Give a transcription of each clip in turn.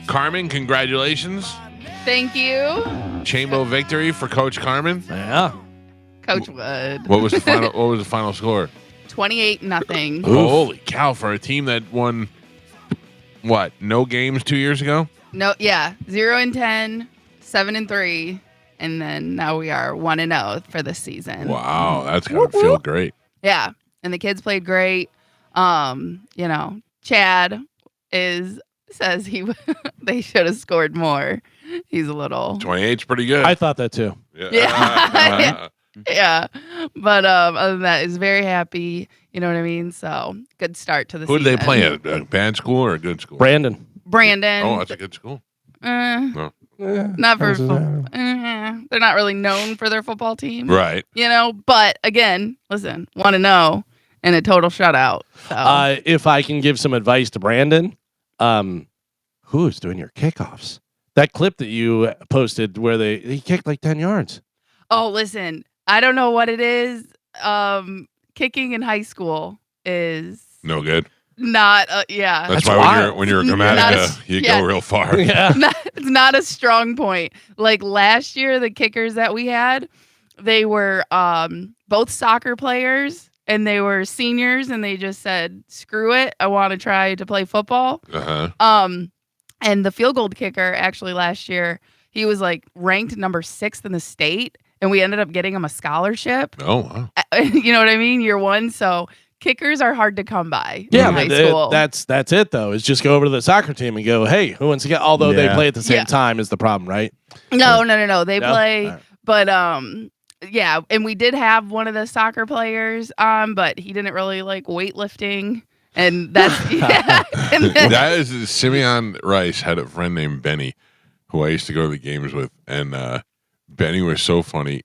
Carmen, congratulations. Thank you, Chambo victory for Coach Carmen. Yeah. Coach Wood. What was the final score? 28-0. Holy cow, for a team that won what? No games 2 years ago? No, yeah, 0-10, 7-3, and then now we are 1-0 for this season. Wow, that's gotta feel great. Yeah, and the kids played great. Chad says they should have scored more. He's a little 28's pretty good. I thought that too. Yeah. Yeah. But other than that, he's very happy. You know what I mean? So good start to the Who season. did they play at? A bad school or a good school? Brandon. Oh, that's a good school. No. Not for they're not really known for their football team. Right. But again, listen, 1-0 and a total shutout. So. If I can give some advice to Brandon, who's doing your kickoffs? That clip that you posted where he kicked like 10 yards. Oh, listen, I don't know what it is. Kicking in high school is no good. Not, yeah. That's why when you're a Grammatica, you go real far. Yeah. It's not a strong point. Like last year, the kickers that we had, they were both soccer players and they were seniors, and they just said, "Screw it, I want to try to play football." And the field goal kicker actually last year, he was like ranked number 6th in the state, and we ended up getting him a scholarship. Oh, wow. You know what I mean? Year one, so. Kickers are hard to come by. Yeah, in high school. That's it though. Is just go over to the soccer team and go, hey, who wants to get? Although they play at the same time is the problem, right? No. They play, right. But yeah, and we did have one of the soccer players but he didn't really like weightlifting, and that's that is Simeon Rice had a friend named Benny, who I used to go to the games with, and Benny was so funny.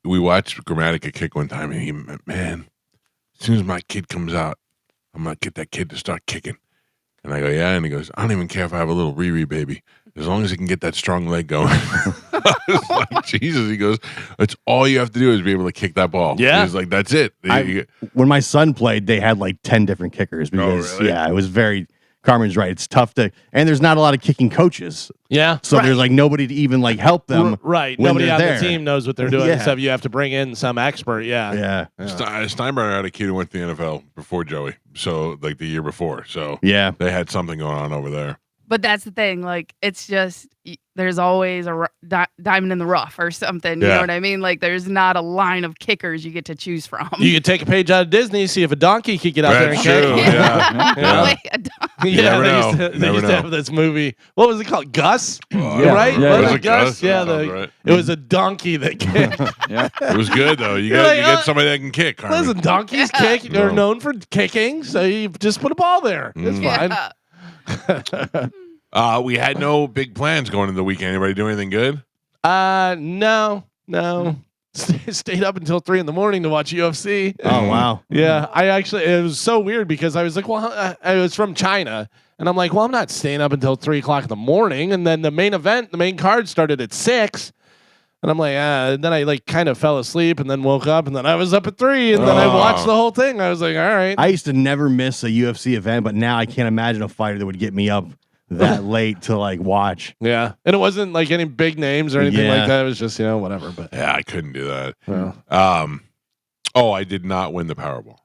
We watched Grammatica kick one time, and man, as soon as my kid comes out, I'm going to get that kid to start kicking. And I go, yeah. And he goes, I don't even care if I have a little Riri baby, as long as he can get that strong leg going. I was like, Jesus. He goes, it's all you have to do is be able to kick that ball. Yeah. He's like, that's it. When my son played, they had like 10 different kickers because, really? it was very... Carmen's right. It's tough and there's not a lot of kicking coaches. Yeah. So there's like nobody to even like help them. Right. Nobody on the team knows what they're doing. Except you have to bring in some expert. Yeah. Steinbrenner had a kid who went to the NFL before Joey. So like the year before. So yeah, they had something going on over there. But that's the thing. Like, it's just, there's always a diamond in the rough or something. You know what I mean? Like, there's not a line of kickers you get to choose from. You could take a page out of Disney, see if a donkey could get out there and kick. They used to have this movie. What was it called? Gus? Right? Yeah. Was it Gus? Yeah. Right. It was a donkey that kicked. It was good, though. You get somebody that can kick. Carmen. Listen, donkeys kick. They're known for kicking, so you just put a ball there. It's fine. We had no big plans going into the weekend. Anybody do anything good? No. Stayed up until 3 a.m. to watch UFC. Oh wow. Yeah, it was so weird because I was like, well, I was from China, and I'm like, well, I'm not staying up until 3 o'clock in the morning. And then the main card started at 6. And I'm like, and then I like kind of fell asleep and then woke up and then I was up at 3 and then I watched the whole thing. I was like, all right. I used to never miss a UFC event, but now I can't imagine a fighter that would get me up that late to like watch. Yeah. And it wasn't like any big names or anything like that. It was just, whatever. But yeah, I couldn't do that. Well. I did not win the Powerball.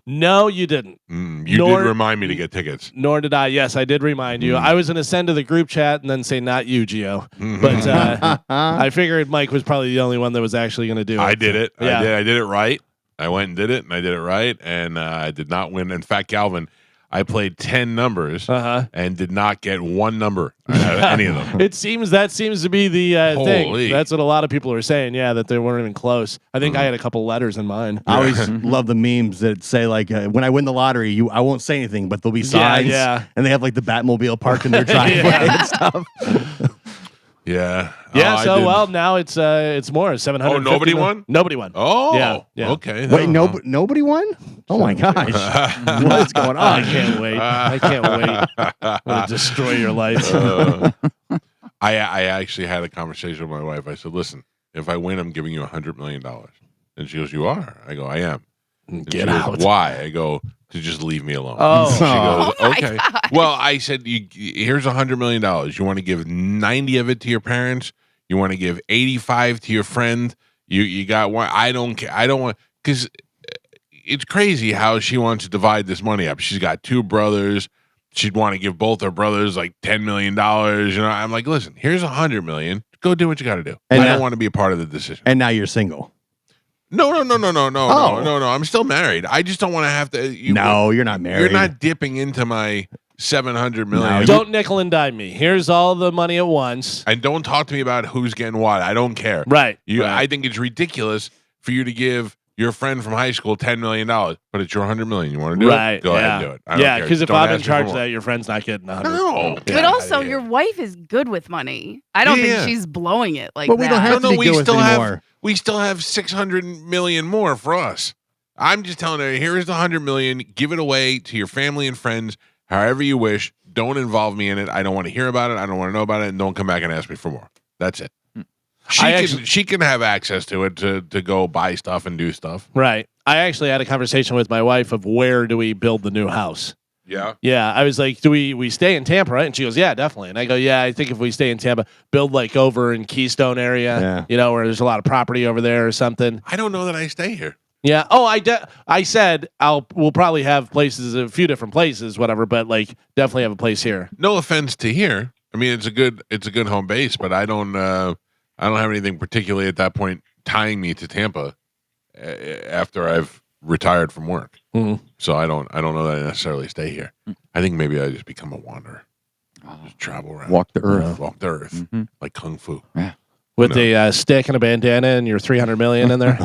No, you didn't. You did remind me to get tickets. Nor did I. Yes, I did remind you. I was going to send to the group chat and then say, not you, Gio. But I figured Mike was probably the only one that was actually going to do it. I did it. Yeah. I did it right. I went and did it, and I did it right. And I did not win. In fact, Calvin, I played 10 numbers and did not get one number out of any of them. That seems to be the thing. That's what a lot of people are saying. Yeah, that they weren't even close. I think I had a couple letters in mine. I always love the memes that say like, when I win the lottery, I won't say anything, but there'll be signs. And they have like the Batmobile parked in their driveway and stuff. Yeah. Well, now it's more 700. Oh, nobody won? Nobody won. Oh, yeah. Okay. Wait, nobody won? Oh my gosh, what's going on? I can't wait. I'm gonna destroy your life. I actually had a conversation with my wife. I said, "Listen, if I win, I'm giving you $100 million." And she goes, "You are?" I go, "I am." And Get she goes, out. why? I go, to just leave me alone. Oh. She goes, Oh my okay. gosh. Well, I said, here's $100 million. You want to give 90 of it to your parents? You want to give 85 to your friend? You got one. I don't care. I don't want, because it's crazy how she wants to divide this money up. She's got 2 brothers. She'd want to give both her brothers like $10 million. You know, I'm like, listen, here's $100 million. Go do what you got to do. And I now- don't want to be a part of the decision. And now you're single. No. Oh. No. I'm still married. I just don't want to have to. No, you're not married. You're not dipping into my $700 million. No, Don't nickel and dime me. Here's all the money at once. And don't talk to me about who's getting what. I don't care. Right. I think it's ridiculous for you to give your friend from high school $10 million, but it's your $100 million. You want to do it? Go ahead and do it. I don't care. Because if Don't I'm in ask me charge for of more. that, your friend's not getting 100. No. But also, your wife is good with money. I don't think she's blowing it like But we that. don't have to be good with anymore. We still have $600 million more for us. I'm just telling her, here's the $100 million. Give it away to your family and friends, however you wish. Don't involve me in it. I don't want to hear about it. I don't want to know about it. And don't come back and ask me for more. That's it. She can have access to it to go buy stuff and do stuff. Right. I actually had a conversation with my wife of where do we build the new house. Yeah. Yeah, I was like, do we stay in Tampa, right? And she goes, yeah, definitely. And I go, yeah, I think if we stay in Tampa, build like over in Keystone area, where there's a lot of property over there or something. I don't know that I stay here. Yeah. Oh, I said we'll probably have places, a few different places, whatever, but like definitely have a place here. No offense to here. I mean, it's a good home base, but I don't have anything particularly at that point tying me to Tampa after I've retired from work. Mm-hmm. So I don't know that I necessarily stay here. I think maybe I just become a wanderer. Just travel around. Walk the earth. Walk the earth. Mm-hmm. Like Kung Fu. Yeah. With a stick and a bandana and your $300 million in there.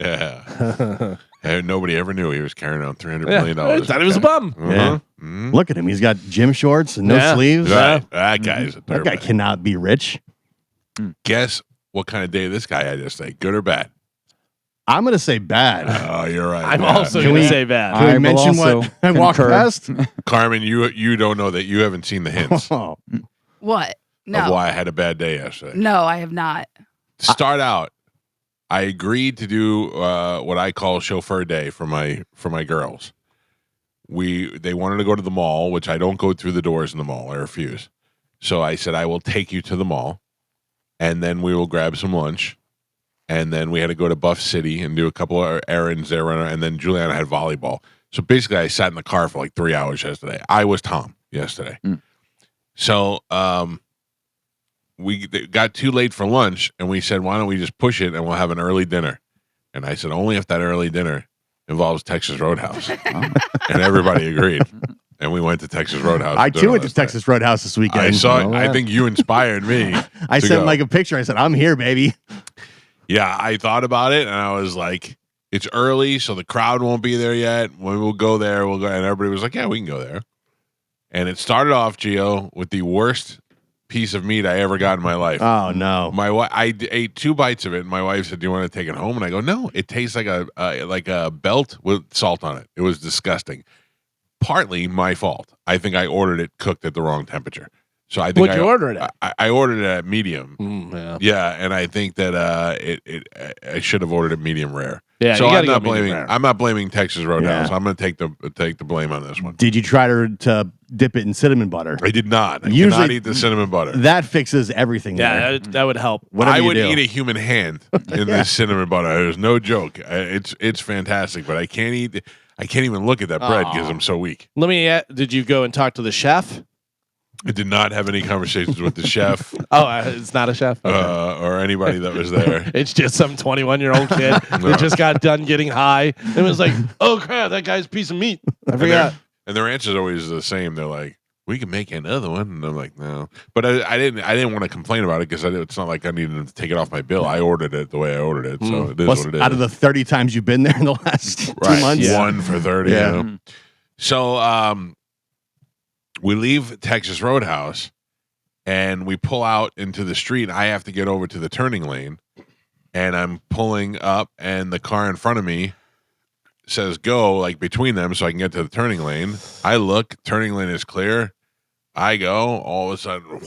Yeah. And nobody ever knew he was carrying around $300 million. I thought he was a bum. Yeah. Look at him. He's got gym shorts and no sleeves. Right. That guy's a That guy dirtbag. cannot be rich. Guess what kind of day this guy had yesterday? Good or bad? I'm going to say bad. Oh, you're right. I'm bad. also Can going to we- say bad. Can we I will mention what also I walked concur. past? Carmen, you don't know that. You haven't seen the hints Oh, What? of No. why I had a bad day yesterday. No, I have not. To start out, I agreed to do what I call chauffeur day for my girls. They wanted to go to the mall, which I don't go through the doors in the mall. I refuse. So I said I will take you to the mall, and then we will grab some lunch, and then we had to go to Buff City and do a couple of errands there, and then Juliana had volleyball. So basically, I sat in the car for like 3 hours yesterday. I was Tom yesterday. So we got too late for lunch, and we said, why don't we just push it and we'll have an early dinner? And I said, only if that early dinner involves Texas Roadhouse. And everybody agreed. And we went to Texas Roadhouse. I for too dinner went to last night. Texas Roadhouse this weekend. I saw it. Oh, I yeah. think you inspired me. I to sent go. Mike a picture. I said, I'm here, baby. Yeah, I thought about it, and I was like, it's early, so the crowd won't be there yet. When we'll go there, we'll go. And everybody was like, yeah, we can go there. And it started off, Gio, with the worst piece of meat I ever got in my life. Oh, no. I ate 2 bites of it, and my wife said, "Do you want to take it home?" And I go, "No, it tastes like a belt with salt on it. It was disgusting. Partly my fault. I think I ordered it cooked at the wrong temperature. So I think What'd you order it at? I ordered it at medium. Yeah. Yeah, and I think that I should have ordered it medium rare. Yeah, so you gotta I'm go not medium blaming. rare. I'm not blaming Texas Roadhouse. Yeah. I'm going to take the blame on this one. Did you try to dip it in cinnamon butter? I did not. I Usually- cannot eat the cinnamon butter. That fixes everything. Yeah, there. that would help. Whatever I you would do. eat a human hand in this cinnamon butter. There's no joke. It's fantastic, but I can't eat. I can't even look at that bread because I'm so weak. Let me. Did you go and talk to the chef? I did not have any conversations with the chef Oh, it's not a chef. Okay. or anybody that was there. It's just some 21-year-old kid that just got done getting high and was like, "Oh crap, that guy's a piece of meat." I forgot. And their answer is always the same. They're like, "We can make another one," and I'm like, "No." But I didn't want to complain about it because it's not like I needed them to take it off my bill. I ordered it the way I ordered it, so it is What's- what it is. out of the 30 times you've been there in the last 2 Right. months? Yeah. 1 for 30. Yeah. You know? So we leave Texas Roadhouse and we pull out into the street. I have to get over to the turning lane, and I'm pulling up, and the car in front of me says go, like between them, so I can get to the turning lane. I look, turning lane is clear. I go, all of a sudden,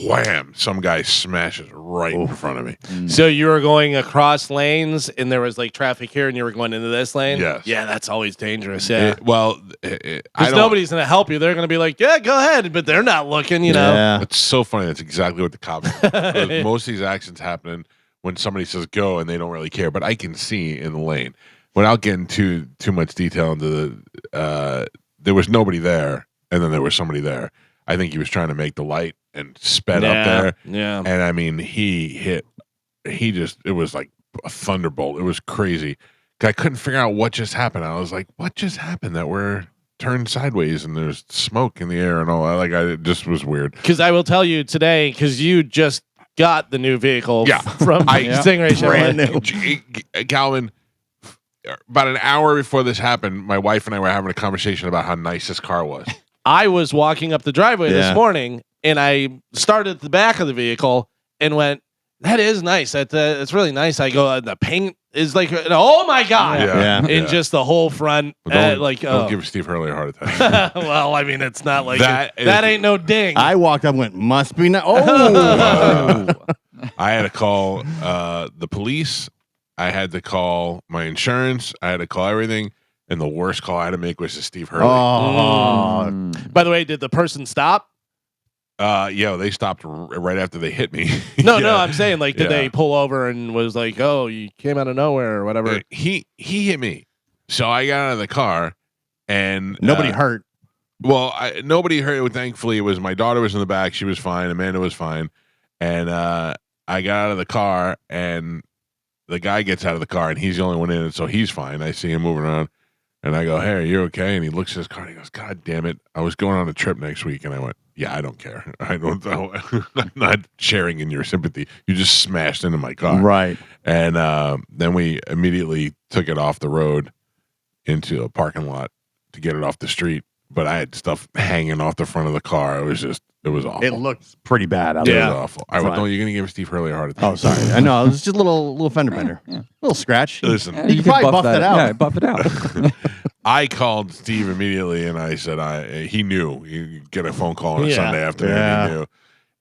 wham! Some guy smashes right in front of me. So you were going across lanes, and there was like traffic here, and you were going into this lane. Yes. Yeah, that's always dangerous. Yeah. I Because don't. nobody's going to help you. They're going to be like, yeah, go ahead. But they're not looking, you know. Yeah. It's so funny. That's exactly what the cops do. Because most of these accidents happen when somebody says go and they don't really care. But I can see in the lane. Without getting too much detail into there was nobody there, and then there was somebody there. I think he was trying to make the light and sped up there. Yeah. And I mean, it was like a thunderbolt. It was crazy. I couldn't figure out what just happened. I was like, what just happened that we're turned sideways and there's smoke in the air and all that? It just was weird. Because I will tell you today, because you just got the new vehicle from Stingray Brand Chevrolet. Calvin, about an hour before this happened, my wife and I were having a conversation about how nice this car was. I was walking up the driveway this morning, and I started at the back of the vehicle and went, that is nice. That's really nice. I go, the paint is like, oh my God. Yeah. And just the whole front. Don't give Steve Hurley a heart attack. Well, I mean, it's not like That that ain't no ding. I walked up and went, must be not. Oh. I had to call the police. I had to call my insurance. I had to call everything. And the worst call I had to make was to Steve Hurley. By the way, did the person stop? They stopped right after they hit me. No, I'm saying, like, did they pull over and was like, oh, you came out of nowhere or whatever? He hit me. So I got out of the car and Nobody hurt. Well, nobody hurt. Thankfully, it was my daughter was in the back. She was fine. Amanda was fine. And I got out of the car and the guy gets out of the car and he's the only one in it. So he's fine. I see him moving around. And I go, hey, are you okay? And he looks at his car and he goes, God damn it. I was going on a trip next week. And I went, yeah, I don't care. I don't know. I'm not sharing in your sympathy. You just smashed into my car. Right. And then we immediately took it off the road into a parking lot to get it off the street. But I had stuff hanging off the front of the car. It was awful. It looked pretty bad out It there. was awful. I went, no, you're going to give Steve Hurley a heart attack. Oh, sorry. I know. It was just a little fender bender. A little scratch. Listen. You could probably buff that out. Yeah, buff it out. I called Steve immediately and I said, he knew. You get a phone call on a Sunday afternoon. He knew.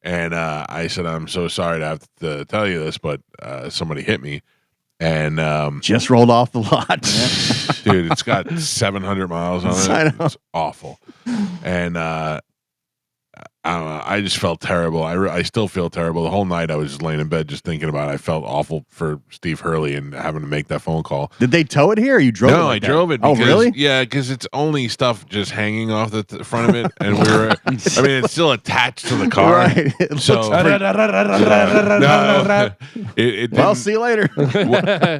And I said, I'm so sorry to have to tell you this, but somebody hit me. And just rolled off the lot. Dude, it's got 700 miles on it. I know. It's awful. And I don't know. I just felt terrible. I still feel terrible. The whole night I was just laying in bed just thinking about it. I felt awful for Steve Hurley and having to make that phone call. Did they tow it here or you drove it? No, like I drove it. Because, oh, really? Yeah, because it's only stuff just hanging off the front of it. And I mean, it's still attached to the car. Right. It So, well, see you later.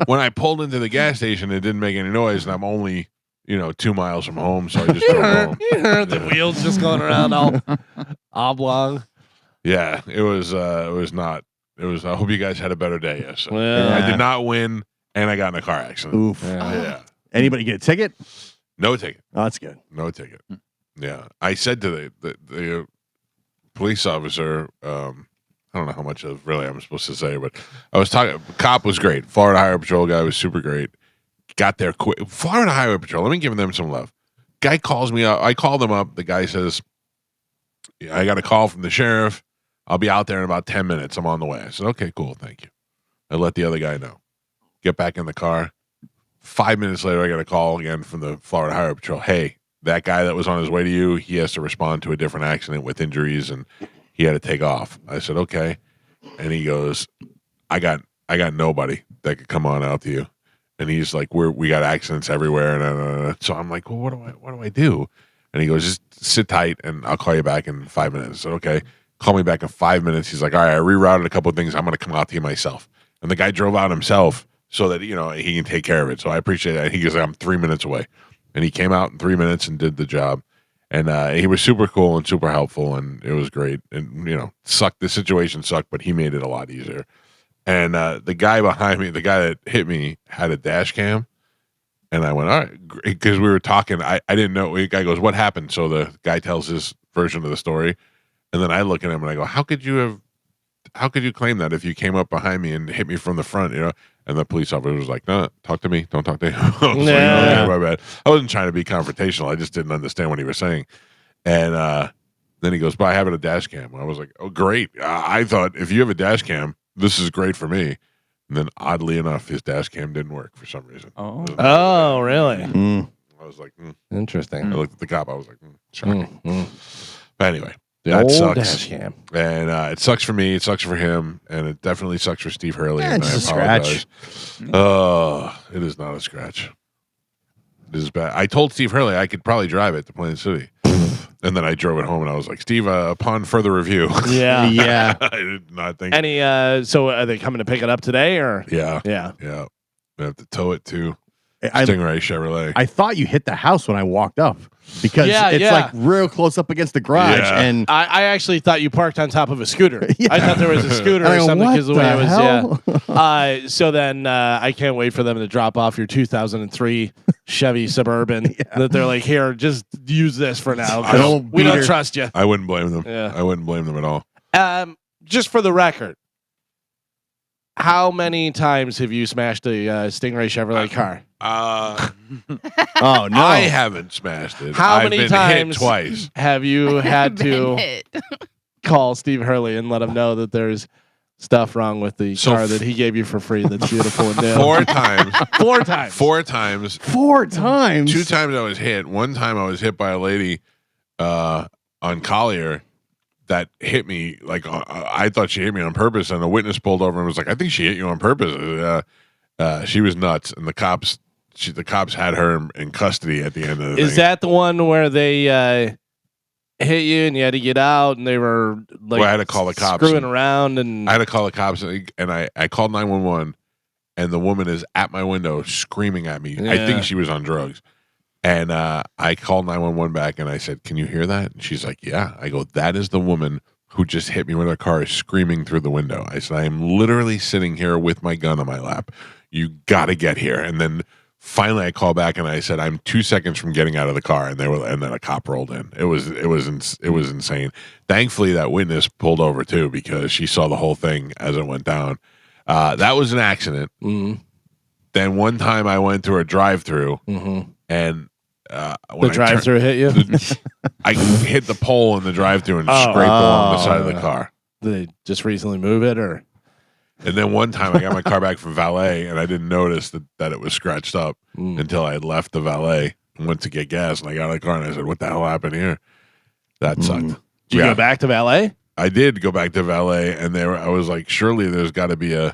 When I pulled into the gas station, it didn't make any noise. And I'm only 2 miles from home, so I just drove home. You heard the wheels just going around all oblong. Yeah, it was not. It was. I hope you guys had a better day. Yes, Yeah. I did not win, and I got in a car accident. Oof. Yeah, Anybody get a ticket? no ticket. Oh, that's good. No ticket. Yeah, I said to the police officer. I don't know how much of really I'm supposed to say, but I was talking. Cop was great. Florida Highway Patrol guy was super great. Got there quick. Florida Highway Patrol. Let me give them some love. Guy calls me up. I call them up. The guy says, I got a call from the sheriff. I'll be out there in about 10 minutes. I'm on the way. I said, okay, cool. Thank you. I let the other guy know. Get back in the car. 5 minutes later, I got a call again from the Florida Highway Patrol. Hey, that guy that was on his way to you, he has to respond to a different accident with injuries, and he had to take off. I said, okay. And he goes, I got nobody that could come on out to you. And he's like, we got accidents everywhere. And so I'm like, well, what do I do? And he goes, just sit tight and I'll call you back in 5 minutes. I said, okay. Call me back in 5 minutes. He's like, all right, I rerouted a couple of things. I'm going to come out to you myself. And the guy drove out himself so that, he can take care of it. So I appreciate that. He goes, I'm 3 minutes away. And he came out in 3 minutes and did the job. And he was super cool and super helpful. And it was great. And, the situation sucked, but he made it a lot easier. And the guy behind me, the guy that hit me, had a dash cam. And I went, all right, because we were talking. I didn't know. The guy goes, what happened? So the guy tells his version of the story. And then I look at him and I go, how could you claim that if you came up behind me and hit me from the front, And the police officer was like, no, talk to me. Don't talk to him. I was like, okay, my bad. I wasn't trying to be confrontational. I just didn't understand what he was saying. And Then he goes, but I have it a dash cam. I was like, oh, great. I thought if you have a dash cam, this is great for me. And then oddly enough, his dash cam didn't work for some reason. Oh, really? I was like, Interesting. I looked at the cop. I was like, shocking. Mm. But anyway, The that old sucks. dash cam. And it sucks for me. It sucks for him. And it definitely sucks for Steve Hurley. Yeah, and it's I a scratch. apologize. It is not a scratch. It is bad. I told Steve Hurley I could probably drive it to Plain City. And then I drove it home and I was like, Steve, upon further review. Yeah. Yeah. I did not think. Any? So are they coming to pick it up today or? Yeah. Yeah. Yeah. I have to tow it to I Stingray Chevrolet. I thought you hit the house when I walked up because it's like real close up against the garage. Yeah. And I actually thought you parked on top of a scooter. Yeah. I thought there was a scooter I or go, something what because the way it the was. hell? Yeah. So then I can't wait for them to drop off your 2003 Chevy Suburban. That they're like, here, just use this for now. 'cause don't we don't beat her. trust you. I wouldn't blame them. Yeah. I wouldn't blame them at all. Just for the record, how many times have you smashed a Stingray Chevrolet car? Oh no! I haven't smashed it. How I've many been times hit twice. have you had Been to hit. call Steve Hurley and let him know that there's stuff wrong with the So car that he gave you for free that's beautiful and new? 4 times. 4 times. 4 times. 4 times. 2 times I was hit. 1 time I was hit by a lady on Collier that hit me. Like I thought she hit me on purpose, and a witness pulled over and was like, "I think she hit you on purpose." She was nuts, and the cops had her in custody at the end of the thing. Is that the one where they hit you and you had to get out and they were like Well, I had to call the cops screwing and- around and I had to call the cops, and I called 911, and the woman is at my window screaming at me. I Yeah. think she was on drugs. And I called 911 back, and I said, "Can you hear that?" And she's like, "Yeah." I go, "That is the woman who just hit me with her car screaming through the window." I said, "I am literally sitting here with my gun on my lap. You got to get here." And then finally I called back and I said, "I'm 2 seconds from getting out of the car." And then a cop rolled in. It was insane. Thankfully that witness pulled over too, because she saw the whole thing as it went down. That was an accident. Then one time I went through a drive-through and when the drive-through hit you. I hit the pole in the drive-through and scraped along the side of the car. Did they just recently move it or? And then one time I got my car back from valet, and I didn't notice that it was scratched up until I had left the valet and went to get gas. And I got out of the car and I said, "What the hell happened here?" That sucked. Did you go back to valet? I did go back to valet, and I was like, surely there's got to be a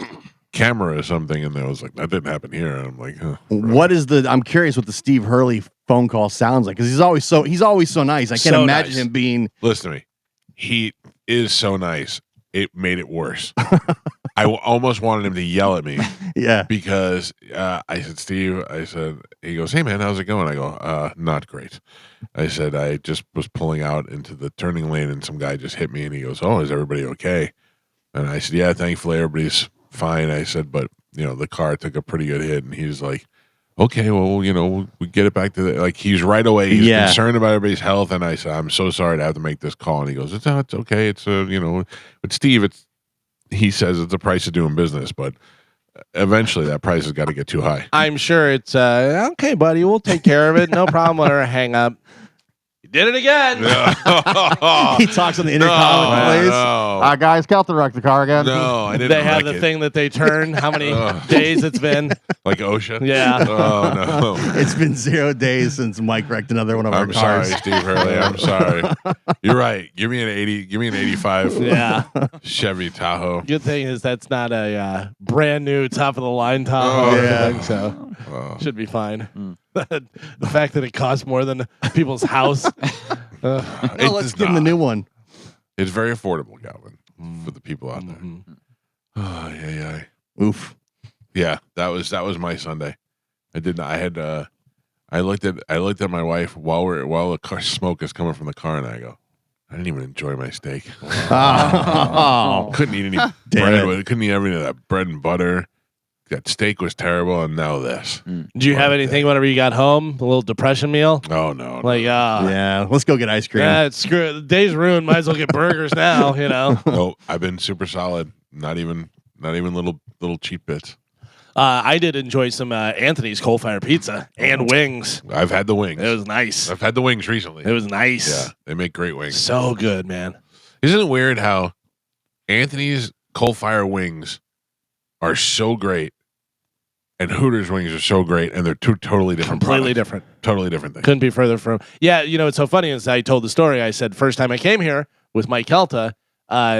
camera or something. And there was like, that didn't happen here. And I'm like, huh. What is I'm curious what the Steve Hurley phone call sounds like, because he's always so nice. I can't So imagine nice. him being. Listen to me. He is so nice. It made it worse. I almost wanted him to yell at me. Yeah. Because I said, "Steve," I said, he goes, "Hey man, how's it going?" I go, "Not great." I said, "I just was pulling out into the turning lane and some guy just hit me." And he goes, "Oh, is everybody okay?" And I said, "Yeah, thankfully everybody's fine." I said, "But the car took a pretty good hit." And he's like, "Okay, well, we get it back to like." He's right away. He's concerned about everybody's health. And I said, "I'm so sorry to have to make this call." And he goes, "It's okay. It's but Steve, he says it's the price of doing business, but eventually that price has got to get too high." I'm sure it's okay, buddy. We'll take care of it. No problem. Let her hang up. You did it again. He talks on the intercom and plays. No. Guys, Calta wrecked the car again. No, I didn't. They have wreck the it. thing that they turn. How many days it's been? Like OSHA. Yeah. Oh no. It's been 0 days since Mike wrecked another one of our I'm cars. sorry, Steve Hurley. I'm sorry. You're right. Give me an 80. Give me an 85. Yeah. Chevy Tahoe. Good thing is that's not a brand new top of the line Tahoe. Oh, or yeah. anything, so Oh. should be fine. The fact that it costs more than people's house. No, It let's does give him the not. new one. It's very affordable, Galvin, for the people out there. Oh, yeah. Oof. Yeah, that was my Sunday. I did not. I had. I looked at my wife while the car smoke is coming from the car, and I go, I didn't even enjoy my steak. Oh. Couldn't eat any Damn bread. it. Couldn't eat any of that bread and butter. That steak was terrible, and now this. Did you have anything whenever you got home? A little depression meal? Oh no! Like, Yeah, let's go get ice cream. screw it. The day's ruined. Might as well get burgers now, no, I've been super solid. Not even little cheap bits. I did enjoy some Anthony's coal fire pizza and wings. I've had the wings. It was nice. I've had the wings recently. It was nice. Yeah, they make great wings. So good, man. Isn't it weird how Anthony's coal fire wings are so great and Hooters wings are so great, and they're two totally different Completely products. different. Totally different things. Couldn't be further from. Yeah, it's so funny as I told the story. I said first time I came here with Mike Calta,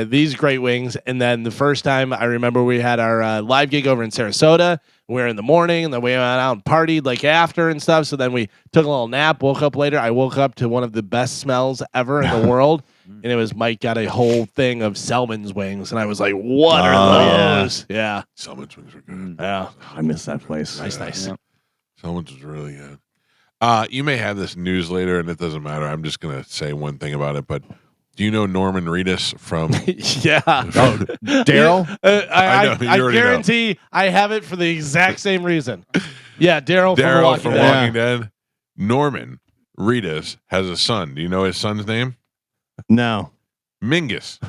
these great wings, and then the first time I remember we had our live gig over in Sarasota. We were in the morning, and then we went out and partied like after and stuff. So then we took a little nap. Woke up later. I woke up to one of the best smells ever in the world, and it was Mike got a whole thing of Selman's wings, and I was like, "What are those?" Yeah. Selman's wings are good. Yeah. I miss that place. Nice. Yeah. Selman's was really good. You may have this news later, and it doesn't matter. I'm just gonna say one thing about it, but. Do you know Norman Reedus from? Yeah. Oh, Daryl? I know, you I already guarantee I have it for the exact same reason. Yeah, Daryl from Walking Dead. Norman Reedus has a son. Do you know his son's name? No. Mingus.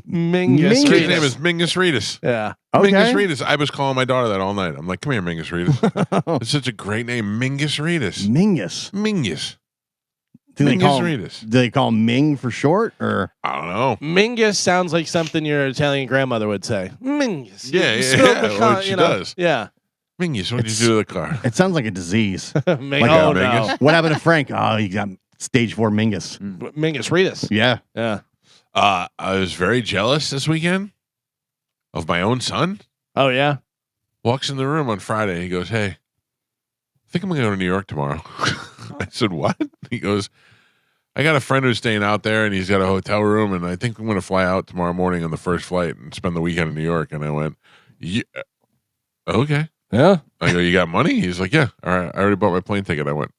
Mingus. His Reedus. name is Mingus Reedus. Yeah. Okay. Mingus Reedus. I was calling my daughter that all night. I'm like, come here, Mingus Reedus. It's such a great name. Mingus Reedus. Mingus. Mingus. Do they call Mingus him, Reedus. do they call him Ming for short, or I don't know. Mingus sounds like something your Italian grandmother would say. Mingus. Yeah, You yeah, spilled yeah, the well, car, she does. Yeah. Mingus, what did you do to the car? it sounds like a disease? Ming- Like oh, a no. Mingus? What happened to Frank? Oh, he got stage 4 Mingus. Mingus Reedus. Yeah. Yeah. I was very jealous this weekend of my own son. Oh, yeah. Walks in the room on Friday. He goes, hey, I think I'm going to go to New York tomorrow. I said, what? He goes, I got a friend who's staying out there, and he's got a hotel room, and I think I'm going to fly out tomorrow morning on the first flight and spend the weekend in New York. And I went, yeah, okay. Yeah. I go, you got money? He's like, yeah. All right. I already bought my plane ticket. I went,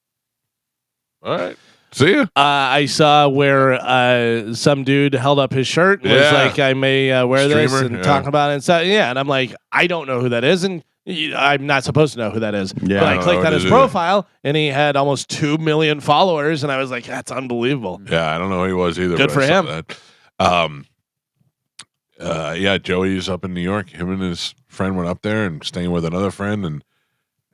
all right. See ya. I saw where some dude held up his shirt and was Yeah. like, I may wear this Streamer, and yeah. talk about it. And so, yeah. And I'm like, I don't know who that is. And I'm not supposed to know who that is. Yeah. But I I don't clicked know on who his it is. profile and he had almost 2 million followers. And I was like, that's unbelievable. Yeah, I don't know who he was either. Good but for I saw him. That. Yeah, Joey's up in New York. Him and his friend went up there and staying with another friend.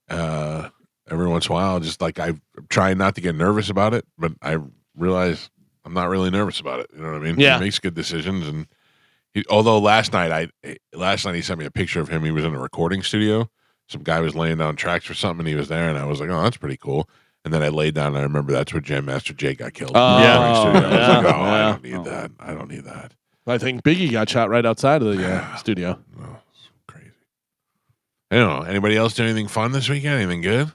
And every once in a while, just like I'm trying not to get nervous about it, but I realize I'm not really nervous about it. You know what I mean? Yeah. He makes good decisions. And although last night he sent me a picture of him. He was in a recording studio. Some guy was laying down tracks for something, and he was there. And I was like, oh, that's pretty cool. And then I laid down, and I remember that's where Jam Master Jay got killed. Oh, in the yeah. recording studio. I was like, oh, I Yeah. don't need that. I don't need that. I think Biggie got shot right outside of the studio. Oh, it's crazy. I don't know. Anybody else do anything fun this weekend? Anything good?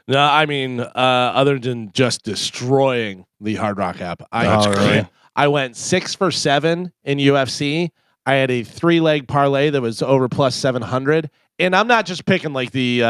No, I mean, other than just destroying the Hard Rock app, That's great. I went 6 for 7 in UFC. I had a 3-leg parlay that was over plus 700. And I'm not just picking like the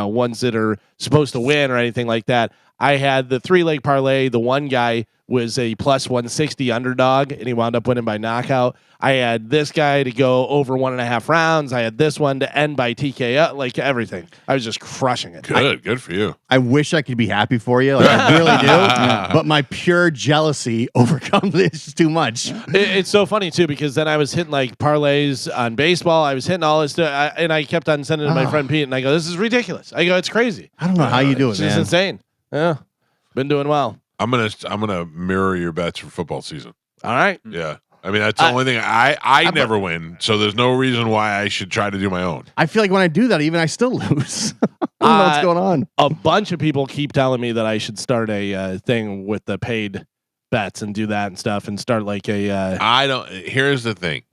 ones that are supposed to win or anything like that. I had the 3-leg parlay. The one guy was a plus 160 underdog, and he wound up winning by knockout. I had this guy to go over 1.5 rounds. I had this one to end by TKO, like everything. I was just crushing it. Good for you. I wish I could be happy for you. Like I really do. But my pure jealousy overcomes this too much. It's so funny too because then I was hitting like parlays on baseball. I was hitting all this stuff, and I kept on sending it to my friend Pete, and I go, "This is ridiculous." I go, "It's crazy. I don't know how you do it, This is man. insane." Yeah, been doing well. I'm gonna mirror your bets for football season. All right. Yeah. I mean, that's the only thing. I never win, so there's no reason why I should try to do my own. I feel like when I do that, even I still lose. I don't know what's going on. A bunch of people keep telling me that I should start a thing with the paid bets and do that and stuff, and start like a. I don't. Here's the thing.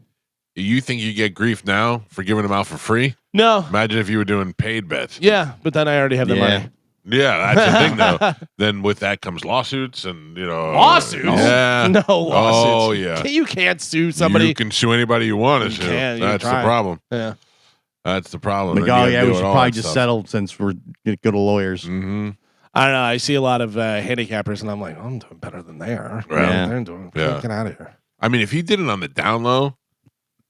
You think you get grief now for giving them out for free? No. Imagine if you were doing paid bets. Yeah, but then I already have the Yeah. money. Yeah, that's the thing, though. Then with that comes lawsuits and, Lawsuits? Yeah. No lawsuits. Oh, yeah. You can't sue somebody. You can sue anybody you want to You sue. can, you That's the try. problem. Yeah. That's the problem. Like, oh yeah, we should probably just settle since we're gonna go to lawyers. Mm-hmm. I don't know. I see a lot of handicappers, and I'm like, I'm doing better than they are. Yeah. They're doing. Yeah. Get out of here. I mean, if he did it on the down low,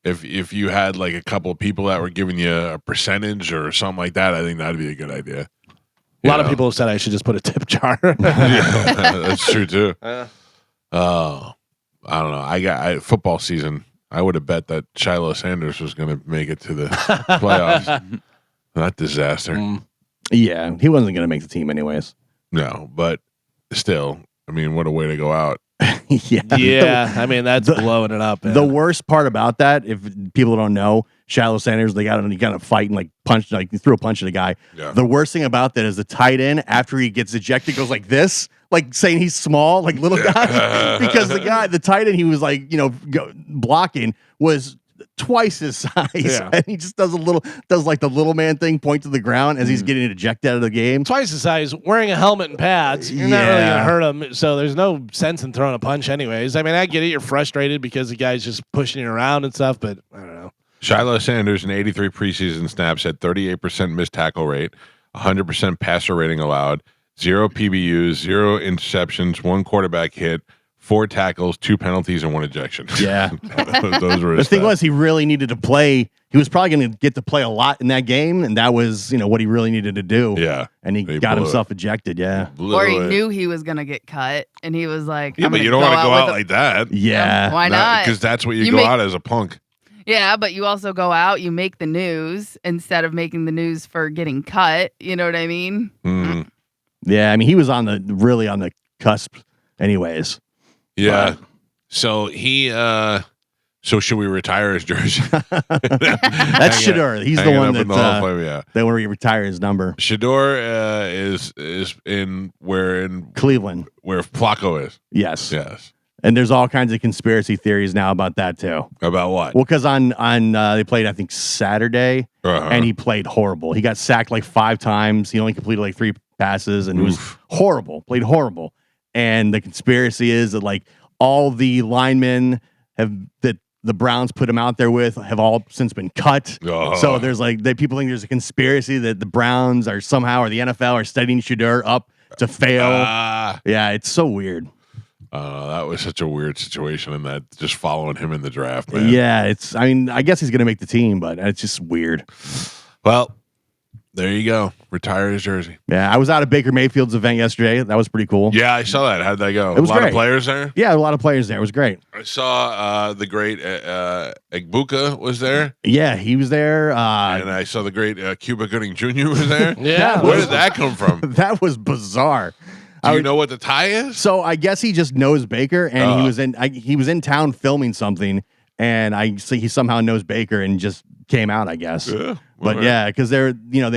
if you had like a couple of people that were giving you a percentage or something like that, I think that'd be a good idea. A lot of people have said I should just put a tip jar. Yeah, that's true too. Yeah. Oh, I don't know. I football season. I would have bet that Shiloh Sanders was going to make it to the playoffs. That disaster. Yeah, he wasn't going to make the team anyways. No, but still, I mean, what a way to go out. Yeah, I mean, that's blowing it up. Man. The worst part about that, if people don't know, Shiloh Sanders, he got in a fight and like punched, like he threw a punch at a guy. Yeah. The worst thing about that is the tight end, after he gets ejected, goes like this, like saying he's small, like little guy, because the tight end he was like, blocking was twice his size, and he just does like the little man thing, point to the ground as he's getting ejected out of the game. Twice his size, wearing a helmet and pads. You're not really gonna hurt him, so there's no sense in throwing a punch, anyways. I mean, I get it. You're frustrated because the guy's just pushing you around and stuff, but I don't know. Shiloh Sanders in 83 preseason snaps had 38% missed tackle rate, 100% passer rating allowed, 0 PBUs, 0 interceptions, 1 quarterback hit, 4 tackles, 2 penalties, and 1 ejection. Yeah. Those were his The thing stats. was, he really needed to play. He was probably going to get to play a lot in that game, and that was, what he really needed to do. Yeah. And he got himself ejected, yeah. Or he knew he was going to get cut, and he was like, Yeah, but you don't want to go out like that. Yeah. Why not? Because that's what you go out as a punk. Yeah, but you also go out, you make the news instead of making the news for getting cut. You know what I mean? Mm. Yeah, I mean, he was really on the cusp anyways. Yeah. So he so should we retire his jersey? That's Shador. He's the one that they want to retire his number. Shador is in Cleveland, where Flacco is. Yes. Yes. And there's all kinds of conspiracy theories now about that too. About what? Well, because on they played, I think, Saturday, and he played horrible. He got sacked like 5 times. He only completed like 3 passes, and it was horrible. Played horrible. And the conspiracy is that like all the linemen that the Browns put him out there with have all since been cut. So there's people think there's a conspiracy that the Browns are somehow, or the NFL are setting Shador up to fail. Yeah, it's so weird. That was such a weird situation, in that just following him in the draft, man. Yeah, I guess he's going to make the team, but it's just weird. Well, there you go. Retire his jersey. Yeah, I was out at Baker Mayfield's event yesterday. That was pretty cool. Yeah, I saw that. How'd that go? It was a lot great. of players there? Yeah, a lot of players there. It was great. I saw the great Egbuka was there. Yeah, he was there. And I saw the great Cuba Gooding Jr. was there. Yeah. Where did that come from? That was bizarre. Do you know what the tie is? So I guess he just knows Baker, and he was in town filming something, and I see he somehow knows Baker and just came out, I guess. Yeah. But yeah, because they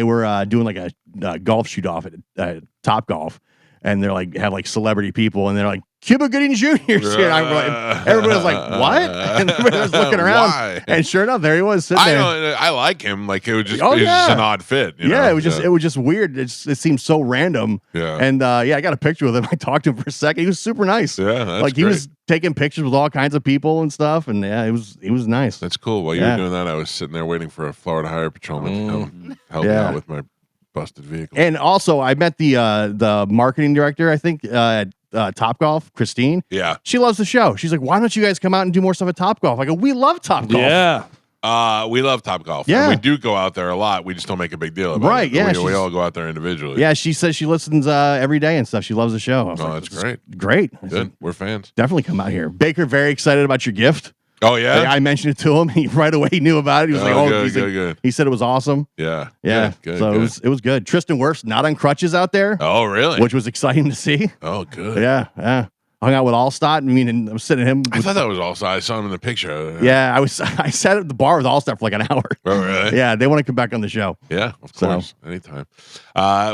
were doing like a golf shoot off at Top Golf, and they're like have like celebrity people, and they're like Cuba Gooding Jr. here. Everybody was like, "What?" And everybody was looking around, Why? and sure enough, there he was sitting there. I like him. Like it was just, Oh, it was just yeah. an odd fit. It was just weird. It seemed so random. Yeah. And I got a picture with him. I talked to him for a second. He was super nice. Yeah, that's like he great. was taking pictures with all kinds of people and stuff. And yeah, it was nice. That's cool. While you were doing that, I was sitting there waiting for a Florida Highway Patrolman to come help me out with my busted vehicle. And also, I met the marketing director, I think, at Top-Golf, Christine. Yeah. She loves the show. She's like, why don't you guys come out and do more stuff at Top-Golf? I go, we love Top-Golf. Yeah. We love Top Golf. Yeah. And we do go out there a lot. We just don't make a big deal about Right, it. yeah, We all go out there individually. Yeah, she says she listens every day and stuff. She loves the show. I was like, that's great. Great. I Good. said, We're fans. definitely come out here. Baker, very excited about your gift. Oh, yeah? I mentioned it to him. He right away knew about it. He was like, good. He said it was awesome. Yeah. Yeah. Good, so good. it was good. Tristan Wirfs not on crutches out there, Oh, really? which was exciting to see. Oh, good. Yeah. Hung out with Allstott. I mean, and I was sitting at him. I thought that was also, I saw him in the picture. Yeah, I sat at the bar with Allstott for like an hour. Oh, really? Yeah, they want to come back on the show. Yeah, of So- course. Anytime.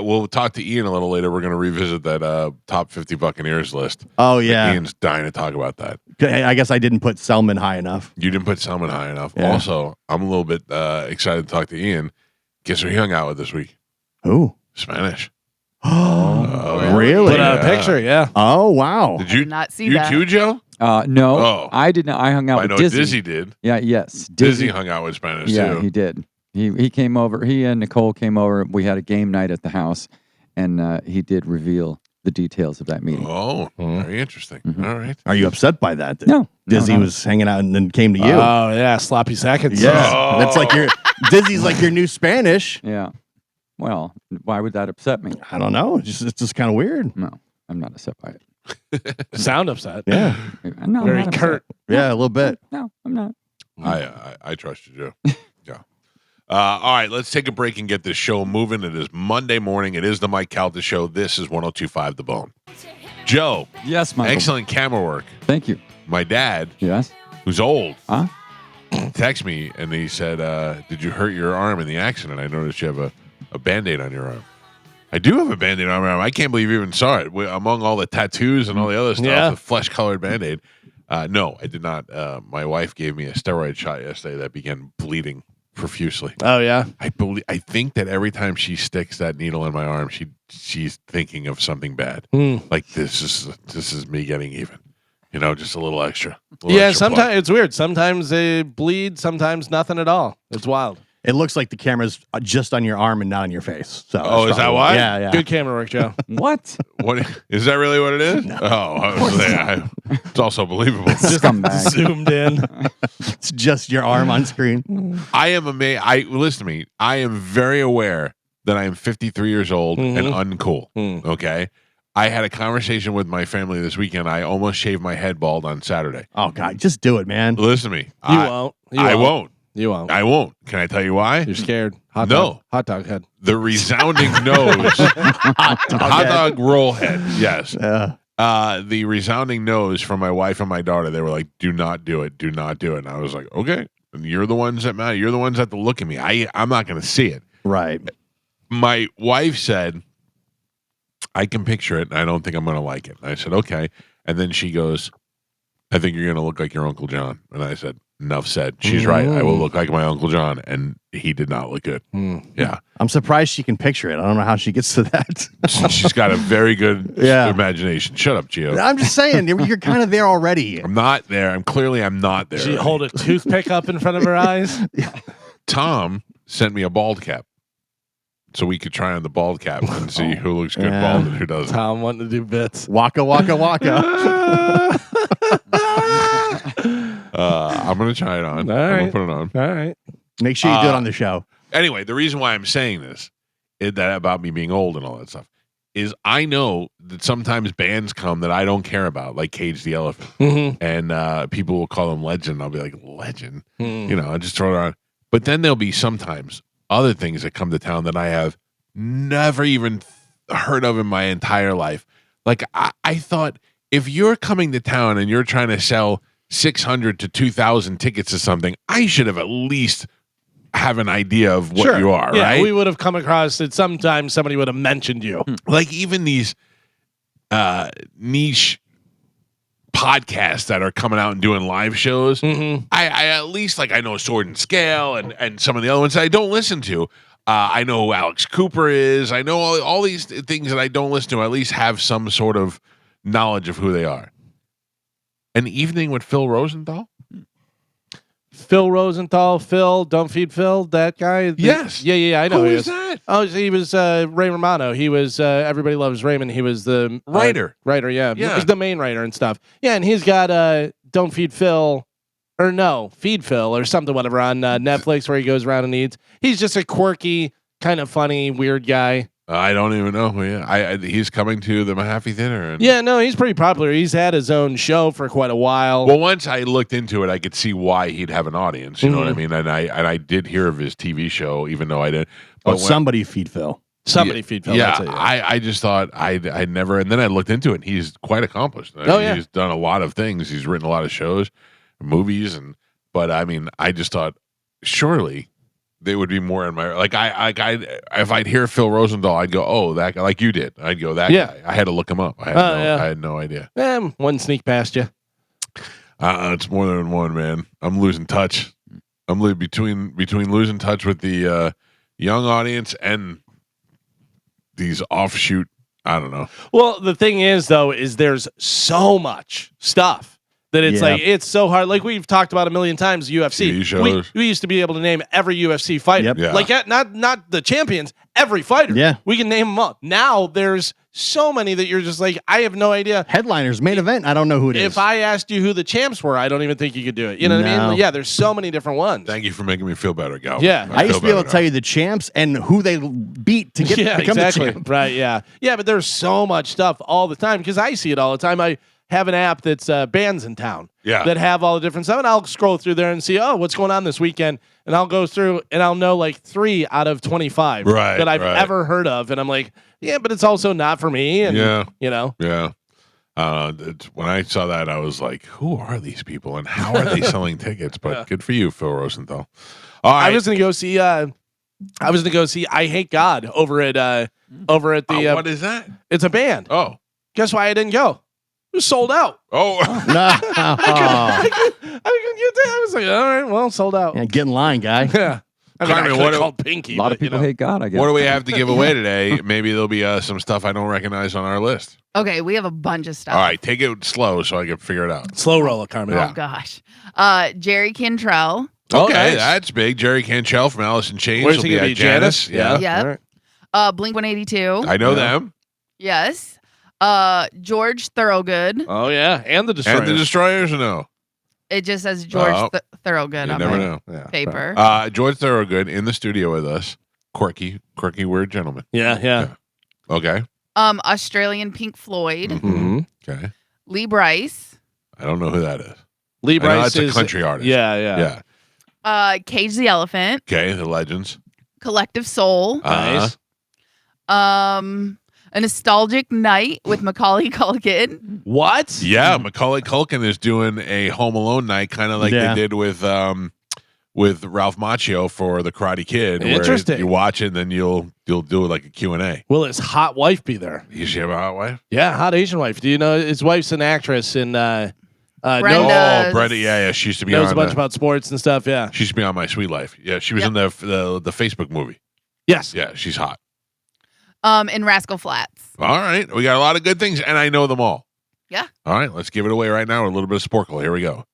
We'll talk to Ian a little later. We're going to revisit that top 50 Buccaneers list. Oh yeah. Ian's dying to talk about that. I guess I didn't put Selman high enough. You didn't put Selman high enough. Yeah. Also, I'm a little bit excited to talk to Ian. Guess who he hung out with this week? Who? Spanish. Oh, really? Put out a picture, yeah. Oh wow. Did you did not see you that. too, Joe? No, Oh. I did not. I hung out I with know Dizzy. Dizzy did. Yeah, yes, Dizzy hung out with Spanish Yeah, too. he did. He came over. He and Nicole came over. We had a game night at the house, and he did reveal the details of that meeting. Oh, very interesting. Mhm. All right. Are you upset by that? No, Dizzy no. was hanging out and then came to you. Oh, yeah. Sloppy seconds. Yeah, Oh. that's like your Dizzy's like your new Spanish. Yeah. Well, why would that upset me? I don't know. It's just kind of weird. No, I'm not upset by it. Sound upset. Yeah, No, I'm Very not upset. curt. yeah, a little bit. No, I'm not. I trust you, Joe. Yeah. All right, let's take a break and get this show moving. It is Monday morning. It is the Mike Calta Show. This is 102.5 The Bone. Joe. Yes, Michael. Excellent camera work. Thank you. My dad, Yes. who's old, Huh? texted me and he said, did you hurt your arm in the accident? I noticed you have a Band-Aid on your arm. I do have a Band-Aid on my arm. I can't believe you even saw it. Among all the tattoos and all the other stuff, the flesh-colored Band-Aid. No, I did not. My wife gave me a steroid shot yesterday that began bleeding profusely. Oh yeah. I think that every time she sticks that needle in my arm, she's thinking of something bad. Like this is me getting even. You know, just a little extra. Sometimes it's weird. Sometimes they bleed. Sometimes nothing at all. It's wild. It looks like the camera's just on your arm and not on your face. So is that why? Yeah. Good camera work, Joe. What? What is that really what it is? No. It's also believable. Scumbag. Zoomed in. It's just your arm on screen. I am amazed. Listen to me. I am very aware that I am 53 years old and uncool. Okay. I had a conversation with my family this weekend. I almost shaved my head bald on Saturday. Oh God, just do it, man. Listen to me. You I won't. You won't. I won't. Can I tell you why? You're scared. Hot dog head. The resounding nose. Hot dog roll head. Yes. The resounding nose from my wife and my daughter. They were like, "Do not do it. Do not do it." And I was like, "Okay." And you're the ones that matter. You're the ones that have to look at me. I'm not going to see it. Right. My wife said, "I can picture it, and I don't think I'm going to like it." And I said, "Okay." And then she goes, "I think you're going to look like your Uncle John." And I said, "Enough said." She's right. I will look like my Uncle John, and he did not look good. Yeah. I'm surprised she can picture it. I don't know how she gets to that. She's got a very good imagination. Shut up, Gio. I'm just saying, you're kind of there already. I'm not there. I'm not there. She hold a toothpick up in front of her eyes. Tom sent me a bald cap, so we could try on the bald cap and see who looks good bald and who doesn't. Tom wanting to do bits. Waka waka waka. I'm gonna try it on. All I'm right. gonna put it on. All right. Make sure you do it on the show. Anyway, the reason why I'm saying this is that about me being old and all that stuff is I know that sometimes bands come that I don't care about, like Cage the Elephant, and people will call them Legend. I'll be like, Legend, you know, I just throw it on. But then there'll be sometimes other things that come to town that I have never even heard of in my entire life. Like I thought, if you're coming to town and you're trying to sell 600 to 2,000 tickets to something, I should have at least have an idea of what you are, right? We would have come across it. Sometimes somebody would have mentioned you. Like even these niche podcasts that are coming out and doing live shows. I at least like I know Sword and Scale and some of the other ones that I don't listen to. I know who Alex Cooper is. I know all these things that I don't listen to. I at least have some sort of knowledge of who they are. An Evening with Phil Rosenthal? Phil Rosenthal, Don't Feed Phil, that guy? Yes. Yeah, I know. Who is that? Oh, he was Ray Romano. He was Everybody Loves Raymond. He was the writer. Yeah. He's the main writer and stuff. Yeah, and he's got Don't Feed Phil, or no, Feed Phil or something, whatever, on Netflix where he goes around and eats. He's just a quirky, kind of funny, weird guy. I don't even know. Yeah, he's coming to the Mahaffey Theater. Yeah, no, he's pretty popular. He's had his own show for quite a while. Well, once I looked into it, I could see why he'd have an audience. You know what I mean? And I did hear of his TV show, even though I didn't. But somebody feed Phil. Somebody feed Phil. Yeah, that's it, yeah. I just thought I'd never. And then I looked into it. And he's quite accomplished. He's done a lot of things. He's written a lot of shows, movies, but I mean, I just thought surely they would be more in my if I'd hear Phil Rosenthal, I'd go, oh, that guy, like you did. I'd go that guy. I had to look him up. I had no idea. One sneak past you. It's more than one, man. I'm losing touch. I'm between losing touch with the young audience and these offshoot. I don't know. Well, the thing is, though, is there's so much stuff that it's like it's so hard. Like we've talked about a million times, UFC. TV shows. We used to be able to name every UFC fighter. Yep. Yeah. Like not the champions, every fighter. Yeah. We can name them all. Now there's so many that you're just like, I have no idea. Headliners, main event. I don't know who it is. If I asked you who the champs were, I don't even think you could do it. You know what I mean? Yeah, there's so many different ones. Thank you for making me feel better, Gal. Yeah. I used to be able to tell you the champs and who they beat to become the champ. Right, yeah. Yeah, but there's so much stuff all the time because I see it all the time. I have an app that's bands in town Yeah. that have all the different stuff, and I'll scroll through there and see, what's going on this weekend, and I'll go through and I'll know like 3 out of 25 Right, that I've right. ever heard of, and I'm like, yeah, but it's also not for me, and Yeah. you know, Yeah. When I saw that, I was like, who are these people and how are they selling tickets? But Yeah. good for you, Phil Rosenthal. All right. I was gonna go see. I Hate God over at the. what is that? It's a band. Oh. Guess why I didn't go? It was sold out. Oh. I couldn't get there. I was like, all right, well, sold out. Yeah, get in line, guy. Yeah. I mean, Carmen, I what could do- called Pinky. A lot but, of people you know. hate God, I guess. What do we have to give away today? Maybe there'll be some stuff I don't recognize on our list. Okay, we have a bunch of stuff. All right. Take it slow so I can figure it out. Slow roller, Carmen. Oh gosh. Jerry Cantrell. Oh, Okay. nice. That's big. Jerry Cantrell from Alice in Chains. Where's will he be gonna at be? Janice? Yeah. Yeah. All right. Blink 182. I know Yeah. them. Yes. George Thorogood. Oh yeah, and the Destroyers. And the Destroyers or no? It just says George Oh. Thorogood You on never my know. Yeah. paper. George Thorogood in the studio with us. Quirky, weird gentleman. Yeah. Okay. Australian Pink Floyd. Mm-hmm. Okay. Lee Bryce. I don't know who that is. Lee I know Bryce that's a is country artist. Yeah. Yeah. Cage the Elephant. Okay. The Legends. Collective Soul. Nice. A Nostalgic Night with Macaulay Culkin. What? Yeah. Macaulay Culkin is doing a Home Alone night, kind of like Yeah. they did with Ralph Macchio for the Karate Kid. where Interesting. You watch it, and then you'll do like a Q&A. Will his hot wife be there? You see about hot wife? Yeah, hot Asian wife. Do you know his wife's an actress and Brenda. Oh, Brenda. Yeah. She used to be knows on. a bunch about sports and stuff? Yeah. She used to be on My Sweet Life. Yeah. She was Yep. in the Facebook movie. Yes. Yeah. She's hot. In Rascal Flats. All right. We got a lot of good things, and I know them all. Yeah. All right. Let's give it away right now with a little bit of Sporkle. Here we go.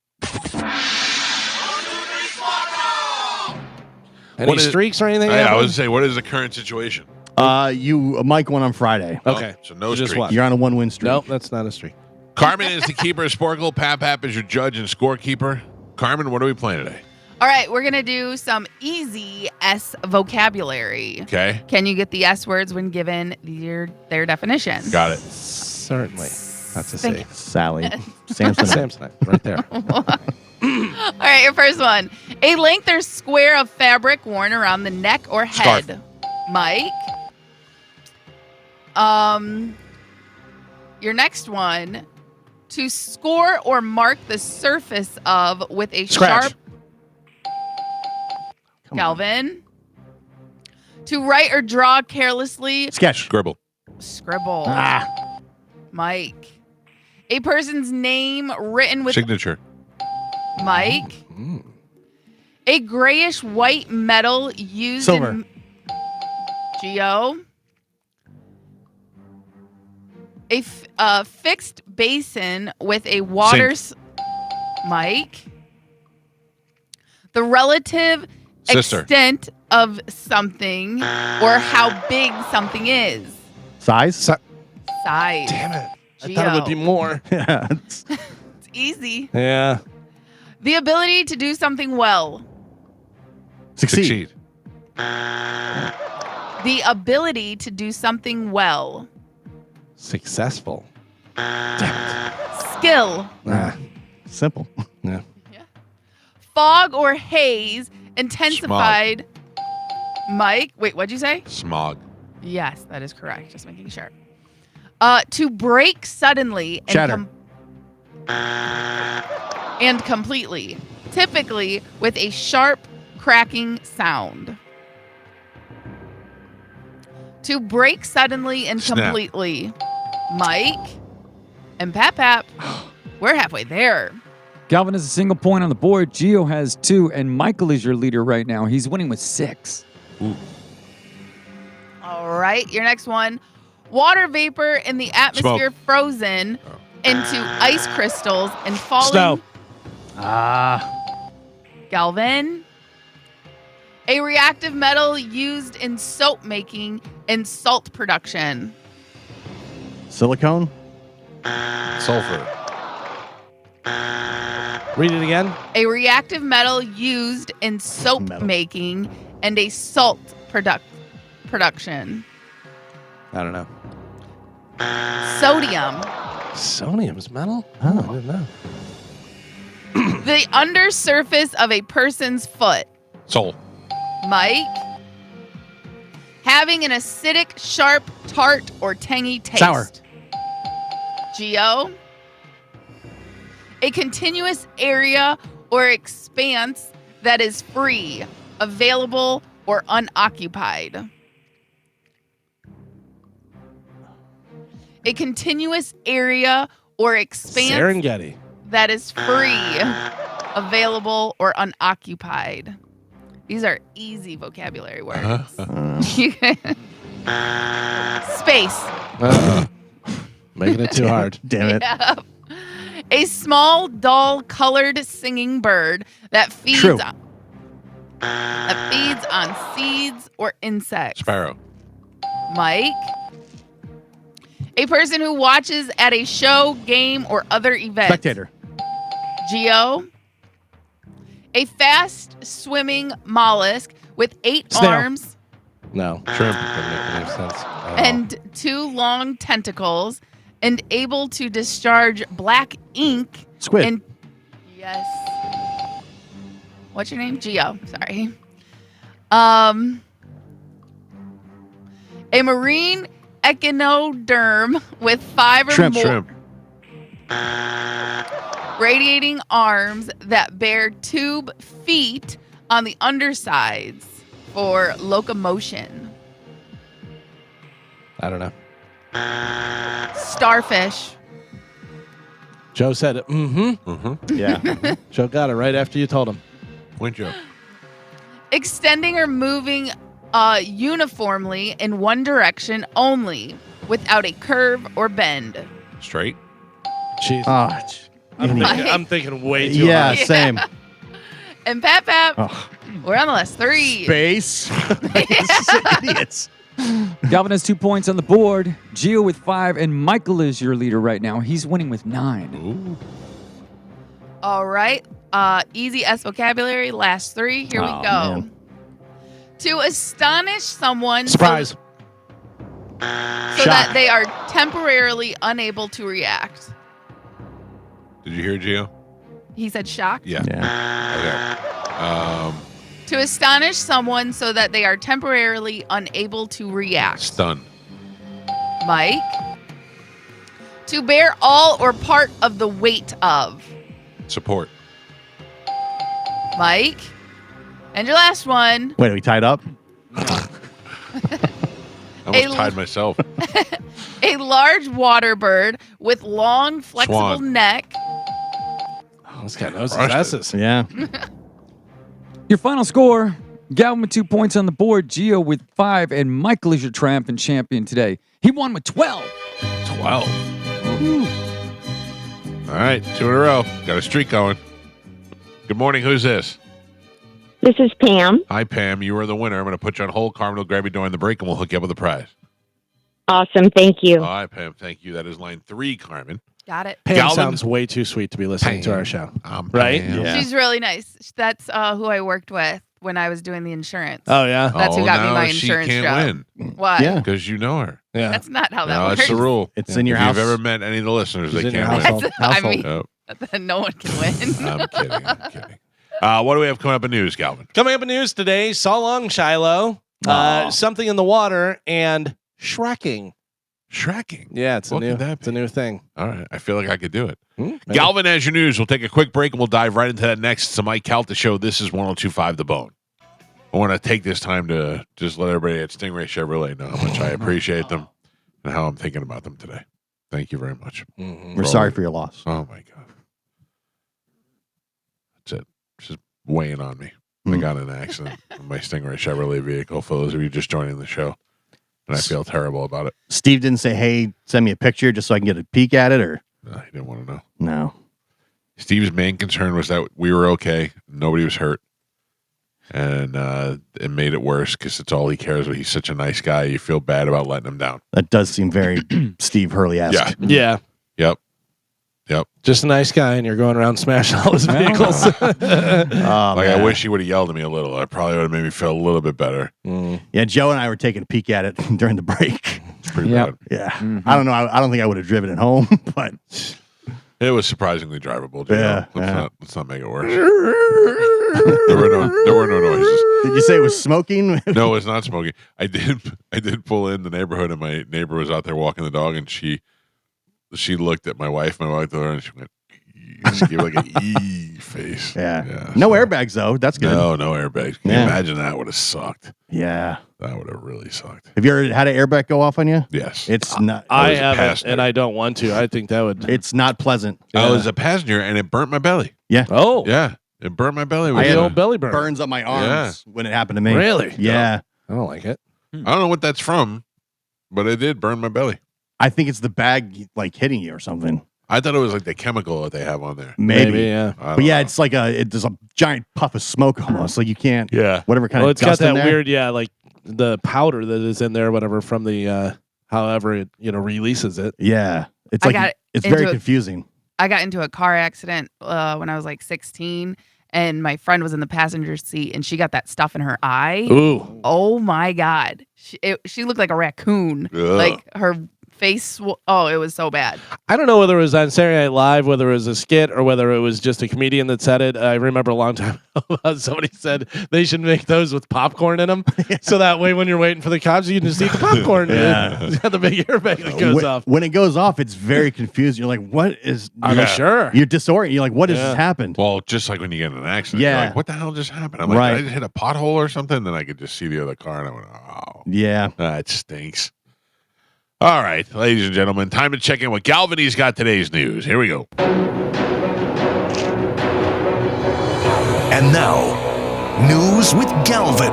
Any What is- streaks or anything? I happening? would say, what is the current situation? Mike won on Friday. Okay. So no Just streak. one. You're on a 1-win streak. Nope, that's not a streak. Carmen is the keeper of Sporkle. Pap is your judge and scorekeeper. Carmen, what are we playing today? All right, we're going to do some easy S vocabulary. Okay. Can you get the S words when given their definition? Got it. Certainly. That's a Thank safe. Sally. Samson. Samsonite, right there. All right, your first one. A length or square of fabric worn around the neck or head. Scarf. Mike. Your next one. To score or mark the surface of with a Scratch. sharp. Calvin. To write or draw carelessly. Sketch. Scribble. Scribble. Ah. Mike. A person's name written with Signature. Mike. A grayish white metal used Silver. in Geo. A fixed basin with a water Mike. The relative Sister. extent of something or how big something is. Size. Size. Damn it. I thought it would be Geo. more. Yeah. It's easy. Yeah. The ability to do something well. Succeed. The ability to do something well. Successful. Skill. Ah. Simple. Yeah. Fog or haze intensified. Mike, wait, what'd you say? Smog. Yes, that is correct. Just making sure. To break suddenly Shatter. and completely, typically with a sharp cracking sound. To break suddenly and Snap. completely. Mike and Pap, we're halfway there. Galvin has a single point on the board. Gio has 2, and Michael is your leader right now. He's winning with 6. All right, your next one. Water vapor in the atmosphere frozen into ice crystals and falling. Snow. Galvin. A reactive metal used in soap making and salt production. Silicone. Sulfur. Read it again. A reactive metal used in soap Metal. making and a salt production. I don't know. Sodium. Sodium's metal? Oh, I didn't know. The undersurface of a person's foot. Soul. Mike. Having an acidic, sharp, tart, or tangy taste. Sour. Geo. A continuous area or expanse that is free, available, or unoccupied. A continuous area or expanse Serengeti. that is free, available, or unoccupied. These are easy vocabulary words. Space. Making it too hard. Damn it. Yep. A small, dull, colored singing bird that feeds True. on seeds or insects. Sparrow. Mike. A person who watches at a show, game, or other event. Spectator. Geo. A fast swimming mollusk with 8 Snail. arms No. Shrimp. Doesn't make any sense. and 2 long tentacles and able to discharge black ink. Squid. And yes. What's your name? Geo. Sorry. A marine echinoderm with 5 or Shrimp. more Shrimp. radiating arms that bear tube feet on the undersides for locomotion. I don't know. Starfish. Joe said it. Mm-hmm. Mm-hmm. Yeah. Joe got it right after you told him. Point Joe. Extending or moving uniformly in one direction only without a curve or bend. Straight. Jeez. I'm thinking way too Yeah, hard. same. And Pap, Oh. we're on the list. 3. Space. Idiots. Galvin has 2 points on the board. Gio with 5, and Michael is your leader right now. He's winning with 9. Ooh. All right. Easy S vocabulary. Last 3. Here we Oh, go. man. To astonish someone Surprise. so that they are temporarily unable to react. Did you hear Gio? He said shocked. Yeah. Yeah. Okay. To astonish someone so that they are temporarily unable to react. Stun. Mike. To bear all or part of the weight of. Support. Mike. And your last one. Wait, are we tied up? I almost A- tied myself. A large water bird with long, flexible Swan. neck. Oh, this guy knows his Crushed it. S's. Yeah. Your final score, Galvin with 2 points on the board, Gio with 5, and Michael is your triumphant champion today. He won with 12. 12. All right. 2 in a row. Got a streak going. Good morning. Who's this? This is Pam. Hi, Pam. You are the winner. I'm going to put you on hold. Carmen will grab you during the break, and we'll hook you up with a prize. Awesome. Thank you. All right, Pam. Thank you. That is line 3, Carmen. Got it. Pam Galvin. sounds way too sweet to be listening to Pam. our show. Right? Yeah. She's really nice. That's who I worked with when I was doing the insurance. Oh, yeah? That's who got me now my she insurance can't job. win Why? Yeah. because you know her. Yeah. That's not how that No, works. that's the rule. It's in your if house. you've ever met any of the listeners, She's they in your can't household. win. I mean, Yep. no one can win. I'm kidding. I'm kidding. What do we have coming up in news, Galvin? Coming up in news today, so long, Shiloh. Aw. Something in the water and Shrekking. Shrekking. Yeah, it's What could that it's a be? new thing. All right. I feel like I could do it. Maybe. Galvin, as your news, we'll take a quick break and we'll dive right into that next. It's the Mike Calta Show. This is 102.5 The Bone. I want to take this time to just let everybody at Stingray Chevrolet know how much I appreciate them and how I'm thinking about them today. Thank you very much. Mhm. We're sorry for your loss. Oh, my God. That's it. It's just weighing on me. I got in an accident in my Stingray Chevrolet vehicle for those of you just joining the show. And I feel terrible about it. Steve didn't say, hey, send me a picture just so I can get a peek at it, or I didn't want to know. no? Steve's main concern was that we were okay. Nobody was hurt. And it made it worse because it's all he cares about. He's such a nice guy. You feel bad about letting him down. That does seem very Steve Hurley-esque. Yeah. Yeah. Yep. Just a nice guy, and you're going around smashing all his vehicles. Oh, Like, I man. wish he would have yelled at me a little. I probably would have made me feel a little bit better. Mm. Yeah, Joe and I were taking a peek at it during the break. pretty Yep. bad. Yeah. Mhm. I don't know. I don't think I would have driven it home, but It was surprisingly drivable. Gio. Yeah, Let's not make it worse. there were no noises. did you say it was smoking? No, it's not smoking. I did pull in the neighborhood, and my neighbor was out there walking the dog, and she looked at my wife. My wife, and she went, she gave like an E face. Yeah. No so- airbags though. That's good. No airbags. Can you Yeah. imagine that would have sucked? Yeah. That would have really sucked. Have you ever had an airbag go off on you? Yes. It's not. I was a haven't, passenger. and I don't want to. I think that would. It's not pleasant. I was a passenger, and it burnt my belly. Oh, Yeah, it burnt my belly. I With had the a- old belly burn. Burns up my arms when it happened to me. Really? Yeah. I don't like it. I don't know what that's from, but it did burn my belly. I think it's the bag like hitting you or something. I thought it was like the chemical that they have on there. Maybe. yeah. I don't But yeah, know. it's like there's a giant puff of smoke almost. Like you can't. yeah. Whatever kind Well, of it's got dust in that there. weird, like the powder that is in there, whatever, from the however it releases it. Yeah. It's I like got it's into very a- confusing. I got into a car accident when I was like 16, and my friend was in the passenger seat, and she got that stuff in her eye. Ooh. Oh my god, she looked like a raccoon. Ugh. Like her face. Oh, it was so bad. I don't know whether it was on Saturday Night Live, whether it was a skit, or whether it was just a comedian that said it. I remember a long time ago, somebody said they should make those with popcorn in them, so that way when you're waiting for the cops, you can just eat the popcorn. Yeah. It's got the big airbag that goes off. When it goes off, it's very confusing. You're like, what is? I'm Yeah. sure. You're disoriented. You're like, what has Yeah. happened? Well, just like when you get in an accident, you're Yeah. like, what the hell just happened? I'm like, Right. did I just hit a pothole or something? Then I could just see the other car, and I went, oh, Yeah. that stinks. All right, ladies and gentlemen, time to check in with Galvin. He's got today's news. Here we go. And now, news with Galvin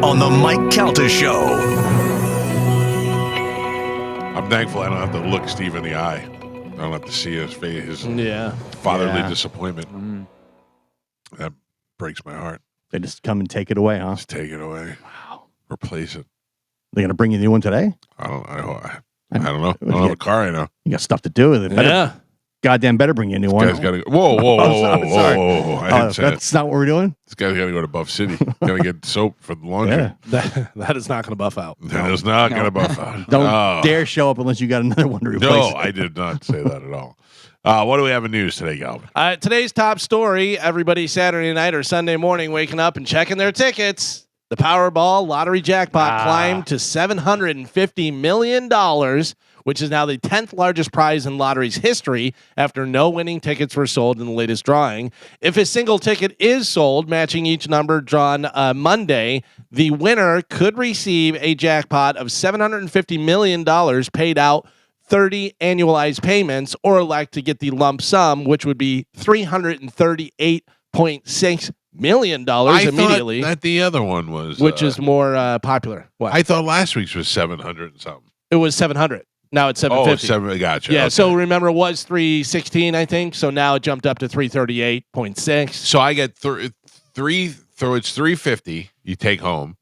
on the Mike Calta Show. I'm thankful I don't have to look Steve in the eye. I don't have to see his face, his Yeah. fatherly Yeah. disappointment. Mm. That breaks my heart. They just come and take it away, huh? Just take it away. Wow. Replace it. They're gonna bring you a new one today. I don't know. I don't know. I don't have a car right now. You got stuff to do with it. Better, Yeah. Goddamn, better bring you a new one. Guy's got to go. Whoa, whoa, whoa, Oh, whoa, sorry. whoa, whoa. I didn't say that. That's not what we're doing. This guy's got to go to Buff City. Got to get soap for the laundry. Yeah. That is not going to buff out. That is not going to buff out. Don't Oh. dare show up unless you got another one to replace. No, it. I did not say that at all. What do we have in news today, Galvin? Today's top story, everybody Saturday night or Sunday morning waking up and checking their tickets. The Powerball lottery jackpot climbed to $750 million, which is now the 10th largest prize in lottery's history after no winning tickets were sold in the latest drawing. If a single ticket is sold, matching each number drawn Monday, the winner could receive a jackpot of $750 million paid out 30 annualized payments, or elect to get the lump sum, which would be $338.6 million immediately, thought that the other one was, which is more popular. What? I thought last week's was 700 and something. It was 700. Now it's Oh, 750. it's 7. Gotcha. Yeah, Okay. so remember it was 316, I think. So now it jumped up to 338.6. So I get three. So it's 350. You take home.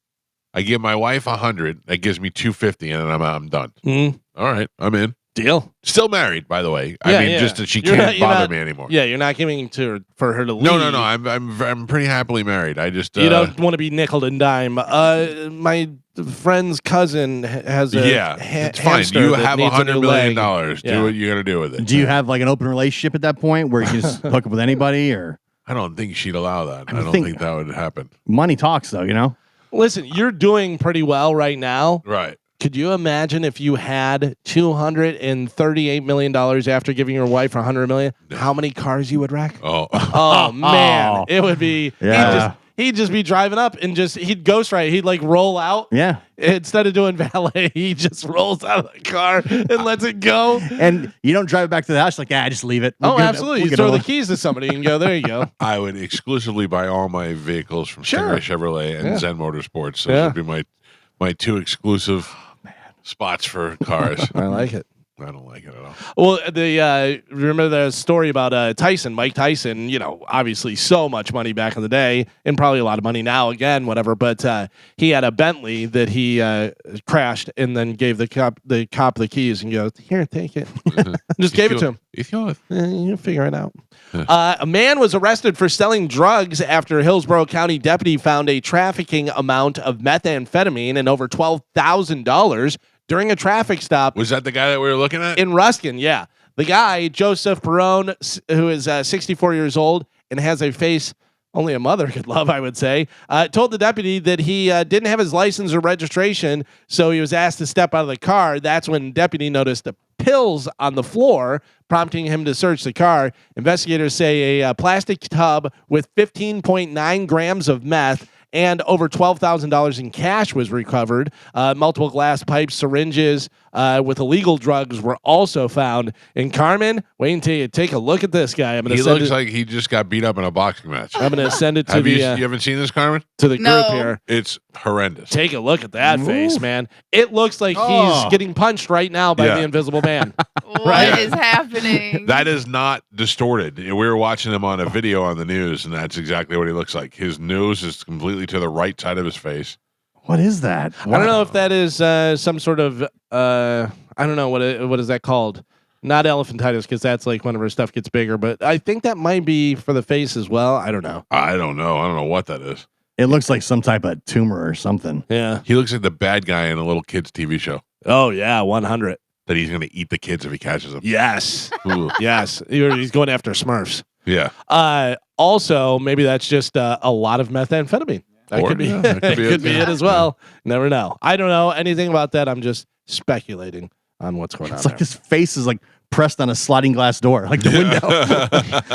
I give my wife 100. That gives me 250, and then I'm done. Mm, All right, I'm in. deal. Still married, by the way. I Yeah, mean, yeah. just that she You're can't not- you're bother not- me anymore. Yeah, you're not giving to her for her to leave. No. I'm pretty happily married. I just You don't want to be nickel and dime. My friend's cousin has a it's fine. hamster You that have needs a $100 new million. leg. Do Yeah. what you got to do with it. Do you have like an open relationship at that point where you can just hook up with anybody, or I don't think she'd allow that. I I don't think- think that would happen. money talks though? You know. Listen, you're doing pretty well right now. Right. Could you imagine if you had $238 million after giving your wife $100 million? No. How many cars you would wreck? Oh. Oh man, it would be. Yeah. He'd just be driving up and he'd ghost ride. He'd like roll out Yeah. instead of doing valet. He just rolls out of the car and lets it go. And you don't drive it back to the house like, just leave it. We're Oh, good. absolutely. We're You good throw the alone. keys to somebody and go, there you go. I would exclusively buy all my vehicles from Sure. Stingray Chevrolet and Yeah. Zen Motorsports. Those Yeah. would be my two exclusive spots for cars. I like it. I don't like it at all. Well, remember the story about Tyson, Mike Tyson, obviously so much money back in the day and probably a lot of money now again, whatever. But he had a Bentley that he crashed and then gave the cop the keys and goes, here, take it. Just gave it to him. It's yours. You'll figure it out. A man was arrested for selling drugs after Hillsborough County deputy found a trafficking amount of methamphetamine and over $12,000 during a traffic stop Was that the guy that we were looking at? in Ruskin. Yeah. The guy, Joseph Perone, who is 64 years old and has a face only a mother could love, I would say, told the deputy that he didn't have his license or registration, so he was asked to step out of the car. That's when the deputy noticed the pills on the floor, prompting him to search the car. Investigators say a plastic tub with 15.9 grams of meth and over $12,000 in cash was recovered. Multiple glass pipes, syringes with illegal drugs were also found. And Carmen, wait until you take a look at this guy. He looks like he just got beat up in a boxing match. I'm going to send it to you the. You haven't seen this, Carmen? To the No. group here. It's horrendous. Take a look at that face, man. It looks like Oh. he's getting punched right now by Yeah. the Invisible Man. What is happening? That is not distorted. We were watching him on a video on the news, and that's exactly what he looks like. His nose is completely to the right side of his face. What is that? I don't know if that is some sort of I don't know what is that called. Not elephantitis, because that's like whenever stuff gets bigger. But I think that might be for the face as well. I don't know. I don't know. I don't know what that is. It looks like some type of tumor or something. Yeah. He looks like the bad guy in a little kids TV show Oh yeah, 100. that he's going to eat the kids if he catches them. Yes. Ooh. Yes. He's going after Smurfs. Yeah. Also, maybe that's just a lot of methamphetamine. That Or- could be, yeah, that could be could it, be yeah. it as well. Never know. I don't know anything about that. I'm just speculating on what's going on. It's like there. his face is like pressed on a sliding glass door, like the window.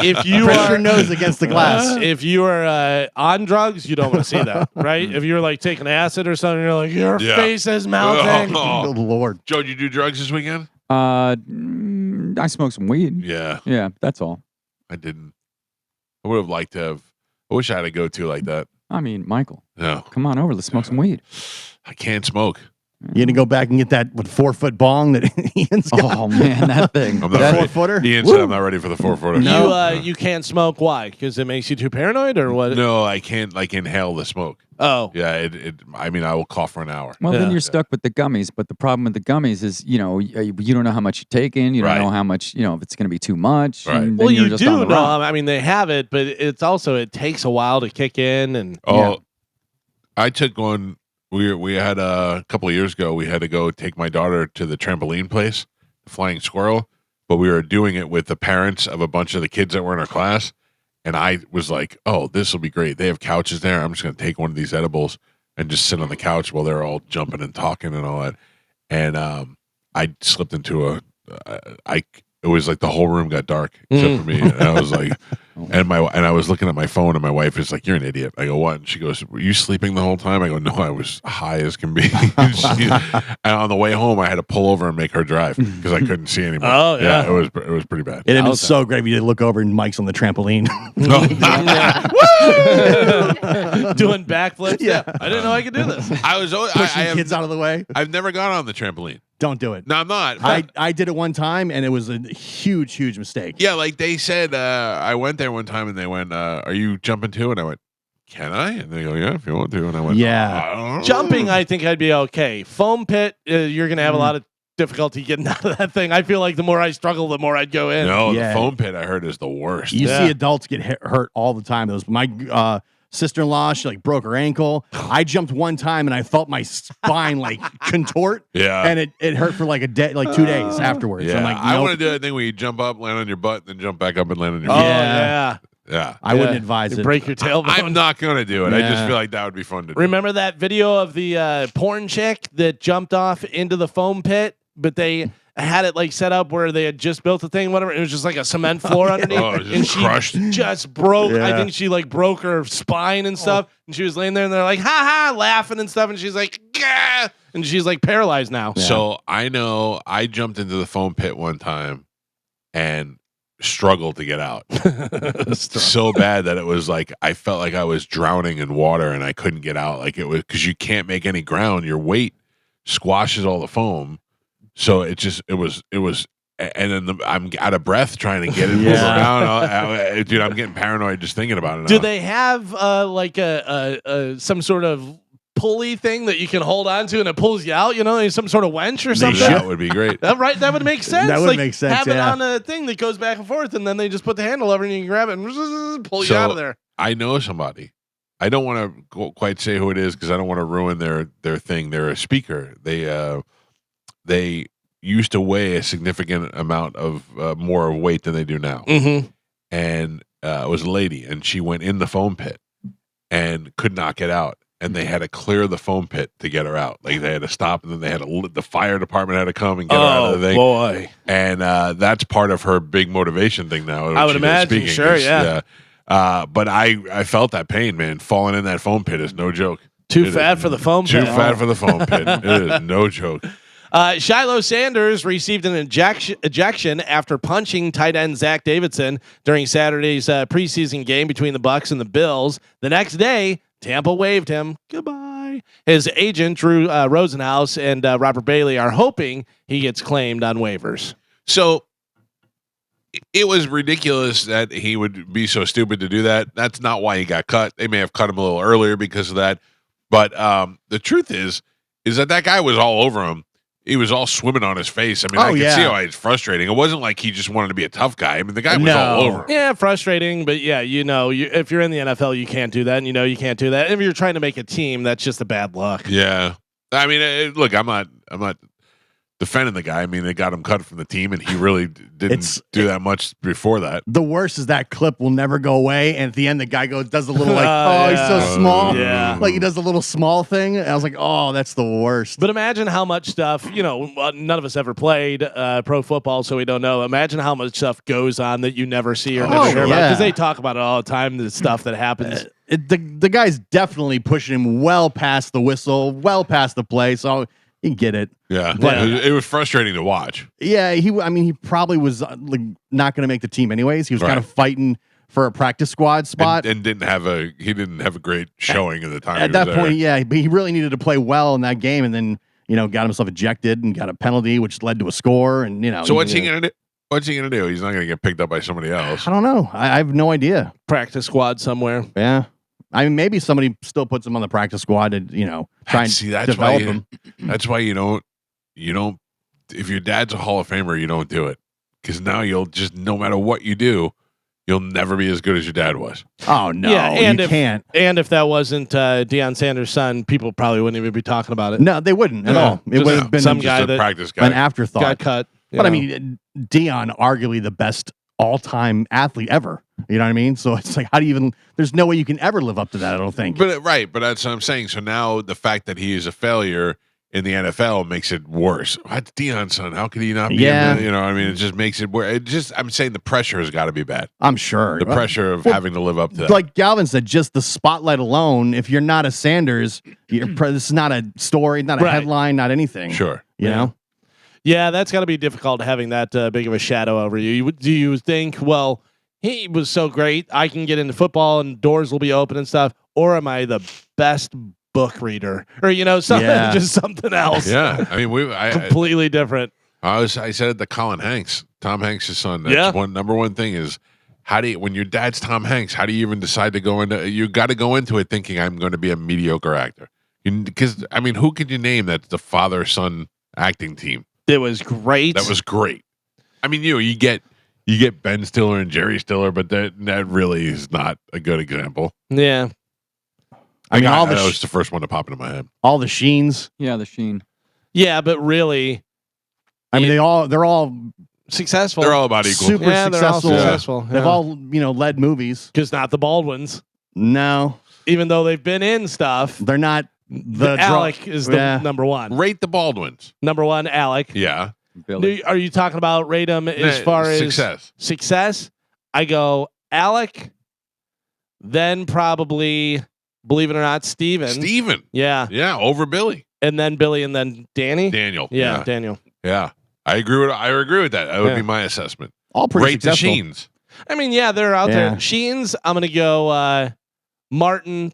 If you Press your are nose against the glass. if you are on drugs, you don't want to see that, right? If you're like taking acid or something, you're like your Yeah. face is melting. Oh. Good Lord. Joe, did you do drugs this weekend? I smoked some weed. Yeah, Yeah, that's all. I didn't. I would have liked to have. I wish I had a go-to like that. I mean, Michael, No, come on over. Let's smoke some weed. I can't smoke. You gonna go back and get that 4-foot bong that Ian's got? Oh man, that thing. I'm not That ready. 4-footer? Ian said I'm not ready for the 4-footer. No. You can't smoke. Why? Because it makes you too paranoid, or what? No, I can't like inhale the smoke. Oh, Yeah, I mean, I will cough for an hour. Well, Yeah. then you're stuck with the gummies. But the problem with the gummies is, you don't know how much you're taking. You don't Right. know how much, if it's going to be too much. Right. and well, then you're you just on do the know. run. I mean, they have it, but it's also it takes a while to kick in, and Oh, Yeah. I took one. We had a couple of years ago. We had to go take my daughter to the trampoline place, Flying Squirrel. But we were doing it with the parents of a bunch of the kids that were in our class, and I was like, "Oh, this will be great. They have couches there. I'm just going to take one of these edibles and just sit on the couch while they're all jumping and talking and all that." And I slipped into it was like the whole room got dark except for me, and I was like, and I was looking at my phone, and my wife is like, "You're an idiot." I go, "What?" And she goes, "Were you sleeping the whole time?" I go, "No, I was high as can be." And on the way home, I had to pull over and make her drive because I couldn't see anymore. Oh, yeah. it was pretty bad. It'd have been Okay. so great if you did look over and Mike's on the trampoline. doing backflips. Yeah. I didn't know I could do this. I was always, Pushing kids out of the way. I've never gone on the trampoline. Don't do it. No, I'm not. I did it one time and it was a huge, huge mistake. Yeah, like they said, I went there one time and they went, "Are you jumping too?" And I went, "Can I?" And they go, "Yeah, if you want to." And I went, Yeah. "I don't know." Jumping, I think I'd be okay. Foam pit, you're gonna have a lot of difficulty getting out of that thing. I feel like the more I struggle, the more I'd go in. No, Yeah. the foam pit I heard is the worst. You Yeah. see adults get hurt all the time. Those my sister-in-law, she like broke her ankle. I jumped one time and I felt my spine like contort. Yeah. And it hurt for like a day, like 2 days afterwards. Yeah, I'm like, I nope, want to do that thing where you jump up, land on your butt, then jump back up and land on your Oh feet. yeah. Yeah. I wouldn't Yeah. advise You it. break your tailbone. I'm not going to do it. I just Yeah. feel like that would be fun to do. Remember that video of the porn chick that jumped off into the foam pit, but they had it like set up where they had just built the thing, whatever. It was just like a cement floor underneath, Oh, it was just and she crushed. just broke. I Yeah. think she like broke her spine and stuff. And she was laying there, and they're like, "Ha ha," laughing and stuff. And she's like, "Gah!" And she's like paralyzed now. So I know I jumped into the foam pit one time and struggled to get out. So bad that it was like I felt like I was drowning in water and I couldn't get out. Like it was because you can't make any ground. Your weight squashes all the foam. So it was, and then I'm out of breath trying to get it moving around. Dude, I'm getting paranoid just thinking about it now. Do they have like a some sort of pulley thing that you can hold on to and it pulls you out? You know, some sort of wench or something. That would be great. That would make sense. That would like, make sense, Have it yeah. on a thing that goes back and forth, and then they just put the handle over and you can grab it and pull you So- out of there. I know somebody. I don't want to quite say who it is because I don't want to ruin their thing. They're a speaker. they used to weigh a significant amount of more weight than they do now. Mm-hmm. And it was a lady, and she went in the foam pit and could not get out. And they had to clear the foam pit to get her out. Like they had to stop, and then they had to. The fire department had to come and get her out of the thing. Boy. And that's part of her big motivation thing now. I would imagine. Sure, yeah. But I felt that pain, man. Falling in that foam pit is no joke. Too fat for the foam pit. Too fat for the foam pit. It is no joke. Shiloh Sanders received an ejection after punching tight end Zach Davidson during Saturday's preseason game between the Bucs and the Bills. The next day, Tampa waived him. Goodbye. His agent, Drew Rosenhaus, and Robert Bailey are hoping he gets claimed on waivers. So it was ridiculous that he would be so stupid to do that. That's not why he got cut. They may have cut him a little earlier because of that. But the truth is that guy was all over him. He was all swimming on his face. I mean, I could see how it's frustrating. It wasn't like he just wanted to be a tough guy. I mean, the guy was all over him. Yeah, frustrating. But yeah, if you're in the NFL, you can't do that. And you can't do that. If you're trying to make a team, that's just a bad luck. Yeah. I mean, look, I'm not defending the guy. I mean, they got him cut from the team, and he really didn't do that much before that. The worst is that clip will never go away, and at the end, the guy does a little like, he's so small, like he does a little small thing. And I was like, oh, that's the worst. But imagine how much stuff, none of us ever played pro football, so we don't know. Imagine how much stuff goes on that you never see or never hear about, because they talk about it all the time. The stuff that happens. The guy's definitely pushing him well past the whistle, well past the play. So. You can get it. Yeah. But it was frustrating to watch. Yeah, he probably was not going to make the team anyways. He was kind of fighting for a practice squad spot and didn't have a great showing at the time. At that point, but he really needed to play well in that game, and then got himself ejected and got a penalty, which led to a score. And so what's he going to do? What's he going to do? He's not going to get picked up by somebody else. I don't know. I have no idea. Practice squad somewhere. Yeah. I mean, maybe somebody still puts him on the practice squad and try and develop him. That's why you don't. If your dad's a Hall of Famer, you don't do it, because now you'll just, no matter what you do, you'll never be as good as your dad was. Oh no, and you can't. And if that wasn't Deion Sanders' son, people probably wouldn't even be talking about it. No, they wouldn't at all. It would have been some guy that practice guy, an afterthought. Got cut. But I mean, Deion, arguably the best all-time athlete ever. You know what I mean? So it's like, how do you even? There's no way you can ever live up to that. I don't think. But that's what I'm saying. So now the fact that he is a failure in the NFL makes it worse. That's Deion's son. How could he not be? Yeah. I mean, it just makes it worse. I'm saying the pressure has got to be bad. I'm sure the pressure of having to live up to that. Like Galvin said, just the spotlight alone. If you're not a Sanders, this is not a story, not a headline, not anything. Sure. You know. Yeah, that's got to be difficult having that big of a shadow over you. Do you think, well, he was so great, I can get into football and doors will be open and stuff, or am I the best book reader, or just something else? Yeah, I mean, completely different. I said it to Colin Hanks, Tom Hanks' son. That's number one thing is, when your dad's Tom Hanks, how do you even decide to go into? You got to go into it thinking I'm going to be a mediocre actor, because I mean, who could you name that's the father-son acting team? It was great. That was great. I mean, you get Ben Stiller and Jerry Stiller, but that really is not a good example. Yeah. I mean, that was the first one to pop into my head. All the Sheens. Yeah, the Sheen. Yeah, but really, I mean, they're all successful. They're all about equal. Super successful. They're all successful. They've all led movies. Just not the Baldwins. No. Even though they've been in stuff, they're not. Alec is the number one. Rate the Baldwins. Number one, Alec. Yeah. Billy. Are you talking about rate them as far as success? I go Alec, then probably, believe it or not, Steven. Yeah. Yeah, over Billy. And then Billy, and then Daniel. Yeah, Daniel. Yeah. I agree with that. That would be my assessment. All pretty Rate successful. the Sheens. I mean, yeah, they're out there. Sheens, I'm going to go Martin,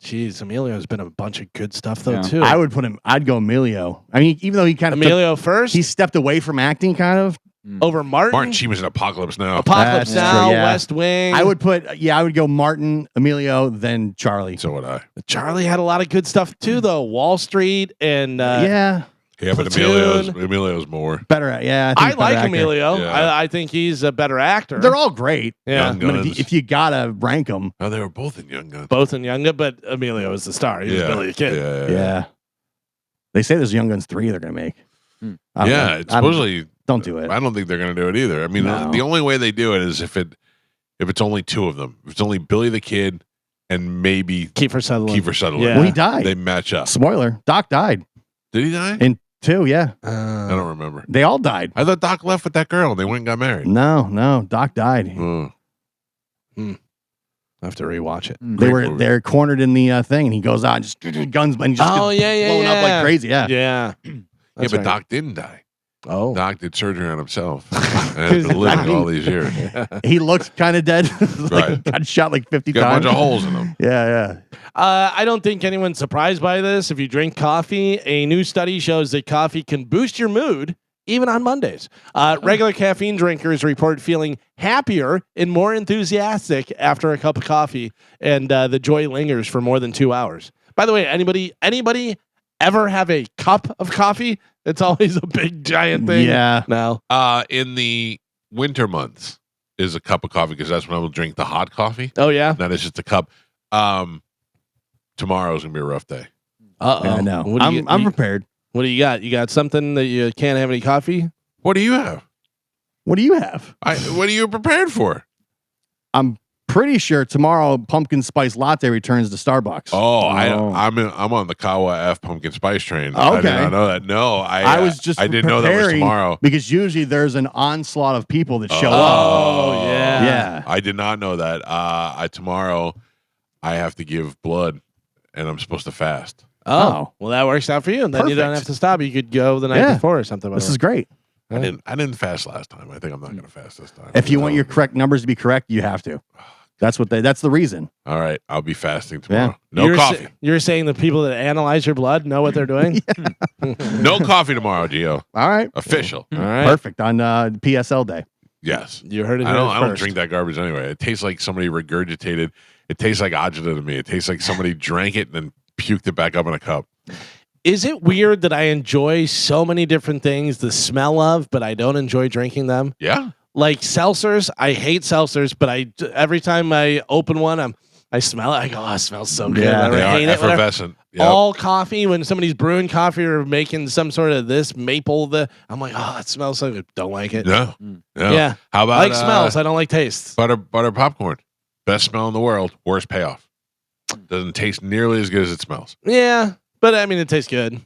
Jeez, Emilio's been a bunch of good stuff though too. I would put him. I'd go Emilio. I mean, even though he kind of Emilio first, he stepped away from acting, kind of over Martin. Martin Sheen was in Apocalypse Now. Apocalypse Now, West Wing. I would go Martin, Emilio, then Charlie. So would I. Charlie had a lot of good stuff too, though. Wall Street and Yeah, but Emilio's more better. I like actor. Emilio. Yeah. I think he's a better actor. They're all great. Yeah, Young Guns. I mean, if you gotta rank them, Oh, they were both in Young Guns. both in Young Guns, but Emilio is the star. He was Billy the Kid. yeah. They say there's Young Guns 3 they're gonna make. I don't know. It's supposedly. Don't do it. I don't think they're going to do it either. I mean, No. the only way they do it is if it's only two of them. If it's only Billy the Kid and maybe Kiefer Sutherland. Yeah. Well, he died. They match up. Spoiler: Doc died Did he die? in 2. Yeah, I don't remember. they all died. I thought Doc left with that girl. They went and got married. No, Doc died. Oh. I have to rewatch it. They're cornered in the thing, and he goes out and just guns, and just gets blown up like crazy. Yeah, Yeah. Yeah, That's but right. Doc didn't die. Oh. Doc did surgery on himself and has been living all these years. he looked kind of dead. Like, Right. got shot like 50 Got a times. bunch of holes in him. Yeah. I don't think anyone's surprised by this. If you drink coffee, a new study shows that coffee can boost your mood even on Mondays. Regular caffeine drinkers report feeling happier and more enthusiastic after a cup of coffee, and the joy lingers for more than 2 hours. By the way, anybody ever have a cup of coffee? It's always a big giant thing. Yeah. No. In the winter months is a cup of coffee because that's when I will drink the hot coffee. Oh yeah. That is just a cup. Tomorrow's gonna be a rough day. Uh-oh. I know. What do you, I'm prepared. what do you got? You got something that you can't have any coffee? What do you have? What do you have? What are you prepared for? I'm pretty sure tomorrow pumpkin spice latte returns to Starbucks. Oh, I'm on the Kawa F pumpkin spice train. I did Okay. not know that. No, I was just I didn't know that was preparing tomorrow. because usually there's an onslaught of people that show up. Oh, yeah. Yeah. I did not know that. Tomorrow I have to give blood and I'm supposed to fast. Oh, well, that works out for you, and then you don't Perfect. have to stop. You could go the night Yeah. before or something. This is great. I didn't fast last time. I think I'm not going to fast this time. If you want your correct numbers to be correct, you have to. That's the reason. All right, I'll be fasting tomorrow. Yeah. No coffee. You're saying the people that analyze your blood know what they're doing? No coffee tomorrow, Gio. All right. Official. All right. Perfect on PSL day. Yes. You heard it I here don't first. drink that garbage anyway. It tastes like somebody regurgitated. It tastes like agita to me. It tastes like somebody drank it and then puked it back up in a cup. Is it weird that I enjoy so many different things, the smell of, but I don't enjoy drinking them? Yeah. Like seltzers, I hate seltzers, but every time I open one, I smell it. I go, oh, it smells so good. Yeah, I They are hate it. Whatever. effervescent. Yep. All coffee, when somebody's brewing coffee or making some sort of this maple, I'm like, oh, it smells so good. Don't like it. No. No. Yeah. How I about like smells. I don't like tastes. butter popcorn? Best smell in the world. Worst payoff. Doesn't taste nearly as good as it smells. Yeah, but I mean, it tastes good.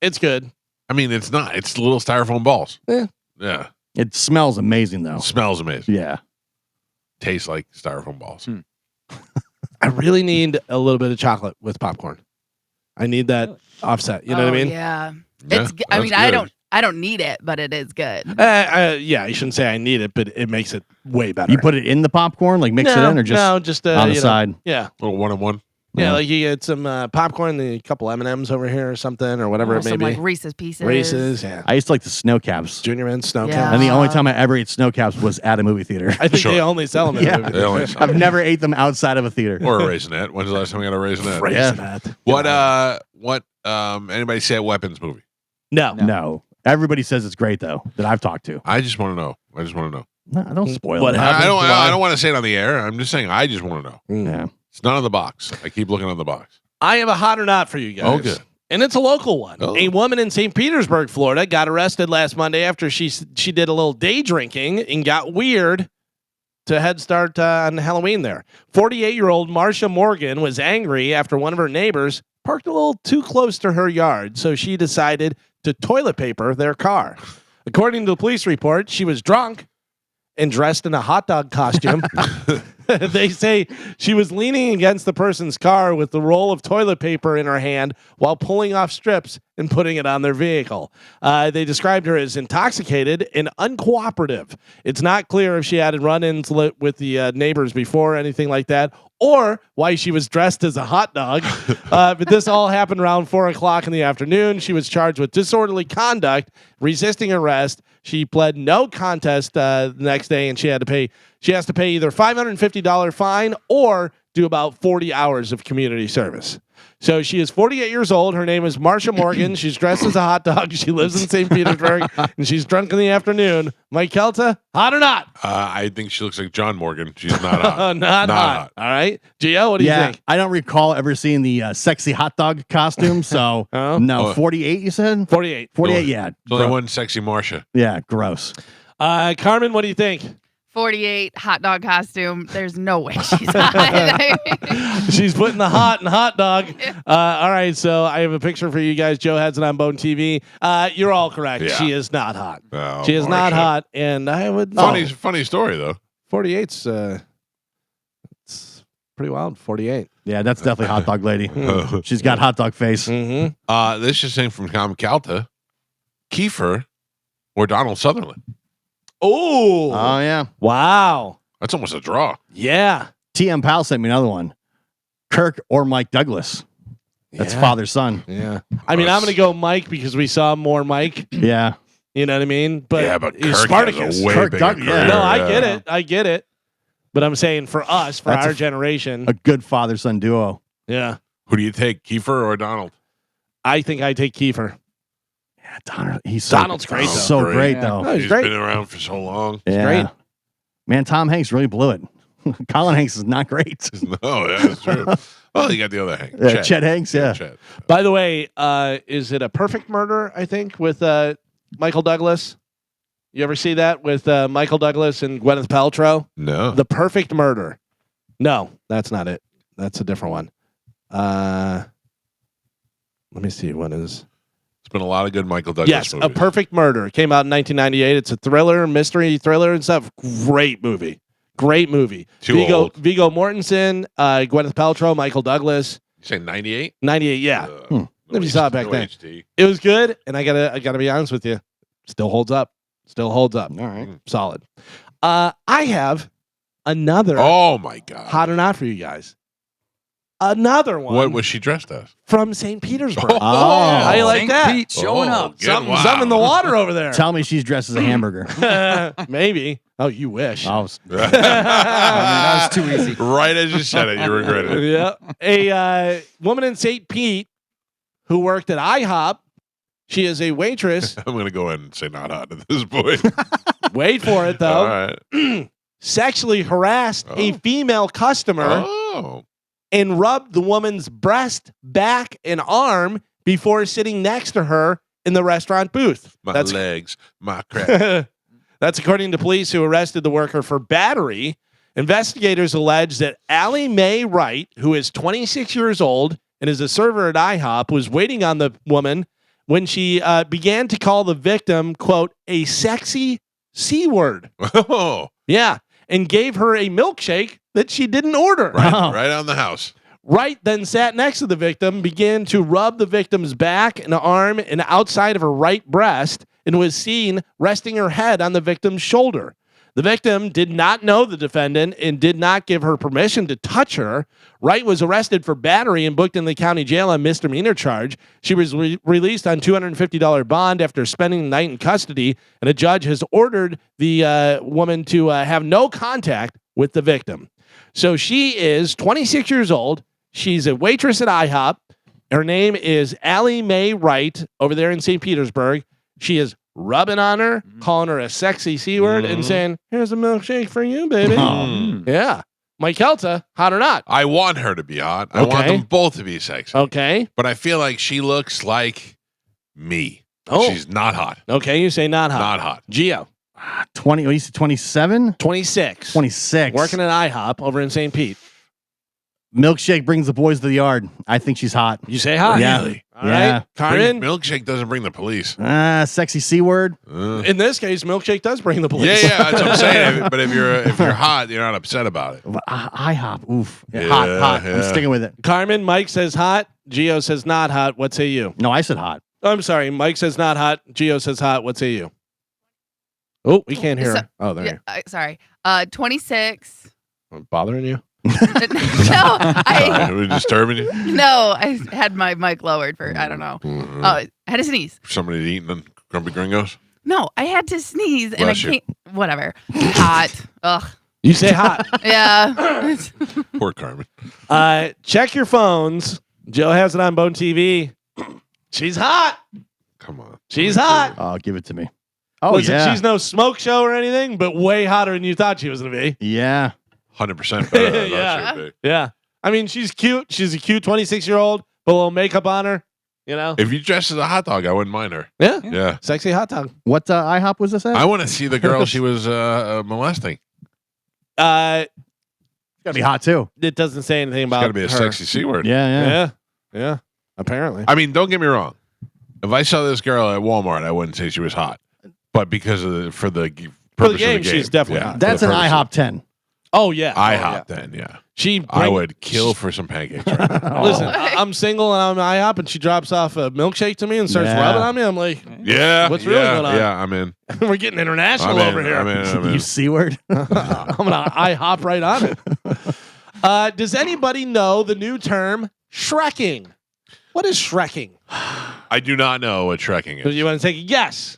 It's good. I mean, it's not. It's little styrofoam balls. Yeah. Yeah. It smells amazing though. It smells amazing. Yeah. Tastes like styrofoam balls. I really need a little bit of chocolate with popcorn. I need that offset. You know what I mean? Yeah. Yeah, It's. I mean, that's good. I don't need it, but it is good. Yeah, I shouldn't say I need it, but it makes it way better. You put it in the popcorn, like mix it in, or just on on the side. Yeah, Little 1-on-1. yeah. Like you get some popcorn, and a couple M&Ms over here or something, or whatever it may Some be. like Reese's Pieces. Reese's, yeah. I used to like the snow caps. Junior Mint snow Yeah. caps. And the only time I ever ate snow caps was at a movie theater. I think Sure. they only sell them. In Yeah. the movie They only theater. sell I've never ate them outside of a theater. Or a raisinette. When's the last time we got a raisinette? Raisinette. What anybody say a weapons movie? No. No. Everybody says it's great though that I've talked to. I just want to know. No, don't spoil What it. happened? I don't want to say it on the air. I'm just saying I just want to know. Yeah. It's not on the box. I keep looking on the box. I have a hot or not for you guys. Oh, good. And it's a local one. Oh. A woman in St. Petersburg, Florida, got arrested last Monday after she did a little day drinking and got weird to head start on Halloween there. 48-year-old Marcia Morgan was angry after one of her neighbors parked a little too close to her yard, so she decided to toilet paper their car. According to the police report, she was drunk and dressed in a hot dog costume. They say she was leaning against the person's car with the roll of toilet paper in her hand while pulling off strips and putting it on their vehicle. They described her as intoxicated and uncooperative. It's not clear if she had run-ins with the neighbors before or anything like that, or why she was dressed as a hot dog. But this all happened around 4 o'clock in the afternoon. She was charged with disorderly conduct, resisting arrest. She pled no contest the next day, and she has to pay either $550 fine or do about 40 hours of community service. So she is 48 years old. Her name is Marsha Morgan. She's dressed as a hot dog. She lives in St. Petersburg, and she's drunk in the afternoon. Mike Calta, hot or not? I think she looks like John Morgan. She's not hot. not hot. All right. Gio, what do you think? I don't recall ever seeing the sexy hot dog costume. So Oh. no, 48. You said 48. 48. Yeah, There's only one sexy Marsha. yeah, gross. Carmen, what do you think? 48 hot dog costume. There's no way she's hot. She's putting the hot in hot dog. All right, so I have a picture for you guys. Joe has it on Bone TV. You're all correct. Yeah. She is not hot. Oh, She is not Marsha. hot, and I would Funny story though. 48's it's pretty wild. 48. Yeah, that's definitely hot dog lady. She's got hot dog face. Mm-hmm. This is saying from Tom Calta, Kiefer or Donald Sutherland. Oh, Oh yeah. wow. That's almost a draw. Yeah. TM Powell sent me another one. Kirk or Mike Douglas. That's Yeah. father son. Yeah. I mean, I'm going to go Mike because we saw more Mike. Yeah. You know what I mean? But, Yeah, but he's Kirk Spartacus. has a way Kirk bigger Doug- career. yeah. No, I Yeah. get it. I get it. But I'm saying for us, for That's our a- generation. A good father son duo. Yeah. Who do you take, Kiefer or Donald? I think I take Kiefer. Yeah, Donald. Donald's great, though. So Great. great Yeah. though. Oh, he's He's great. been around for so long. Yeah. great. Man, Tom Hanks really blew it. Colin Hanks is not great. No, that's true. Oh, you got the other Hank. Chet Hanks, yeah. Chet. By the way, is it A Perfect Murder, I think, with Michael Douglas? You ever see that with Michael Douglas and Gwyneth Paltrow? No. The Perfect Murder. No, that's not it. That's a different one. Let me see. What is... It's been a lot of good Michael Douglas Yes, movies. A Perfect Murder. It came out in 1998. It's a thriller, mystery thriller and stuff. Great movie. Great movie. Too old. Viggo Mortensen, Gwyneth Paltrow, Michael Douglas. You say 98? 98, yeah. If you saw it back then. HD. It was good, and I gotta be honest with you. Still holds up. Still holds up. All right. Solid. I have another Oh my God. hot or not for you guys. Another one What was she dressed as? from St. Petersburg. Oh, How you like St. that? Pete showing Oh, up. good. Something, Wow. something in the water over there. Tell me she's dressed as a hamburger. Maybe. Oh, you wish. Oh, That was too easy. Right as you said it, you regretted it. Yeah. A woman in St. Pete who worked at IHOP. She is a waitress. I'm going to go ahead and say not hot at this point. Wait for it, All though. right. Sexually harassed a Oh. female customer Oh. and rubbed the woman's breast, back, and arm before sitting next to her in the restaurant booth. My legs, my crap. That's according to police who arrested the worker for battery. Investigators allege that Allie Mae Wright, who is 26 years old and is a server at IHOP, was waiting on the woman when she began to call the victim, quote, a sexy C word. Oh. Yeah. And gave her a milkshake that she didn't order. Right, Wow. right on the house. Wright then sat next to the victim, began to rub the victim's back and arm and outside of her right breast, and was seen resting her head on the victim's shoulder. The victim did not know the defendant and did not give her permission to touch her. Wright was arrested for battery and booked in the county jail on misdemeanor charge. She was released on $250 bond after spending the night in custody, and a judge has ordered the woman to have no contact with the victim. So she is 26 years old. She's a waitress at IHOP. Her name is Allie Mae Wright over there in St. Petersburg. She is rubbing on her, calling her a sexy C word, and saying, here's a milkshake for you, baby. Mm. Yeah. Mike Calta, hot or not? I want her to be hot. I want Okay. them both to be sexy. Okay. But I feel like she looks like me. Oh. She's not hot. Okay, you say not hot. Not hot. Gio, 20, what you said, 27? 26. 26. Working at IHOP over in St. Pete. Milkshake brings the boys to the yard. I think she's hot. You say hot. Yeah. Really? All Yeah. right. Carmen, Milkshake doesn't bring the police. Sexy C word. in this case, milkshake does bring the police. Yeah, that's what I'm saying. But if you're hot, you're not upset about it. IHOP. Oof. Yeah, hot. I'm yeah. sticking with it. Carmen, Mike says hot. Gio says not hot. What say you? No, I said hot. I'm sorry. Mike says not hot. Gio says hot. What say you? Oh, we can't hear her. Oh, there Yeah, sorry. 26. you are. Bothering you? No, I Are we disturbing you? no, I had my mic lowered for I don't know. Mhm. I had to sneeze. Somebody eating on Grumpy Gringos? No, I had to sneeze and Bless I you. can't. Whatever. Hot. Ugh. You say hot. Yeah. Poor Carmen. Check your phones. Joe has it on Bone TV. She's hot. Come on. She's hot. Oh, give it to me. Oh, Listen, yeah. she's no smoke show or anything, but way hotter than you thought she was going to be. Yeah. 100% better than Yeah. I should be. Yeah. I mean, she's cute. She's a cute 26-year-old, put a little makeup on her, you know? If you dress as a hot dog, I wouldn't mind her. Yeah. Yeah. Sexy hot dog. What IHOP was this at? I want to see the girl she was molesting. It's gotta be hot too. It doesn't say anything It's about got to be a her. sexy C word. Yeah. Yeah. Apparently. I mean, don't get me wrong. If I saw this girl at Walmart, I wouldn't say she was hot. But because of the, for the purpose game, of the game, she's definitely hot. for That's the an purpose of- IHOP 10. Oh, yeah. IHOP then, yeah. She I would kill for some pancakes right now. Listen, Oh. I'm single and I'm IHOP, and she drops off a milkshake to me and starts Yeah. rubbing on me. I'm like, Yeah. What's really going on? Yeah, I'm in. we're getting international I'm in. over here. I'm in. You C word? I'm gonna IHOP right on it. Does anybody know the new term Shrekking? What is Shrekking? I do not know what Shrekking Do is. you want to take a guess?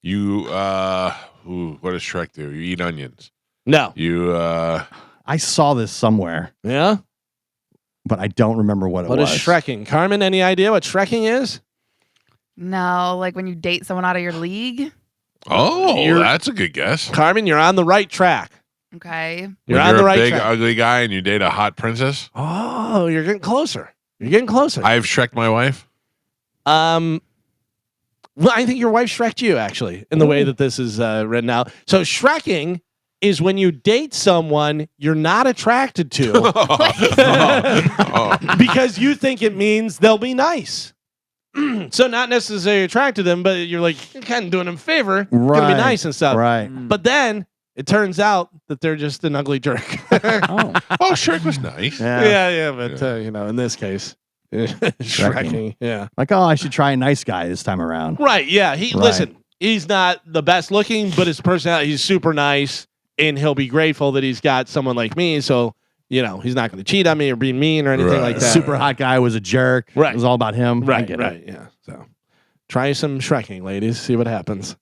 You, what does Shrek do? You eat onions. No. You, I saw this somewhere, Yeah. but I don't remember what it What was. is Shrekking? Carmen, any idea what Shrekking is? No, like when you date someone out of your league. oh, that's a good guess. Carmen, you're on the right track. Okay. You're when on you're the a right big, track. ugly guy and you date a hot princess. Oh, you're getting closer. You're getting closer. I've Shreked my wife. Well, I think your wife Shreked you, actually, in the way that this is written out. So Shrekking is when you date someone you're not attracted to Oh. because you think it means they'll be nice. So not necessarily attracted to them, but you're like, you're kind of doing them a favor. Gonna be Right. nice and stuff. Right. But then it turns out that they're just an ugly jerk. Oh. Oh, Shrek was nice. Yeah. but you know, in this case, Shrekking. Yeah. Like, oh, I should try a nice guy this time around. Right. Yeah. Right. Listen, he's not the best looking, but his personality, he's super nice, and he'll be grateful that he's got someone like me. So, you know, he's not going to cheat on me or be mean or anything Right. like that. Super hot guy was a jerk. Right. It was all about him. I Right. get it. Right. Yeah. So try some Shrekking, ladies. See what happens.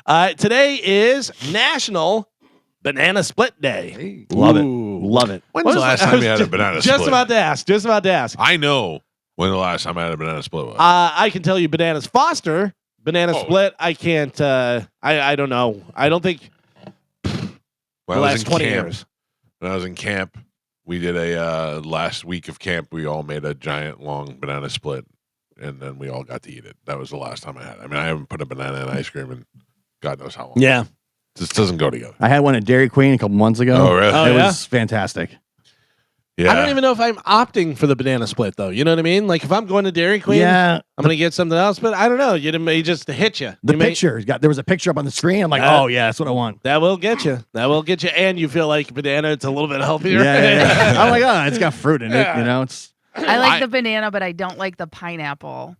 Today is National Banana Split Day. Love it. Ooh. Love it. When's What the was- last I time was you had a just- banana Just split? about to ask. Just about to ask. I know when the last time I had a banana split was. I can tell you Bananas Foster. Banana Oh. Split, I can't. I don't know. I don't think When the I was last in 20 camp, years. When I was in camp, we did a last week of camp. We all made a giant long banana split, and then we all got to eat it. That was the last time I had it. I mean, I haven't put a banana in ice cream in God knows how long. Yeah. This doesn't go together. I had one at Dairy Queen a couple months ago. Oh, really? Oh, It yeah? was fantastic. Yeah. I don't even know if I'm opting for the banana split though. You know what I mean? Like if I'm going to Dairy Queen, Yeah. I'm gonna get something else. But I don't know. You may just hit you. The You may- picture. There was a picture up on the screen. I'm like, Uh, oh, yeah, that's what I want. that will get you. That will get you, and you feel like banana. It's a little bit healthier. Yeah. I'm like, oh, it's got fruit in it. Yeah. You know, it's, I like I- the banana, but I don't like the pineapple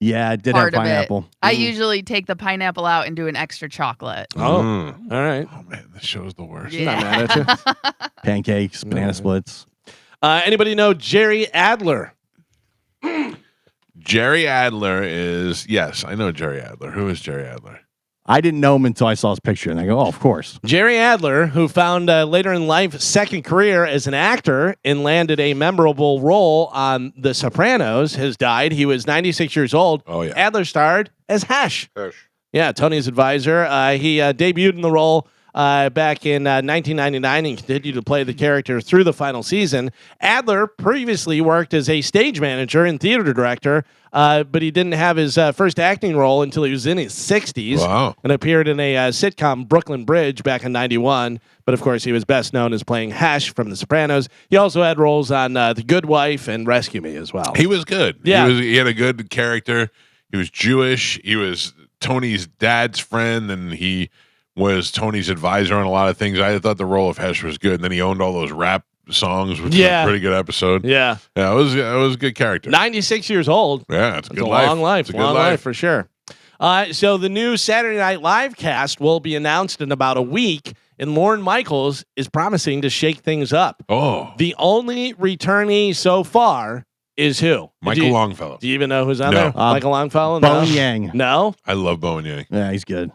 yeah, it did have part of it. pineapple. I usually take the pineapple out and do an extra chocolate. Oh, Mm. all right. Oh man, this show's the worst. Not mad at you. Pancakes, banana splits. Anybody know Jerry Adler? Jerry Adler is yes, I know Jerry Adler. Who is Jerry Adler? I didn't know him until I saw his picture, and I go, oh, of course. Jerry Adler, who found later in life second career as an actor and landed a memorable role on The Sopranos, has died. He was 96 years old. Oh yeah. Adler starred as Hesh. Yeah, Tony's advisor. He debuted in the role back in 1999 and continued to play the character through the final season. Adler previously worked as a stage manager and theater director, but he didn't have his first acting role until he was in his 60s. Wow. And appeared in a sitcom, Brooklyn Bridge, back in 91. But of course, he was best known as playing Hesh from The Sopranos. He also had roles on The Good Wife and Rescue Me as well. He was good. Yeah. He had a good character. He was Jewish. He was Tony's dad's friend, and he was Tony's advisor on a lot of things. I thought the role of Hesh was good. And then he owned all those rap songs, which was Yeah. a pretty good episode. Yeah. Yeah, it was a good character. 96 years old. Yeah, it's a It's good a life. long life. It's a good Long life. life for sure. So the new Saturday Night Live cast will be announced in about a week, and Lorne Michaels is promising to shake things up. Oh, The only returnee so far is who? Michael do you, Longfellow. Do you even know who's on No. there? Michael Longfellow? Bone No. Yang. No? I love Bowen Yang. Yeah, he's good.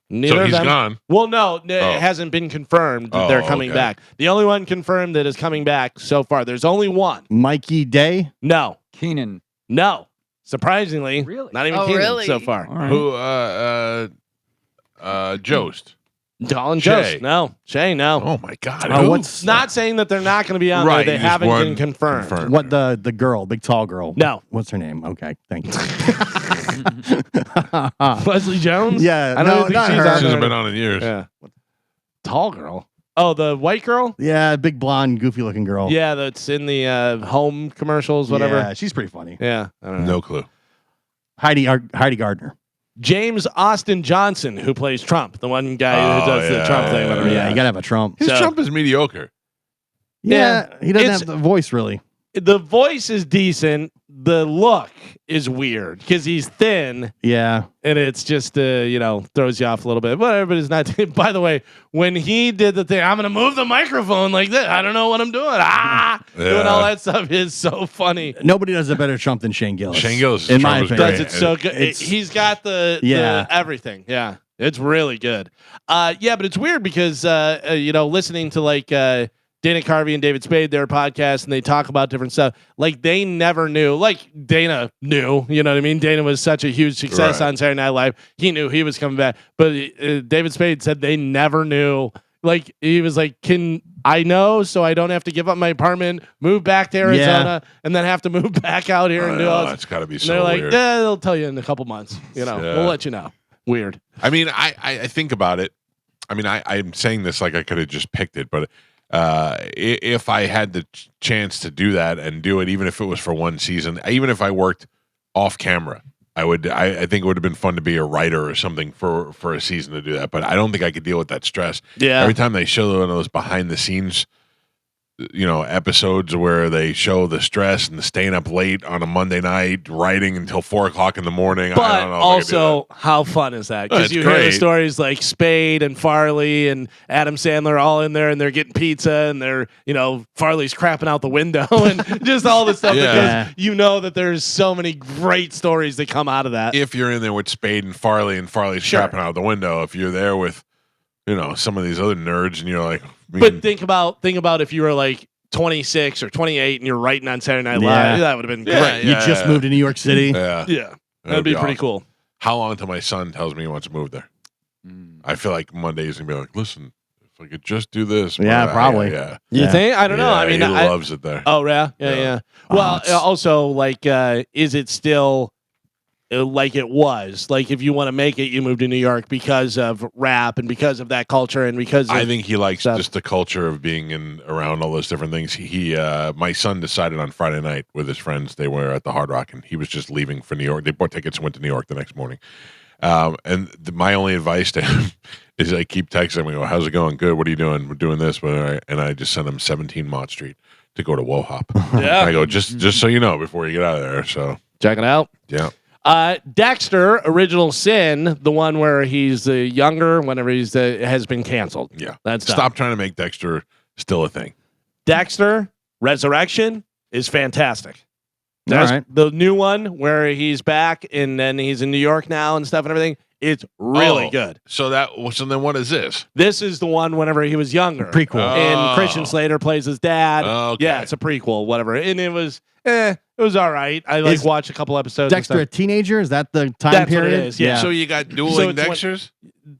Neither So of he's them. gone. Well, no, Oh. it hasn't been confirmed that Oh, they're coming okay. back. The only one confirmed that is coming back so far. There's only one. Mikey Day. No. Keenan. No, surprisingly, Really? not even Oh, Keenan really? so far. All right. Who? Jost. Colin Shay. Jost. No. Shay, no. Oh my God. Oh, who? what's Not saying that they're not going to be on Right, there. you They just haven't been won- confirmed. confirmed. what the girl, big tall girl? No. What's her name? Okay, thank you. Leslie Jones? Yeah, I don't no, think not she's her. on She there. hasn't been on in years. Yeah. Tall girl. Oh, the white girl? Yeah, big blonde, goofy looking girl. Yeah, that's in the home commercials, whatever. Yeah, she's pretty funny. Yeah. I don't know. No clue. Heidi Gardner. James Austin Johnson, who plays Trump, the one guy who Oh, does the yeah, Trump thing, yeah, whatever. Yeah, you gotta have a Trump. His So- Trump is mediocre. Yeah, he doesn't it's- have the voice really. The voice is decent. The look is weird because he's thin. Yeah, And it's just, throws you off a little bit. Whatever, but it's not. By the way, when he did the thing, I'm going to move the microphone like this. I don't know what I'm doing. Doing all that stuff is so funny. nobody does a better Trump than Shane Gillis. Shane Gillis' in Trump my is opinion. Does it so good. It's- He's got the everything. Yeah, it's really good. But it's weird because, listening to like Dana Carvey and David Spade, their podcast, and they talk about different stuff. Like they never knew. Like Dana knew. You know what I mean? Dana was such a huge success Right. on Saturday Night Live. He knew he was coming back. But David Spade said they never knew. Like he was like, "Can I know so I don't have to give up my apartment, move back to Arizona, and then have to move back out here and do all this?" That's got to be And so they're like, weird. "Yeah, they'll tell you in a couple months. Yeah. We'll let you know." Weird. I mean, I think about it. I mean, I'm saying this like I could have just picked it, but if I had the chance to do that and do it, even if it was for one season, even if I worked off camera, I would. I think it would have been fun to be a writer or something for a season to do that. But I don't think I could deal with that stress. Yeah. Every time they show one of those behind the scenes, episodes where they show the stress and the staying up late on a Monday night, writing until 4:00 in the morning. I But don't know if I could do also, how fun is that? Because It's you hear the great. stories like Spade and Farley and Adam Sandler all in there, and they're getting pizza, and they're Farley's crapping out the window, and just all the stuff. Yeah. Because you know that there's so many great stories that come out of that. if you're in there with Spade and Farley's Sure. strapping out the window, if you're there with, some of these other nerds and you're like, But think about if you were like 26 or 28 and you're writing on Saturday Night Live. Yeah. That would have been Yeah, great. You just moved to New York City. yeah, Yeah, that'd be pretty awesome. cool. How long until my son tells me he wants to move there? Mm. I feel like Monday he's gonna be like, listen, if I could just do this. Yeah, but probably. Yeah. You Yeah. think? I don't know. Yeah, I mean, he I, loves it there. oh yeah, yeah, Yeah. yeah. Oh, Well, it's- also like, is it still like it was? Like, if you want to make it, you move to New York because of rap and because of that culture and because of, I think he likes stuff. just the culture of being around all those different things. My son decided on Friday night with his friends. They were at the Hard Rock, and he was just leaving for New York. They bought tickets and went to New York the next morning. My only advice to him is I keep texting him. I go, "How's it going? Good. What are you doing? We're doing this." And I just sent him 17 Mott Street to go to Wohop. Yeah. I go, just so you know before you get out of there. So check it out. yeah. Dexter, Original Sin, the one where he's younger, whenever he's has been canceled. Yeah. That's done. Stop trying to make Dexter still a thing. Dexter Resurrection is fantastic. All That's right. the new one where he's back and then he's in New York now and stuff and everything. It's really Oh. good. So then what is this? This is the one whenever he was younger. Prequel. And Oh. Christian Slater plays his dad. Okay. Yeah, it's a prequel, whatever. And it was all right. I Is watched a couple episodes. and Dexter a stuff. teenager? Is that the time That's what it period? is, yeah. So you got So dueling it's when- Dexters?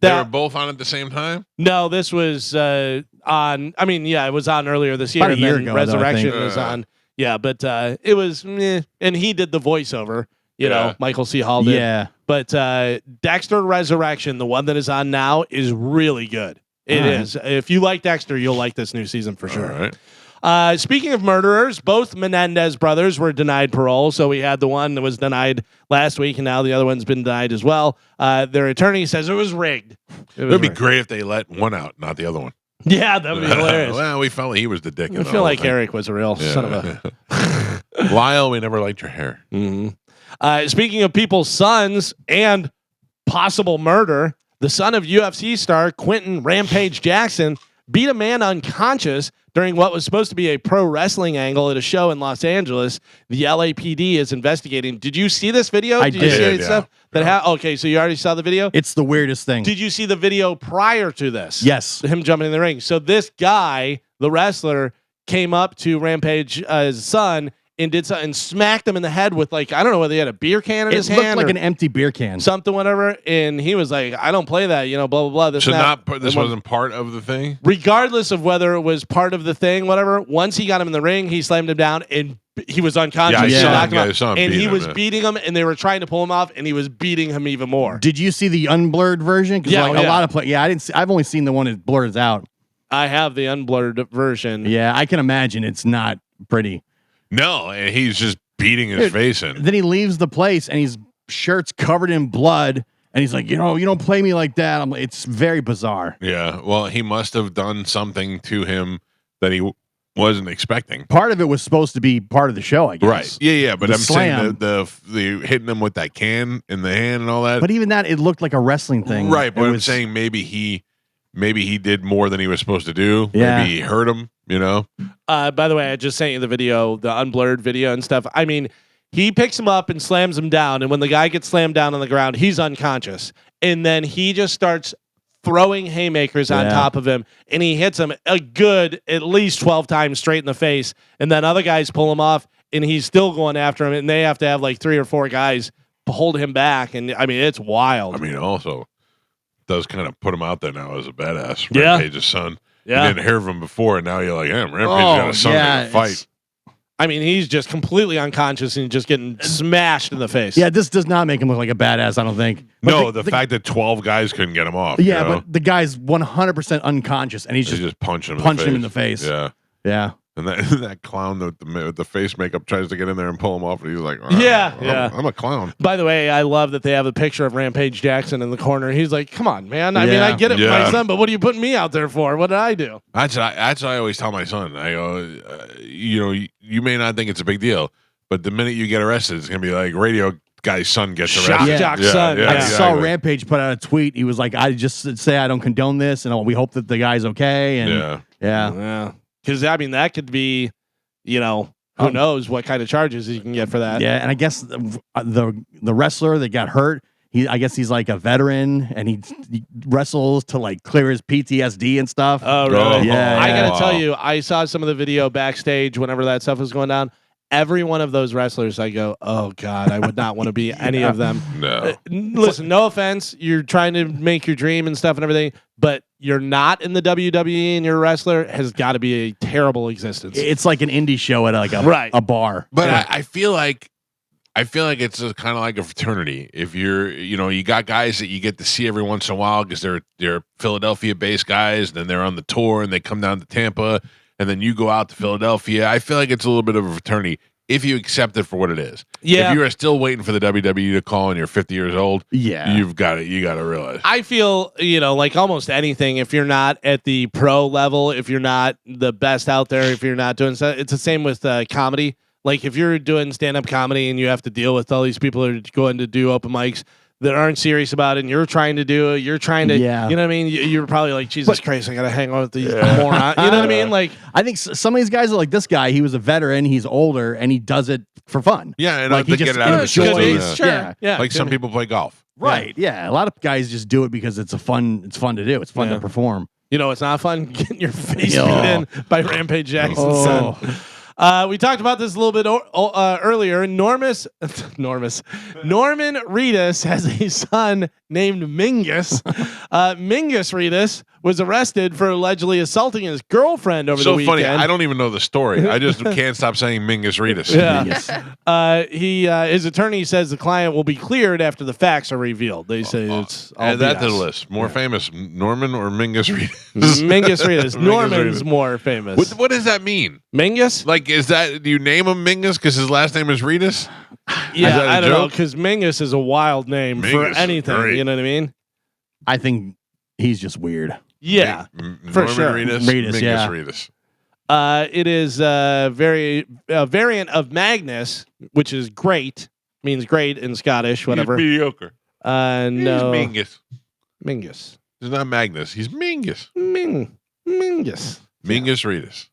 They were That, both on at the same time? no, this was on. I mean, yeah, it was on earlier this year. About a and year then ago, though, I Resurrection think. was on. Yeah, but it was, and he did the voiceover. Yeah. Michael C. Hall did. Yeah. But Dexter Resurrection, the one that is on now, is really good. It All right. is. If you like Dexter, you'll like this new season for sure. All right. Speaking of murderers, both Menendez brothers were denied parole. So we had the one that was denied last week, and now the other one's been denied as well. Their attorney says it was rigged. It would be great if they let one out, not the other one. Yeah, that would be hilarious. Well, we felt like he was the dick. in I the feel whole like thing. Eric was a real son of a. Lyle, we never liked your hair. Speaking of people's sons and possible murder, the son of UFC star Quentin Rampage Jackson beat a man unconscious during what was supposed to be a pro wrestling angle at a show in Los Angeles. The LAPD is investigating. Did you see this video? I You see did, any yeah. stuff that okay, so you already saw the video? It's the weirdest thing. Did you see the video prior to this? Yes. Him jumping in the ring. So this guy, the wrestler, came up to Rampage's son and did something and smacked him in the head with like, I don't know whether he had a beer can in his It looked hand like or an empty beer can. something, whatever. And he was like, I don't play that, blah, blah, blah. This So and that. this And when- wasn't part of the thing. regardless of whether it was part of the thing, whatever, once he got him in the ring, he slammed him down and he was unconscious. Yeah, I He saw knocked him. him out. Yeah, I saw him and he beating him, was yeah. beating him, and they were trying to pull him off, and he was beating him even more. Did you see the unblurred version? Because Yeah, like yeah. a lot of play. Yeah, I didn't. I've only seen the one that blurs out. I have the unblurred version. Yeah, I can imagine it's not pretty. No, and he's just beating his face in. Then he leaves the place and his shirt's covered in blood, and he's like, you don't play me like that. I'm like, it's very bizarre. Yeah, well, he must have done something to him that he wasn't expecting. Part of it was supposed to be part of the show, I guess. Right. Yeah. But The I'm saying slam. the hitting him with that can in the hand and all that. But even that, it looked like a wrestling thing. Right. It But I'm was- saying maybe he did more than he was supposed to do. Yeah. Maybe he hurt him. By the way, I just sent you the video, the unblurred video and stuff. I mean, he picks him up and slams him down, and when the guy gets slammed down on the ground, he's unconscious. And then he just starts throwing haymakers on Yeah. top of him, and he hits him a good at least 12 times straight in the face. And then other guys pull him off, and he's still going after him, and they have to have like 3 or 4 guys hold him back. And I mean, it's wild. I mean, also does kind of put him out there now as a badass. Yeah. Rampage's son. Yeah. You didn't hear from him before, and now you're like, damn, Rampage Oh, got a son yeah, in a fight. it's- I mean, he's just completely unconscious and just getting smashed in the face. Yeah, this does not make him look like a badass, I don't think. But No, the fact that 12 guys couldn't get him off. Yeah, you know? but the guy's 100% unconscious, and he's He's just just punching punching him in the face. Yeah. Yeah. And that that clown with the face makeup tries to get in there and pull him off, and he's like, Yeah, I'm, yeah. I'm a clown. By the way, I love that they have a picture of Rampage Jackson in the corner. He's like, "Come on, man. I mean, Yeah. I get it, for my Yeah. son, but what are you putting me out there for? What did I do?" That's what I always tell my son. I go, you may not think it's a big deal, but the minute you get arrested, it's gonna be like radio guy's son gets Shock arrested. jock son. Yeah, Yeah. I saw exactly. Rampage put out a tweet. He was like, I just say I don't condone this, and we hope that the guy's okay. And Yeah. yeah. Because I mean, that could be, who knows what kind of charges you can get for that. Yeah, and I guess the wrestler that got hurt, I guess he's like a veteran, and he wrestles to like clear his PTSD and stuff. Oh, really? Yeah, I yeah. gotta tell you, I saw some of the video backstage whenever that stuff was going down. Every one of those wrestlers, I go, oh God, I would not want to be any of them. No. Listen, no offense. You're trying to make your dream and stuff and everything, but you're not in the WWE and you're a wrestler has got to be a terrible existence. It's like an indie show at like a bar. But I feel like it's kind of like a fraternity. If you got guys that you get to see every once in a while because they're Philadelphia-based guys, and then they're on the tour and they come down to Tampa, and then you go out to Philadelphia. I feel like it's a little bit of a fraternity if you accept it for what it is. Yeah. If you are still waiting for the WWE to call and you're 50 years old, Yeah. you got to realize. I feel, like almost anything, if you're not at the pro level, if you're not the best out there, if you're not doing stuff, it's the same with comedy. Like if you're doing stand-up comedy and you have to deal with all these people that are going to do open mics that aren't serious about it, and you're trying to do it, you're trying to, Yeah. you know what I mean? You're probably like, Jesus Christ, I got to hang out with these morons. You know what I mean? Like, I think some of these guys are like this guy. He was a veteran. He's older, and he does it for fun. Yeah, and Like, to he get just it out of the system. enjoys- sure. yeah. Yeah. Like some people play golf. Right. Yeah. A lot of guys just do it because it's fun to do. It's fun Yeah. to perform. it's not fun getting your face Oh. beat in by Rampage Jackson's son. We talked about this a little bit earlier. Norman Reedus has a son named Mingus. Mingus Reedus was arrested for allegedly assaulting his girlfriend over the So weekend. funny. I don't even know the story. I just can't stop saying Mingus Reedus. Yeah. His attorney says the client will be cleared after the facts are revealed. They say it's all Add that to BS. the list. More famous, Norman or Mingus Reedus? Mingus Reedus. Mingus Norman's Reedus. more famous. What does that mean? Mingus? Like, do you name him Mingus because his last name is Reedus? Is Yeah, that a I don't know, joke? because Mingus is a wild name for Mingus is anything. great. You know what I mean? I think he's just weird. Yeah. For Norman sure. Reedus, Reedus, Mingus yeah. Reedus. It is a variant of Magnus, which is great. Means great in Scottish, whatever. He's mediocre. No. He's Mingus. Mingus. He's not Magnus. He's Mingus. Mingus. Mingus Reedus.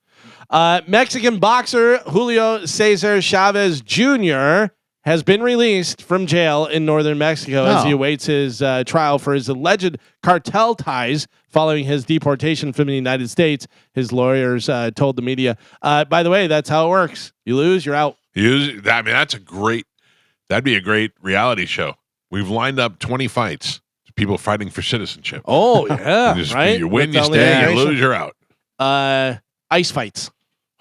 Mexican boxer Julio Cesar Chavez Jr. has been released from jail in northern Mexico as he awaits his trial for his alleged cartel ties following his deportation from the United States. His lawyers told the media, by the way, that's how it works. You lose, you're out. That'd be a great reality show. We've lined up 20 fights. People fighting for citizenship. Oh yeah, right. You win, With you all the stay. You immigration. lose, you're out. Ice fights.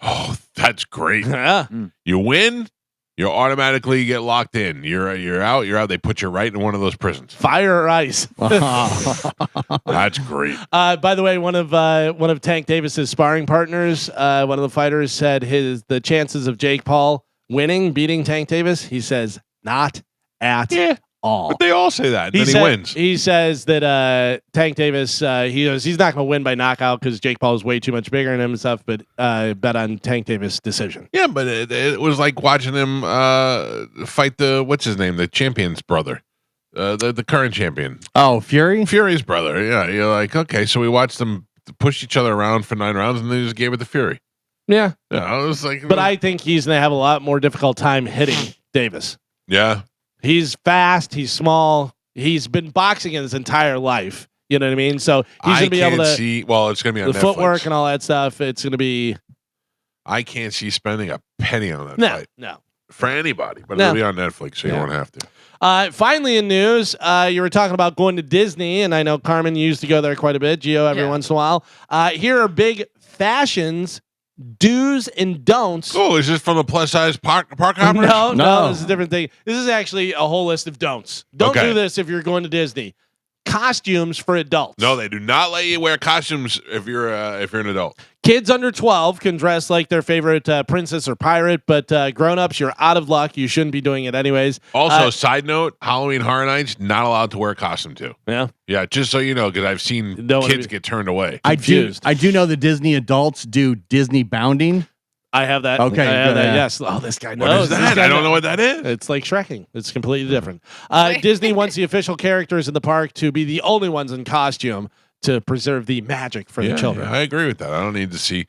Oh, that's great. Yeah. You win, you automatically get locked in. You're out. You're out. They put you right in one of those prisons. Fire or ice. That's great. By the way, one of Tank Davis's sparring partners, one of the fighters said the chances of Jake Paul beating Tank Davis, he says not at all. But they all say that. Then he wins. He says that Tank Davis, he's not going to win by knockout because Jake Paul is way too much bigger than him and stuff. But bet on Tank Davis decision. Yeah, but it was like watching him fight what's his name, the champion's brother, the current champion. Oh, Fury? Fury's brother. Yeah, you're like, okay, so we watched them push each other around for 9 rounds, and they just gave it to Fury. Yeah, I was like, but I think he's going to have a lot more difficult time hitting Davis. Yeah. He's fast. He's small. He's been boxing his entire life. You know what I mean? So he's going to be able to see. Well, it's going to be on the Netflix. footwork and all that stuff. It's going to be. I can't see spending a penny on that fight. No. For anybody, but No. it'll be on Netflix, so you won't have to. Finally, in news, you were talking about going to Disney, and I know Carmen used to go there quite a bit. Gio every once in a while. Here are big fashions. Do's and don'ts. Oh, is this from the plus size park hoppers? No, this is a different thing. This is actually a whole list of don'ts. Don't Okay. do this if you're going to Disney. Costumes for adults. No, they do not let you wear costumes if you're an adult. Kids under 12 can dress like their favorite princess or pirate, but grown-ups, you're out of luck. You shouldn't be doing it anyways. Also, side note, Halloween Horror Nights, not allowed to wear a costume too. Yeah. Yeah, just so you know, because I've seen kids get turned away. I do know the Disney adults do Disney bounding. I have that. Okay, I have good, that. yeah. Yes. Oh, this guy knows. What is This that? guy I don't know what that is. It's like Shrekking. It's completely different. Disney wants the official characters in the park to be the only ones in costume to preserve the magic for the children. Yeah, I agree with that. I don't need to see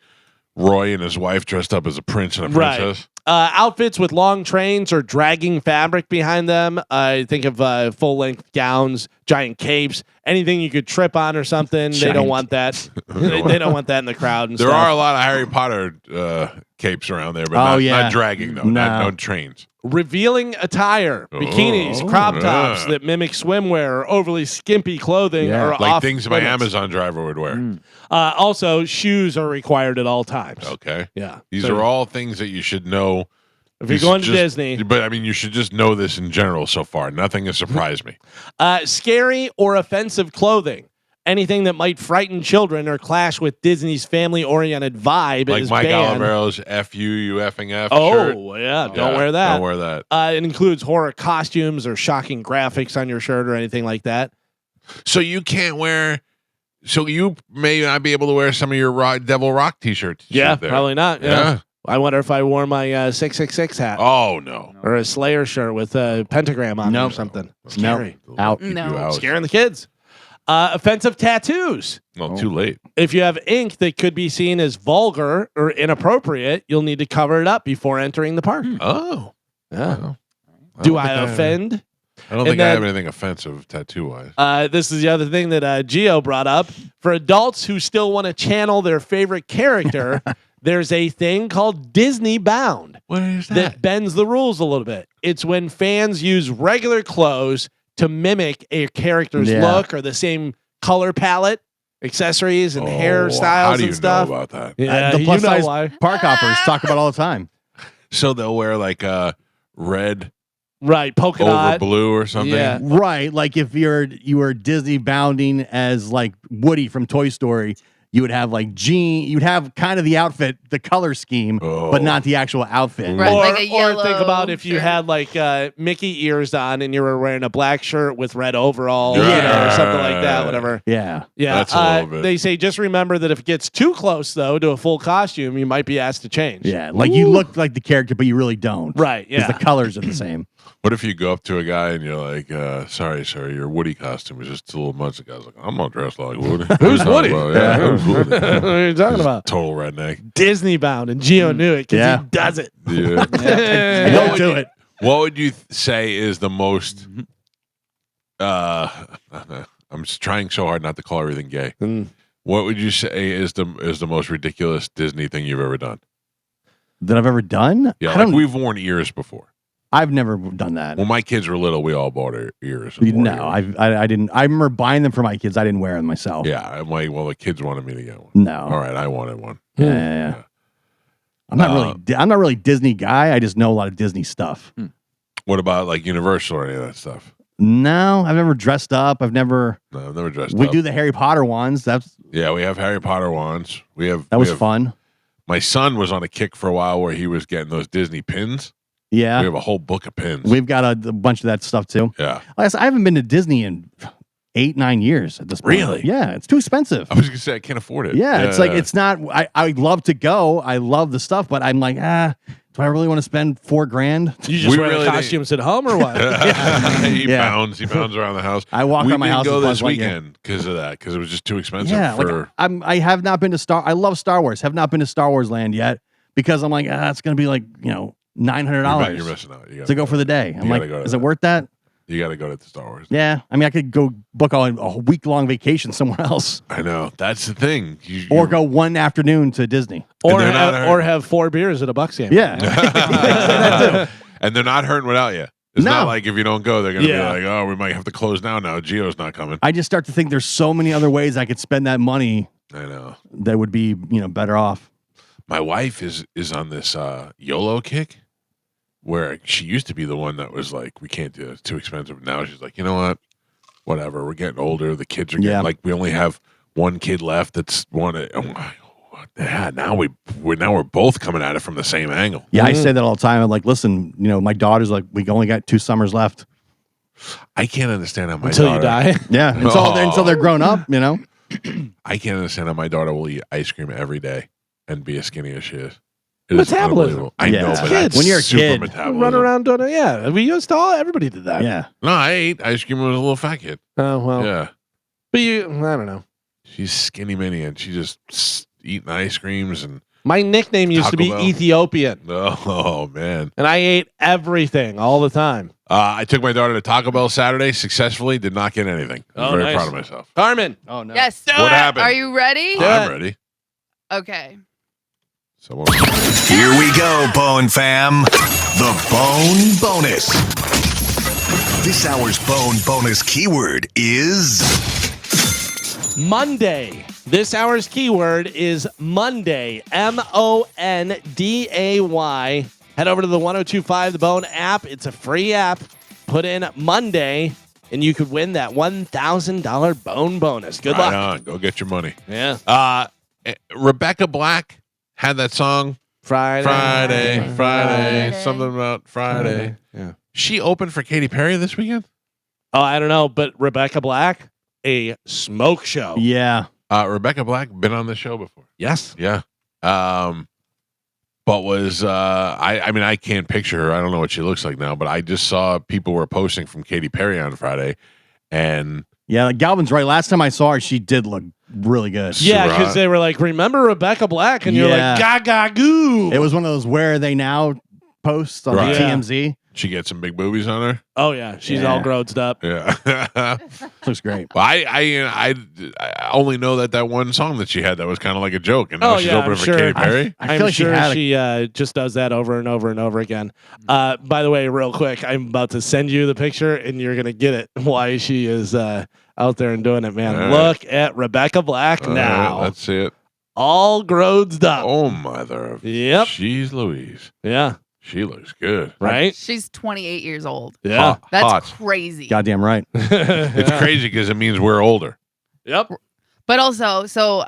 Roy and his wife dressed up as a prince and a princess. Outfits with long trains or dragging fabric behind them. I think of full-length gowns, giant capes, anything you could trip on or something. They don't want that. they don't want that in the crowd. And There are a lot of Harry Potter capes around there, but not dragging though. No trains. Revealing attire, bikinis, crop tops that mimic swimwear or overly skimpy clothing are like off things my limits. Amazon driver would wear. Also, shoes are required at all times. Okay. Yeah. These are all things that you should know. If you're going to Disney. But I mean, you should just know this in general so far. Nothing has surprised me. Scary or offensive clothing. Anything that might frighten children or clash with Disney's family-oriented vibe Like is Mike banned. Olivero's F you effing F shirt. Oh, yeah. Don't wear that. Don't wear that. It includes horror costumes or shocking graphics on your shirt or anything like that. So you can't wear... So you may not be able to wear some of your Devil Rock t-shirts. Yeah, probably not. Yeah. I wonder if I wore my 666 hat. Oh, no. Or a Slayer shirt with a pentagram on it or something. Scary. Out. No. Scaring the kids. Offensive tattoos. Well, too late. If you have ink that could be seen as vulgar or inappropriate, you'll need to cover it up before entering the park. Oh. Yeah. Do I offend? I don't think I have anything offensive tattoo-wise. This is the other thing that Gio brought up. For adults who still want to channel their favorite character, there's a thing called Disney Bound. What is that bends the rules a little bit. It's when fans use regular clothes to mimic a character's look or the same color palette, accessories, and hairstyles how do you and stuff. know about that? Yeah, the plus size why. park hoppers talk about all the time. So they'll wear like a red polka over dot. blue or something. Yeah. Right, like if you were Disney bounding as like Woody from Toy Story, you would have like you'd have kind of the outfit, the color scheme, but not the actual outfit. Right, Or, like a or think yellow about if you shirt. had like Mickey ears on and you were wearing a black shirt with red overalls, or Yeah. something like that, whatever. Yeah. Yeah, That's a little bit. They say just remember that if it gets too close though to a full costume, you might be asked to change. Yeah. Like you look like the character, but you really don't. Right. Because Yeah. the colors are the same. What if you go up to a guy and you're like, sorry, sir, your Woody costume is just a little much. The guy's like, I'm not dressed like Woody. Who's Woody? Yeah, who's Woody? what are you talking about? Total redneck. Disney bound, and Gio knew it because he does it. Yeah. I don't do it. What would you say is the most? I'm just trying so hard not to call everything gay. What would you say is the most ridiculous Disney thing you've ever done? that I've ever done. Yeah, I like don't. we've worn ears before. I've never done that. When my kids were little, we all bought ears. and wore No, ears. I didn't. I remember buying them for my kids. I didn't wear them myself. Yeah, I'm like, well, the kids wanted me to get one. No. All right, I wanted one. Yeah. I'm not really Disney guy. I just know a lot of Disney stuff. What about like Universal or any of that stuff? No, I've never dressed up. I've never. No, I've never dressed We up. do the Harry Potter ones. Yeah, we have Harry Potter wands. That was fun. My son was on a kick for a while where he was getting those Disney pins. Yeah, We have a whole book of pins. we've got a bunch of that stuff too. Yeah. Like I said, I haven't been to Disney in 8-9 years at this point. Really? Yeah, it's too expensive. I was gonna say I can't afford it. Yeah, it's like it's not. I love to go. I love the stuff, but I'm like, do I really want to spend $4,000? You just We wear really the costumes at home or what? he Yeah. bounds around the house. I walk we around my didn't house go as much this like you. weekend because of that, because it was just too expensive Yeah, for like I have not been to I love Star Wars. Have not been to Star Wars Land yet because I'm like, it's gonna be like $900 you're missing out. to go for the day. I'm You like, gotta go to is it that. worth that? You got to go to the Star Wars. Yeah, I mean, I could go book a week-long vacation somewhere else, I know. That's the thing. or go one afternoon to Disney. or, they're not or have 4 beers at a Bucks game. Yeah, that too. And they're not hurting without you. It's No. not like if you don't go, they're going to Yeah. be like, oh, we might have to close now. Gio's not coming. I just start to think there's so many other ways I could spend that money I know. that would be better off. My wife is on this YOLO kick where she used to be the one that was like, we can't do it. It's too expensive. Now she's like, you know what? Whatever. We're getting older. The kids are getting Yeah. like, we only have one kid left that's one. Yeah, now we're both coming at it from the same angle. Yeah, I say that all the time. I'm like, listen, my daughter's like, we only got 2 summers left. I can't understand how my Until daughter, you die. Yeah, until they're grown up. I can't understand how my daughter will eat ice cream every day and be as skinny as she is. It is Metabolism. unbelievable. I Yeah, know, it's but kids. that's When you're a super kid, metabolism. Run around doing it. Yeah, we used to everybody did that. Yeah, No, I ate ice cream when I was a little fat kid. Oh well. Yeah. But I don't know. She's skinny mini and she just eating ice creams and My nickname used to Taco be Bell. Ethiopian, oh man. and I ate everything all the time. I took my daughter to Taco Bell Saturday successfully. Did not get anything. I was Oh, very nice. proud of myself. Carmen. oh no. Yes. What happened? Are you ready? Yeah. I'm ready. Okay. Someone. Here we go, Bone Fam. The Bone Bonus. This hour's Bone Bonus keyword is Monday. This hour's keyword is Monday. Monday. Head over to the 1025 The Bone app. It's a free app. Put in Monday, and you could win that $1,000 Bone bonus. Good Right luck. on. Go get your money. Yeah. Rebecca Black had that song Friday, something about Friday. Yeah. She opened for Katy Perry this weekend. Oh, I don't know, but Rebecca Black, a smoke show. Yeah. Rebecca Black been on the show before. Yes. Yeah. But was I mean I can't picture her. I don't know what she looks like now, but I just saw people were posting from Katy Perry on Friday, and Yeah, like Galvin's right. Last time I saw her, she did look really good. Yeah, Surah. because they were like, remember Rebecca Black? And you're Yeah. like, gaga goo. It was one of those where are they now posts on Right. the TMZ. she gets some big boobies on her. Oh, yeah. She's Yeah. all grossed up. Yeah. Looks great. Well, I only know that one song that she had that was kind of like a joke, and now Oh, she's yeah, opening I'm for sure. Katy Perry. I feel I'm like sure she had she just does that over and over and over again. By the way, real quick, I'm about to send you the picture, and you're going to get it why she is out there and doing it, man. All right. Look at Rebecca Black now. Let's see it. All grossed up. Oh, mother of Yep. Jeez Louise. Yeah. She looks good. Right? She's 28 years old. Yeah. That's Hot. crazy. Goddamn right. It's crazy because it means we're older. Yep. But also, so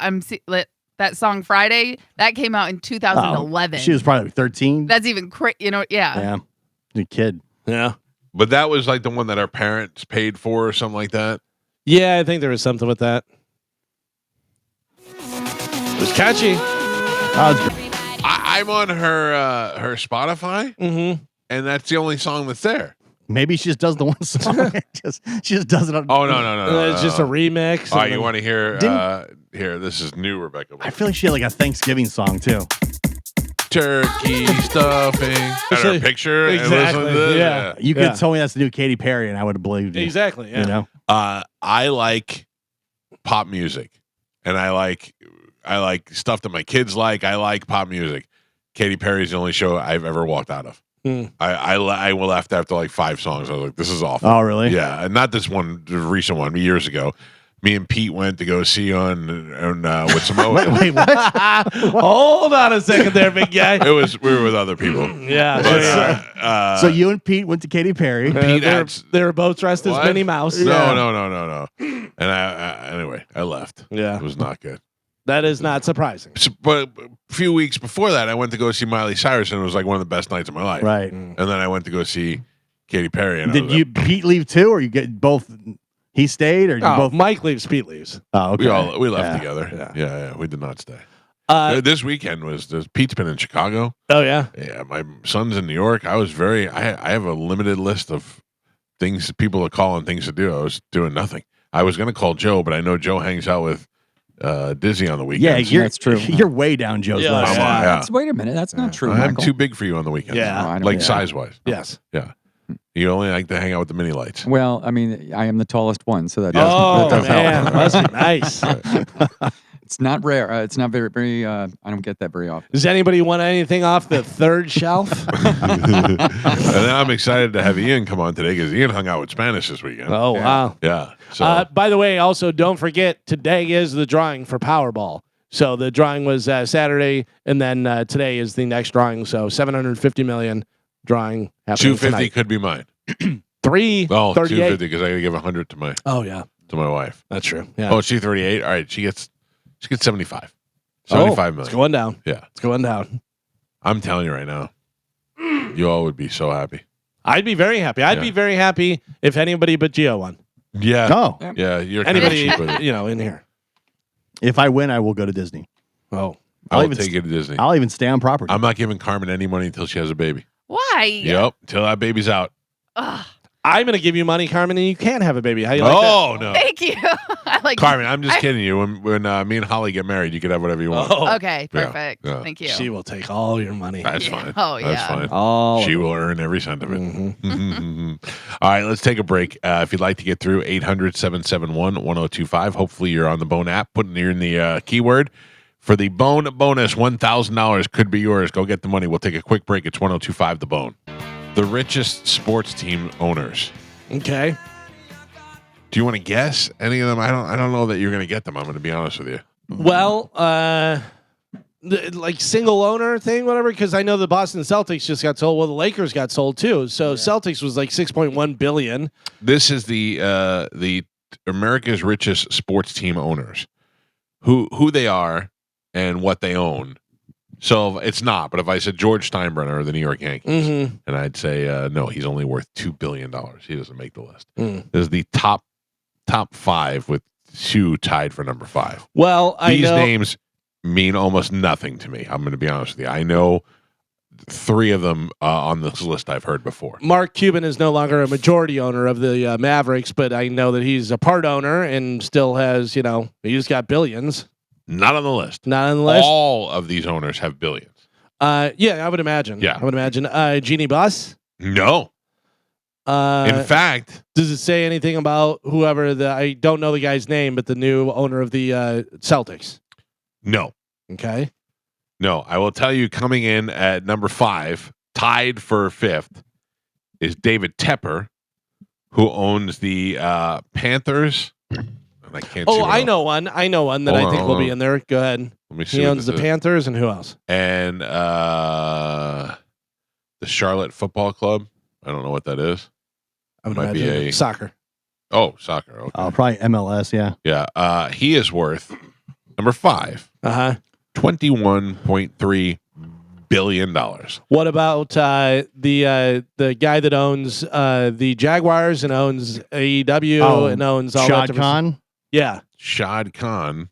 that song Friday that came out in 2011. She was probably like 13. That's even crazy. Yeah. Yeah. She's a kid. Yeah. But that was like the one that our parents paid for or something like that. Yeah, I think there was something with that. It was catchy. Oh, it's great. I'm on her Spotify, Mm-hmm. and that's the only song that's there. Maybe she just does the one song. She just does it on. Oh no! It's just a remix. All right, and you then- want to hear? Didn't- Here, this is new Rebecca. I feel like she had like a Thanksgiving song too. Turkey stuffing. Got her picture. and Exactly, listen to this? yeah. You could Yeah. have told me that's the new Katy Perry, and I would have believed you. Exactly. Yeah. You know. I like pop music, and I like stuff that my kids like. I like pop music. Katy Perry's the only show I've ever walked out of. I left after like 5 songs. I was like, this is awful. Oh, really? Yeah, and not this one, the recent one, years ago. Me and Pete went to go see on with some. Wait, what? Hold on a second there, big guy. We were with other people. Yeah. But, So you and Pete went to Katy Perry. Pete they were both dressed as What? Minnie Mouse. No. And anyway, I left. Yeah. It was not good. That is not surprising. So, but a few weeks before that, I went to go see Miley Cyrus, and it was like one of the best nights of my life. Right. And then I went to go see Katy Perry. And Did you Pete leave too, or you get both? He stayed, or you Oh, both? Mike leaves, Pete leaves. Oh, okay. we left Yeah. together. Yeah. We did not stay. This weekend Pete's been in Chicago. Oh, yeah. Yeah, my son's in New York. I have a limited list of things, people to call and things to do. I was doing nothing. I was going to call Joe, but I know Joe hangs out with Dizzy on the Yeah, weekends. you're, That's true. You're way down Joe's Yeah. list. Yeah. Wait a minute. That's not true, I'm Michael. too big for you on the weekends. Yeah. No, I don't- Like yeah. size-wise. Yes. Yeah. You only like to hang out with the mini lights. Well, I mean, I am the tallest one, so that Oh, does man. help. Must be nice. It's not rare. It's not very. I don't get that very often. Does anybody want anything off the third shelf? And then I'm excited to have Ian come on today because Ian hung out with Spanish this weekend. Oh, wow. Yeah. So By the way, also don't forget today is the drawing for Powerball. So the drawing was Saturday, and then today is the next drawing. So 750 million drawing happening 250 tonight. could be mine. 338. 250 because I got to give 100 to my Oh yeah, wife. that's true. Yeah. Oh, she's 38. All right, she gets 75. 75 It's million. going down. Yeah. It's going down. I'm telling you right now, you all would be so happy. I'd be very happy. I'd Yeah. be very happy if anybody but Gio won. Yeah. Oh, Yeah, you're kind of Anybody, cheap with it. in here. if I win, I will go to Disney. Oh, I'll even take you to Disney. I'll even stay on property. I'm not giving Carmen any money until she has a baby. Why? Yep. Until that baby's out. Ugh, I'm going to give you money, Carmen, and you can't have a baby. How you like that? Oh, no. thank you. I like Carmen, I'm just kidding you. When me and Holly get married, you could have whatever you want. Oh, Okay, Yeah, perfect. yeah. Thank you. she will take all your money. That's Yeah. fine. Oh, That's yeah. fine. Oh, She will earn every cent of it. Mhm. All right, let's take a break. If you'd like to get through 800-771-1025, hopefully you're on the Bone app, putting in the keyword for the Bone bonus. $1,000 could be yours. Go get the money. We'll take a quick break. It's 1025 The Bone. The richest sports team owners. Okay. Do you want to guess any of them? I don't know that you're going to get them. I'm going to be honest with you. Well, like single owner thing, whatever, because I know the Boston Celtics just got sold. Well, the Lakers got sold too. So Celtics was like 6.1 billion. This is the America's richest sports team owners, who they are and what they own. So it's not. But if I said George Steinbrenner of the New York Yankees, Mm-hmm. and I'd say no, he's only worth $2 billion. He doesn't make the list. Mm. This is the top 5 with 2 tied for number 5. Well, I These know. names mean almost nothing to me. I'm going to be honest with you. I know 3 of them on this list I've heard before. Mark Cuban is no longer a majority owner of the Mavericks, but I know that he's a part owner and still has, he's got billions. Not on the list. Not on the list. All of these owners have billions. Yeah, I would imagine. Yeah. I would imagine. Jeannie Buss. No. In fact, Does it say anything about whoever I don't know the guy's name, but the new owner of the Celtics? no. Okay. No. I will tell you, coming in at number 5, tied for 5th, is David Tepper, who owns the Panthers. And I can't see Oh, what I else. know one. I know one that Hold I on, think hold will be on. in there. Go ahead. Let me see. He what owns this the is. Panthers and who else? And the Charlotte Football Club. I don't know what that is. I would Might be imagine a- soccer. Oh, soccer. Okay. probably MLS. Yeah. Yeah. He is worth number 5, Uh-huh. $21.3 billion. What about the guy that owns the Jaguars and owns AEW Oh, and owns all that Shad different- Khan. Yeah. Shad Khan,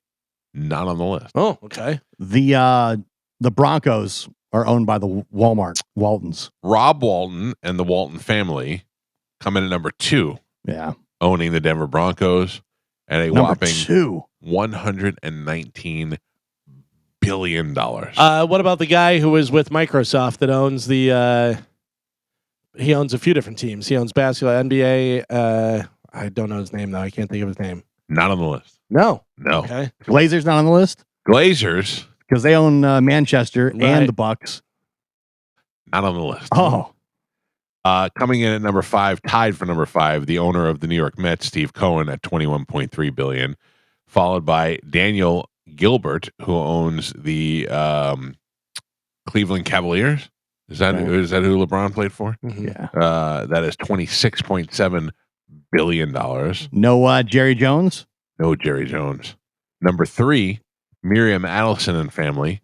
not on the list. Oh, okay. The Broncos are owned by the Waltons. Rob Walton and the Walton family come in at number 2, Yeah. owning the Denver Broncos at a Number whopping 2. $119 billion. What about the guy who was with Microsoft that owns the he owns a few different teams. He owns basketball, NBA, I don't know his name though. I can't think of his name. Not on the list. No. No. Okay. Glazers not on the list Glazers. because they own Manchester Right. and the Bucks. Not on the list. Oh, Coming in at number 5, tied for number 5, the owner of the New York Mets, Steve Cohen, at $21.3 billion, followed by Daniel Gilbert, who owns the Cleveland Cavaliers. Is that Right. who LeBron played for? yeah. That is $26.7 billion. No Jerry Jones. No Jerry Jones. Number 3, Miriam Adelson and family.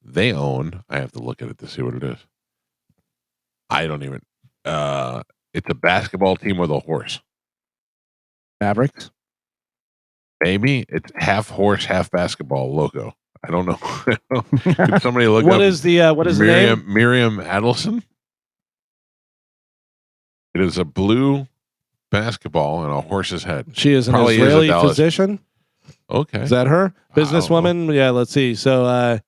They own. I have to look at it to see what it is. I don't even. It's a basketball team with a horse. Mavericks. Maybe it's half horse, half basketball logo. I don't know. Can somebody look What up is the name? Miriam Adelson? It is a blue basketball and a horse's head. She is an Probably is a Israeli Dallas- physician. Okay. Is that her? Businesswoman? Yeah, let's see. So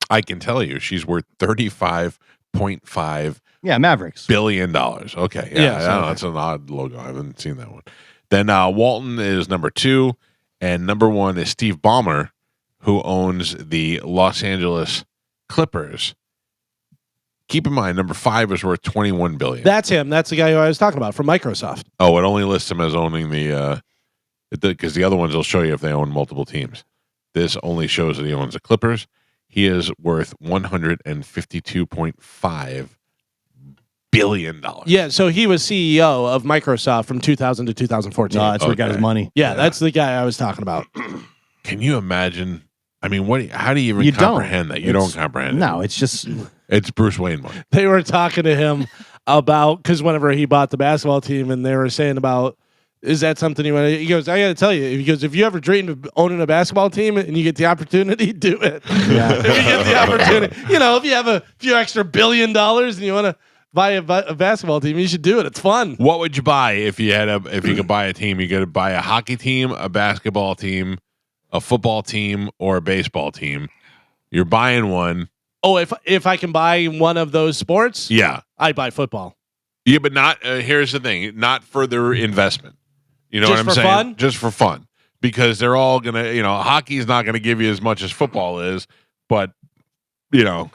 I can tell you she's worth $35.5 Yeah, Mavericks. billion. Okay. Yeah. Yeah, I so- know, that's an odd logo. I haven't seen that one. Then Walton is number 2, and number 1 is Steve Ballmer, who owns the Los Angeles Clippers. Keep in mind, number 5 is worth $21 billion. that's him. That's the guy who I was talking about from Microsoft. Oh, it only lists him as owning because the other ones will show you if they own multiple teams. This only shows that he owns the Clippers. He is worth $152.5 billion. Yeah, so he was CEO of Microsoft from 2000 to 2014. No, that's where he got his Okay. money. yeah, that's the guy I was talking about. Can you imagine? I mean, how do you even You don't. comprehend that? You don't comprehend No, it. it's just It's Bruce Wayne money. They were talking to him about because whenever he bought the basketball team, and they were saying about, is that something you want to? He goes, I got to tell you, he goes, if you ever dreamed of owning a basketball team and you get the opportunity, do it. Yeah. If you get the opportunity, if you have a few extra $1 billion and you want to buy a basketball team, you should do it. It's fun. What would you buy if you could buy a team? You could buy a hockey team, a basketball team, a football team, or a baseball team. You're buying one. Oh, if I can buy one of those sports, Yeah. I buy football. Yeah, but not. Here's the thing: not for their investment. You know Just what I'm for saying? fun? Just for fun, because they're all gonna. Hockey's not gonna give you as much as football is, but it'll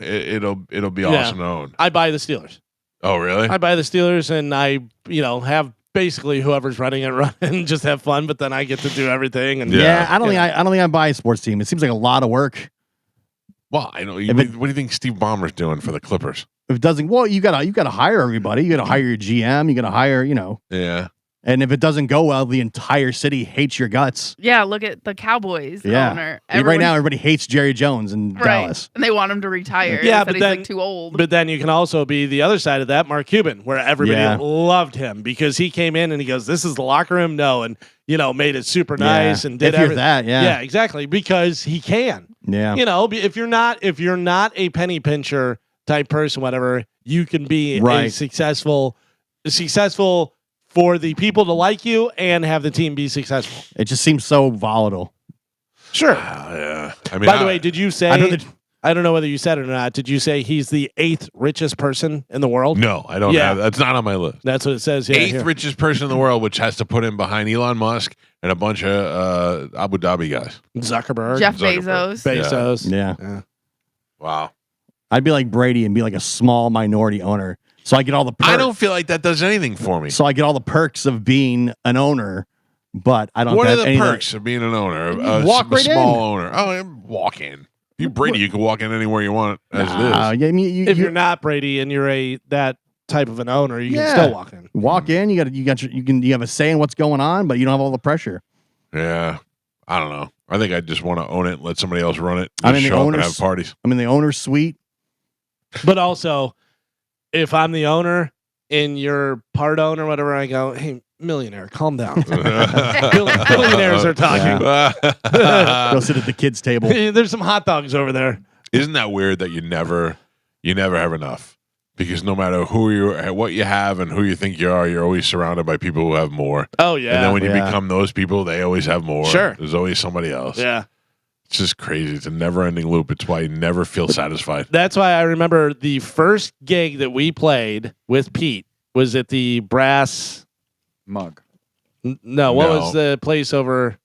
be awesome to own. I buy the Steelers. Oh, really? I buy the Steelers, and I have basically whoever's running it run and just have fun. But then I get to do everything. And Yeah. I don't think I buy a sports team. It seems like a lot of work. Well, I know. If What it- do you think Steve Ballmer's doing for the Clippers? If it doesn't, well, you gotta hire everybody. You gotta hire your GM. You gotta hire, Yeah. And if it doesn't go well, the entire city hates your guts. Yeah, look at the Cowboys Yeah. owner. Right now, everybody hates Jerry Jones in right. Dallas. And they want him to retire. Yeah, They said but he's then- like too old. But then you can also be the other side of that, Mark Cuban, where everybody Yeah. loved him because he came in and he goes, "This is the locker room." No, and made it super nice and did if you're everything. that, Yeah, exactly, because he can. yeah. If you're not a penny pincher type person, whatever, you can be a Right. successful for the people to like you and have the team be successful. It just seems so volatile. Sure. Yeah. I mean, By the way, did you say? I know that I don't know whether you said it or not. Did you say he's the 8th richest person in the world? no, I don't Yeah. have. That's not on my list. That's what it says. Yeah, 8th here. richest person in the world, which has to put him behind Elon Musk and a bunch of Abu Dhabi guys. Zuckerberg, Jeff Zuckerberg. Bezos. Bezos. yeah. Wow. I'd be like Brady and be like a small minority owner. So I get all the perks. I don't feel like that does anything for me. So I get all the perks of being an owner, but I don't What are have the any perks of being an owner? walk right small in. owner. Oh, walk in. If you're Brady, you can walk in anywhere you want as it is. Yeah, I mean, If you're not Brady and you're that type of an owner, you Yeah. can still walk in. walk in, you have a say in what's going on, but you don't have all the pressure. Yeah. I don't know. I think I just want to own it and let somebody else run it. Just I mean, the show up and owner's- have parties. I mean, the owner's sweet. But also, if I'm the owner and you're part owner, whatever, I go, hey, millionaire, calm down. Billionaires are talking. Go sit at the kids' table. There's some hot dogs over there. Isn't that weird that you never have enough? Because no matter what you have and who you think you are, you're always surrounded by people who have more. Oh yeah. And then when you Yeah. become those people, they always have more. Sure. There's always somebody else. yeah. It's just crazy. It's a never-ending loop. It's why you never feel satisfied. That's why I remember the first gig that we played with Pete was at the Brass. Mug. No, what No. was the place over?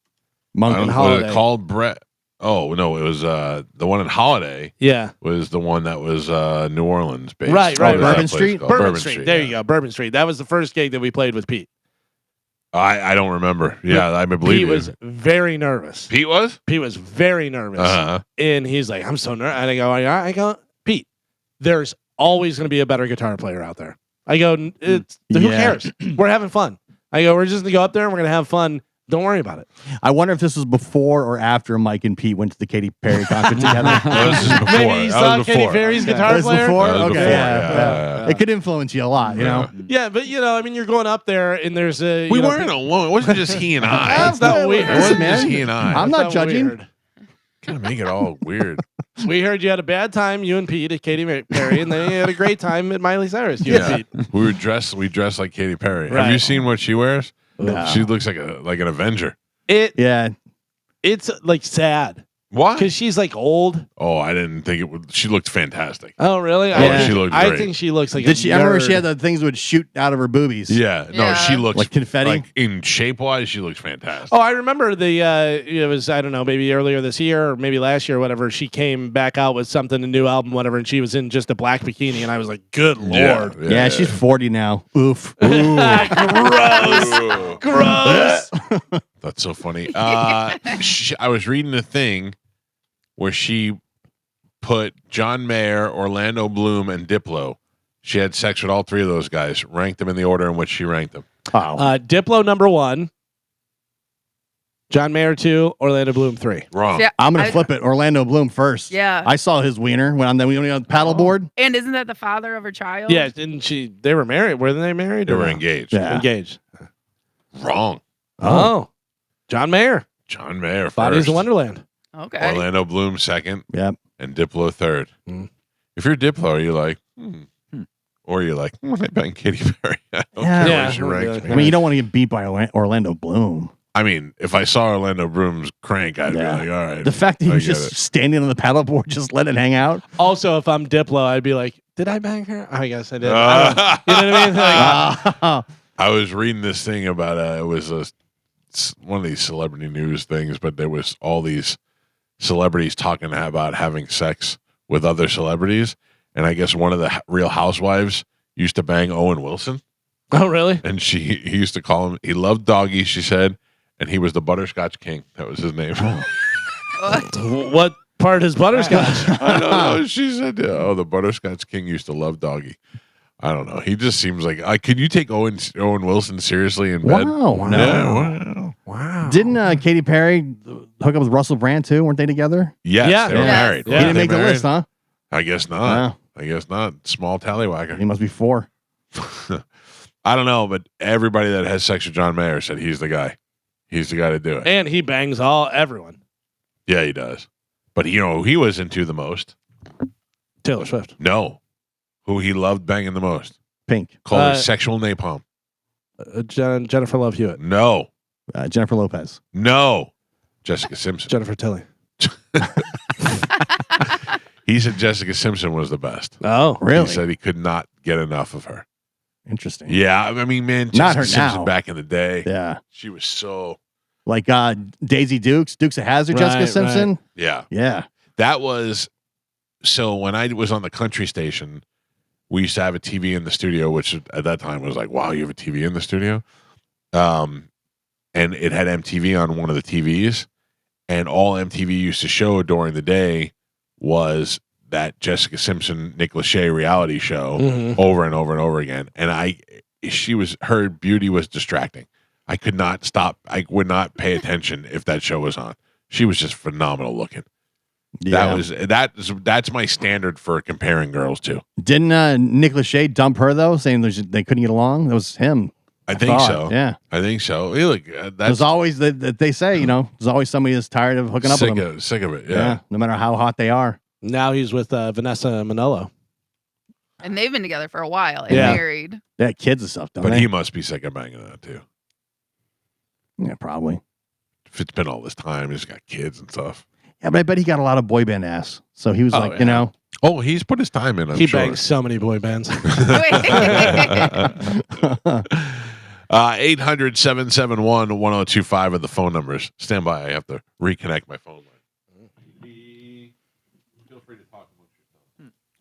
Monk I don't on know what Holiday. it called. Brett. Oh no, it was the one in Holiday Yeah. was the one that was New Orleans based. Right, What was that Bourbon place Street? called? Bourbon Street. There yeah. you go. Bourbon Street. That was the first gig that we played with Pete. I don't remember. Yeah, I believe Pete you. was very nervous. Pete was. Pete was very nervous. Uh-huh. And he's like, I'm so nervous. And I go, Pete, there's always going to be a better guitar player out there. I go, who Yeah. cares? We're having fun. I go, we're just going to go up there and we're going to have fun. Don't worry about it. I wonder if this was before or after Mike and Pete went to the Katy Perry concert together. Oh, this is before. Maybe you That saw was Katy before. Perry's That guitar was player. before? That was Okay, before, yeah. It could influence you a lot, you know? Yeah, but I mean, you're going up there and there's a. We weren't alone. It wasn't just he and I. That's not weird. It wasn't man. just he and I. I'm not judging. Weird. Kind of make it all weird. We heard you had a bad time, you and Pete at Katy Perry, and then you had a great time at Miley Cyrus. You Yeah, and Pete. we dressed like Katy Perry. Have Right. you seen what she wears? No. She looks like an Avenger. Yeah. It's like sad Why? because she's like old. Oh, I didn't think it would. She looked fantastic. Oh, really? Yeah. She looked I great. think she looks like. Did a she? I remember she nerd. had the things that would shoot out of her boobies. Yeah, no, Yeah. she looks Like confetti? Like in shape wise, she looks fantastic. Oh, I remember it was, I don't know, maybe earlier this year or maybe last year or whatever. She came back out with something, a new album, whatever, and she was in just a black bikini, and I was like, good lord. Yeah, she's 40 now. Oof. Gross. Ooh. Gross. That's so funny. I was reading a thing where she put John Mayer, Orlando Bloom, and Diplo. She had sex with all three of those guys. Ranked them in the order in which she ranked them. Oh. Diplo number 1, John Mayer 2, Orlando Bloom 3. Wrong. Yeah, I'm going I- to flip it. Orlando Bloom first. Yeah. I saw his wiener when we went on the paddleboard. And isn't that the father of her child? Yeah, didn't they were married? Were they married? They or were no? engaged. Yeah. Engaged. Wrong. Oh. John Mayer. John Mayer Bodies first. of Wonderland. Okay. Orlando Bloom second. Yep. And Diplo third. Mm. If you're Diplo, you're like, or you're like, I bang Katy Perry. I don't Yeah. care Yeah. where she ranks me. I mean, you don't want to get beat by Orlando Bloom. I mean, if I saw Orlando Bloom's crank, I'd Yeah. be like, all right. The fact that he I was get just it. standing on the paddleboard, just let it hang out. Also, if I'm Diplo, I'd be like, did I bang her? I guess I did. I don't- you know what I mean? Like, I was reading this thing about it was one of these celebrity news things, but there was all these celebrities talking about having sex with other celebrities, and I guess one of the Real Housewives used to bang Owen Wilson, oh, really? and he used to call him. He loved doggy, she said, and he was the Butterscotch King. That was his name. What part is butterscotch? I don't know. She said, "Oh, the Butterscotch King used to love doggy." I don't know. He just seems like. Could you take Owen Wilson seriously in bed? Wow. No. Yeah. Wow. Wow. Didn't Katy Perry hook up with Russell Brand too? Weren't they together? Yes, Yeah. they were Yes. married. Yeah. He didn't They make the married? list, huh? I guess not. Wow. I guess not. Small tallywhacker. He must be 4. I don't know, but everybody that has sex with John Mayer said he's the guy. He's the guy to do it. And he bangs everyone. Yeah, he does. But who he was into the most? Taylor Swift. No. Who he loved banging the most? Pink. Called her sexual napalm. Jennifer Love Hewitt. No. Jennifer Lopez. No. Jessica Simpson. Jennifer Tilly. He said Jessica Simpson was the best. Oh, Really? He said he could not get enough of her. Interesting. Yeah, I mean, man, Not Jessica her Simpson now. back in the day, Yeah. she was so, Like Daisy Dukes of Hazzard, Right, Jessica Simpson. yeah. Yeah. That was, so when I was on the country station, we used to have a TV in the studio, which at that time was like, wow, you have a TV in the studio? And it had MTV on one of the TVs, and all MTV used to show during the day was that Jessica Simpson, Nick Lachey reality show Mhm. over and over and over again. And her beauty was distracting. I could not stop. I would not pay attention if that show was on. She was just phenomenal looking. Yeah. That's my standard for comparing girls to. Didn't Nick Lachey dump her though, saying they couldn't get along? That was him. I think thought. so. Yeah. I think so. Hey, look, There's that's always that they say, there's always somebody that's tired of hooking up with them. sick of it. Yeah. No matter how hot they are. Now he's with Vanessa Manolo. And they've been together for a while and Yeah. married. They had kids and stuff, don't But they? he must be sick of banging that too. Yeah, probably. If it's been all this time, he's got kids and stuff. Yeah, but I bet he got a lot of boy band ass. So he was Oh, like, yeah. Oh, he's put his time in. I'm He sure. bangs so many boy bands. 800-771-1025 are the phone numbers. Stand by. I have to reconnect my phone line.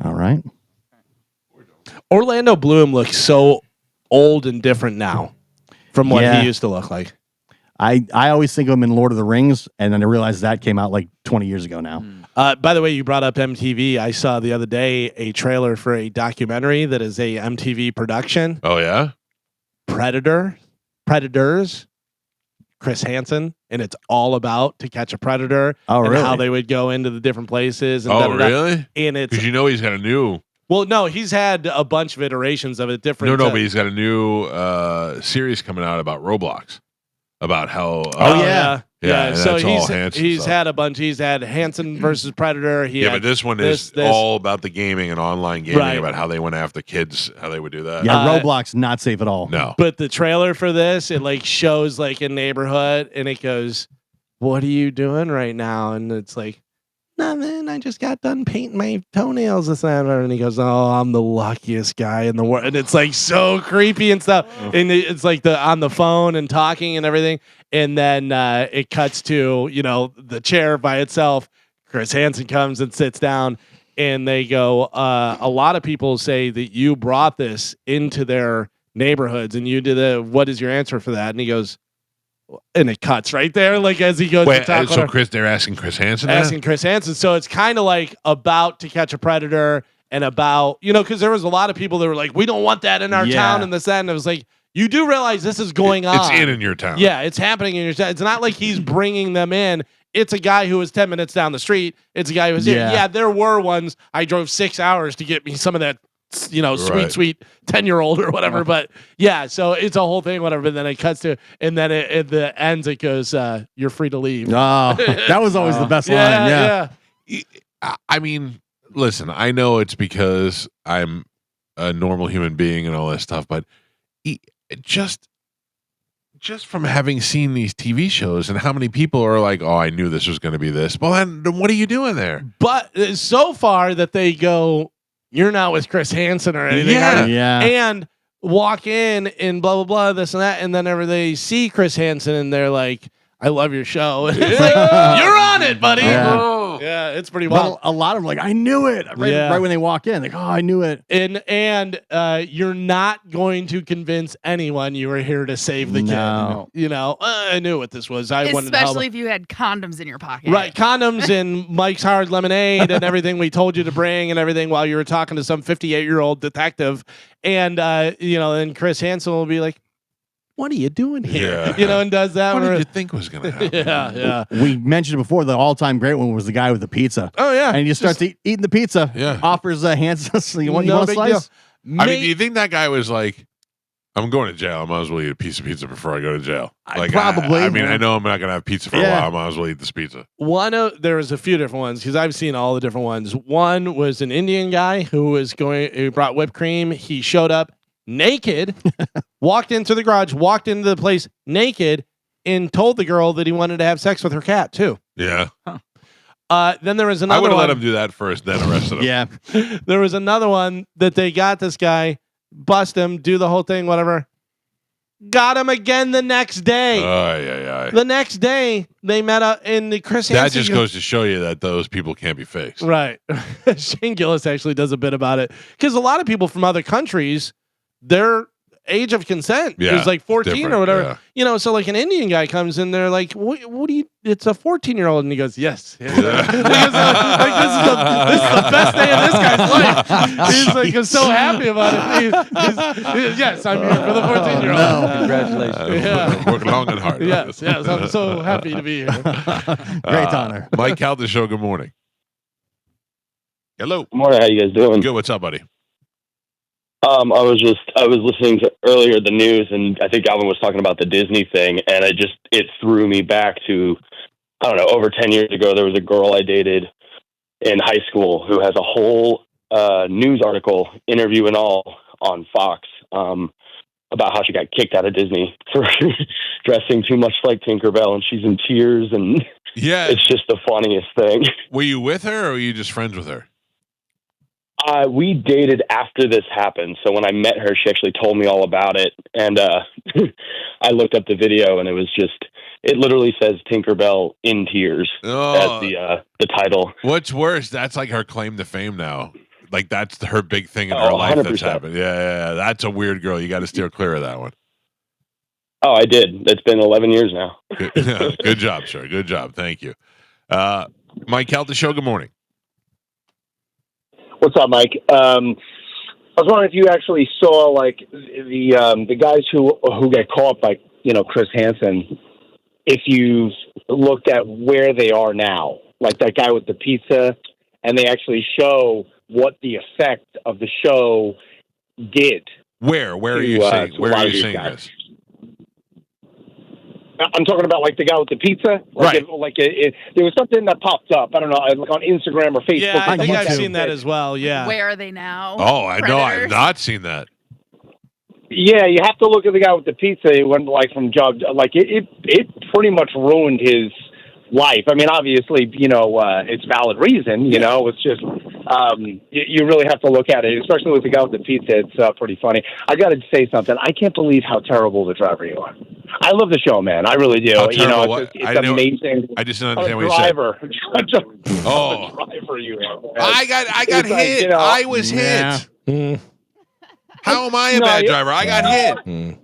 All right. Orlando Bloom looks so old and different now from what Yeah. he used to look like. I always think of him in Lord of the Rings, and then I realized that came out like 20 years ago now. By the way, you brought up MTV. I saw the other day a trailer for a documentary that is a MTV production. Oh yeah. Predators, Chris Hansen, and it's all about To Catch a Predator Oh, and really? how they would go into the different places. And Oh da-da-da. really? And it's Because you know he's got a new. well, no, he's had a bunch of iterations of it. Different. No, but he's got a new series coming out about Roblox. About how. Oh, yeah. Yeah, and So that's all Hansen he's stuff. had a bunch. He's had Hansen versus Predator. He Yeah, had but this one is this. all about the gaming and online gaming, Right. about how they went after kids, how they would do that. Yeah, Roblox not safe at all. No. But the trailer for this, it like shows like a neighborhood, and it goes, "What are you doing right now?" And it's like, "Nothing. I just got done painting my toenails this and that." And he goes, "Oh, I'm the luckiest guy in the world." And it's like so creepy and stuff. And it's like the on the phone and talking and everything. And then it cuts to the chair by itself. Chris Hansen comes and sits down, and they go, "A lot of people say that you brought this into their neighborhoods, and you did what is your answer for that?" And he goes, and it cuts right there, like as he goes Wait, to talk so about they're asking Chris Hansen that? asking Chris Hansen. So it's kind of like about To Catch a Predator and about, because there was a lot of people that were like, we don't want that in our Yeah. town and this, that. And it was like, you do realize this is going on. It's in your town. Yeah, it's happening in your town. It's not like he's bringing them in. It's a guy who was 10 minutes down the street. It's a guy who was here. Yeah. Yeah, there were ones I drove 6 hours to get me some of that, Right. sweet 10-year-old or whatever. But yeah, so it's a whole thing, whatever. But then it cuts to, and then at the ends, it goes, you're free to leave. Oh, that was always the best line. Yeah. I mean, listen, I know it's because I'm a normal human being and all that stuff, but just from having seen these TV shows and how many people are like, oh, I knew this was going to be this. Well, then what are you doing there? But so far that they go, you're not with Chris Hansen or anything. Yeah. are you? Yeah. And walk in and blah, blah, blah, this and that. And then whenever they see Chris Hansen and they're like, I love your show. And it's like, you're on it, buddy. Yeah. Yeah, it's pretty wild. But a lot of them like, I knew it. Right, Yeah. right when they walk in, like, oh, I knew it. And you're not going to convince anyone you were here to save the No. kid. I knew what this was. I wanted to help. Especially if you had condoms in your pocket. Right, condoms and Mike's Hard Lemonade and everything we told you to bring and everything while you were talking to some 58-year-old detective. And, then Chris Hansen will be like, what are you doing here? Yeah. And does that. What or- did you think was going to happen? yeah. We mentioned it before. The all-time great one was the guy with the pizza. Oh, yeah. And he just starts eating the pizza. Yeah. Offers Hansen, so you want No a big slice? deal. I mean, do you think that guy was like, I'm going to jail. I might as well eat a piece of pizza before I go to jail. Like, probably. I mean, I know I'm not going to have pizza for a Yeah. while. I might as well eat this pizza. There was a few different ones because I've seen all the different ones. One was an Indian guy who brought whipped cream. He showed up naked, walked into the garage, walked into the place naked, and told the girl that he wanted to have sex with her cat too. Yeah. Then there was I another would have one. let him do that first, then arrested him. Yeah. There was another one that they got this guy, bust him, do the whole thing, whatever. Got him again the next day. Yeah. The next day they met up in the Chris That Hansen. just goes to show you that those people can't be fakes. Right. Shane Gillis actually does a bit about it because a lot of people from other countries, their age of consent is like 14 or different, whatever. yeah. So like an Indian guy comes in there like, what do you, it's a 14-year-old. And he goes, yes. He goes, like, this is the best day of this guy's life. He's like, I'm so happy about it. He's, yes, I'm here for the 14-year-old. No, congratulations. Yeah. Work long and hard. Yes, I'm so happy to be here. Great honor. Mike Calta Show, good morning. Hello. Good morning. How you guys doing? Good. What's up, buddy? I was listening to earlier the news, and I think Alvin was talking about the Disney thing, and it threw me back to, I don't know, over 10 years ago. There was a girl I dated in high school who has a whole news article, interview and all, on Fox about how she got kicked out of Disney for dressing too much like Tinkerbell, and she's in tears, and Yeah. it's just the funniest thing. Were you with her or were you just friends with her? We dated after this happened. So when I met her, she actually told me all about it. And I looked up the video, and it literally says Tinkerbell in tears Oh, as the title. what's worse? That's like her claim to fame now. like that's her big thing in her Oh, life that's 100%. happened. Yeah. That's a weird girl. You got to steer clear of that one. Oh, I did. It's been 11 years now. Good job, sir. Good job. Thank you. Mike Calta Show, good morning. What's up, Mike? I was wondering if you actually saw like the guys who get caught by Chris Hansen. If you looked at where they are now, like that guy with the pizza, and they actually show what the effect of the show did. Where are you seeing? Where are you seeing this? I'm talking about like the guy with the pizza. Right. There was something that popped up. I don't know, like on Instagram or Facebook. Yeah, I think I've that. seen that as well. Yeah. Where are they now? Oh, I know. I have Predators? not seen that. Yeah, you have to look at the guy with the pizza. He went like from job, like it pretty much ruined his life. I mean, obviously, it's valid reason. It's just you really have to look at it, especially with the guy with the pizza. It's pretty funny. I got to say something. I can't believe how terrible the driver you are. I love the show, man. I really do. How terrible, It's amazing. I just didn't understand What what you said. driver. Oh. Driver you are. Man. I got It's like, hit. I was hit. How am I a bad driver? I got hit.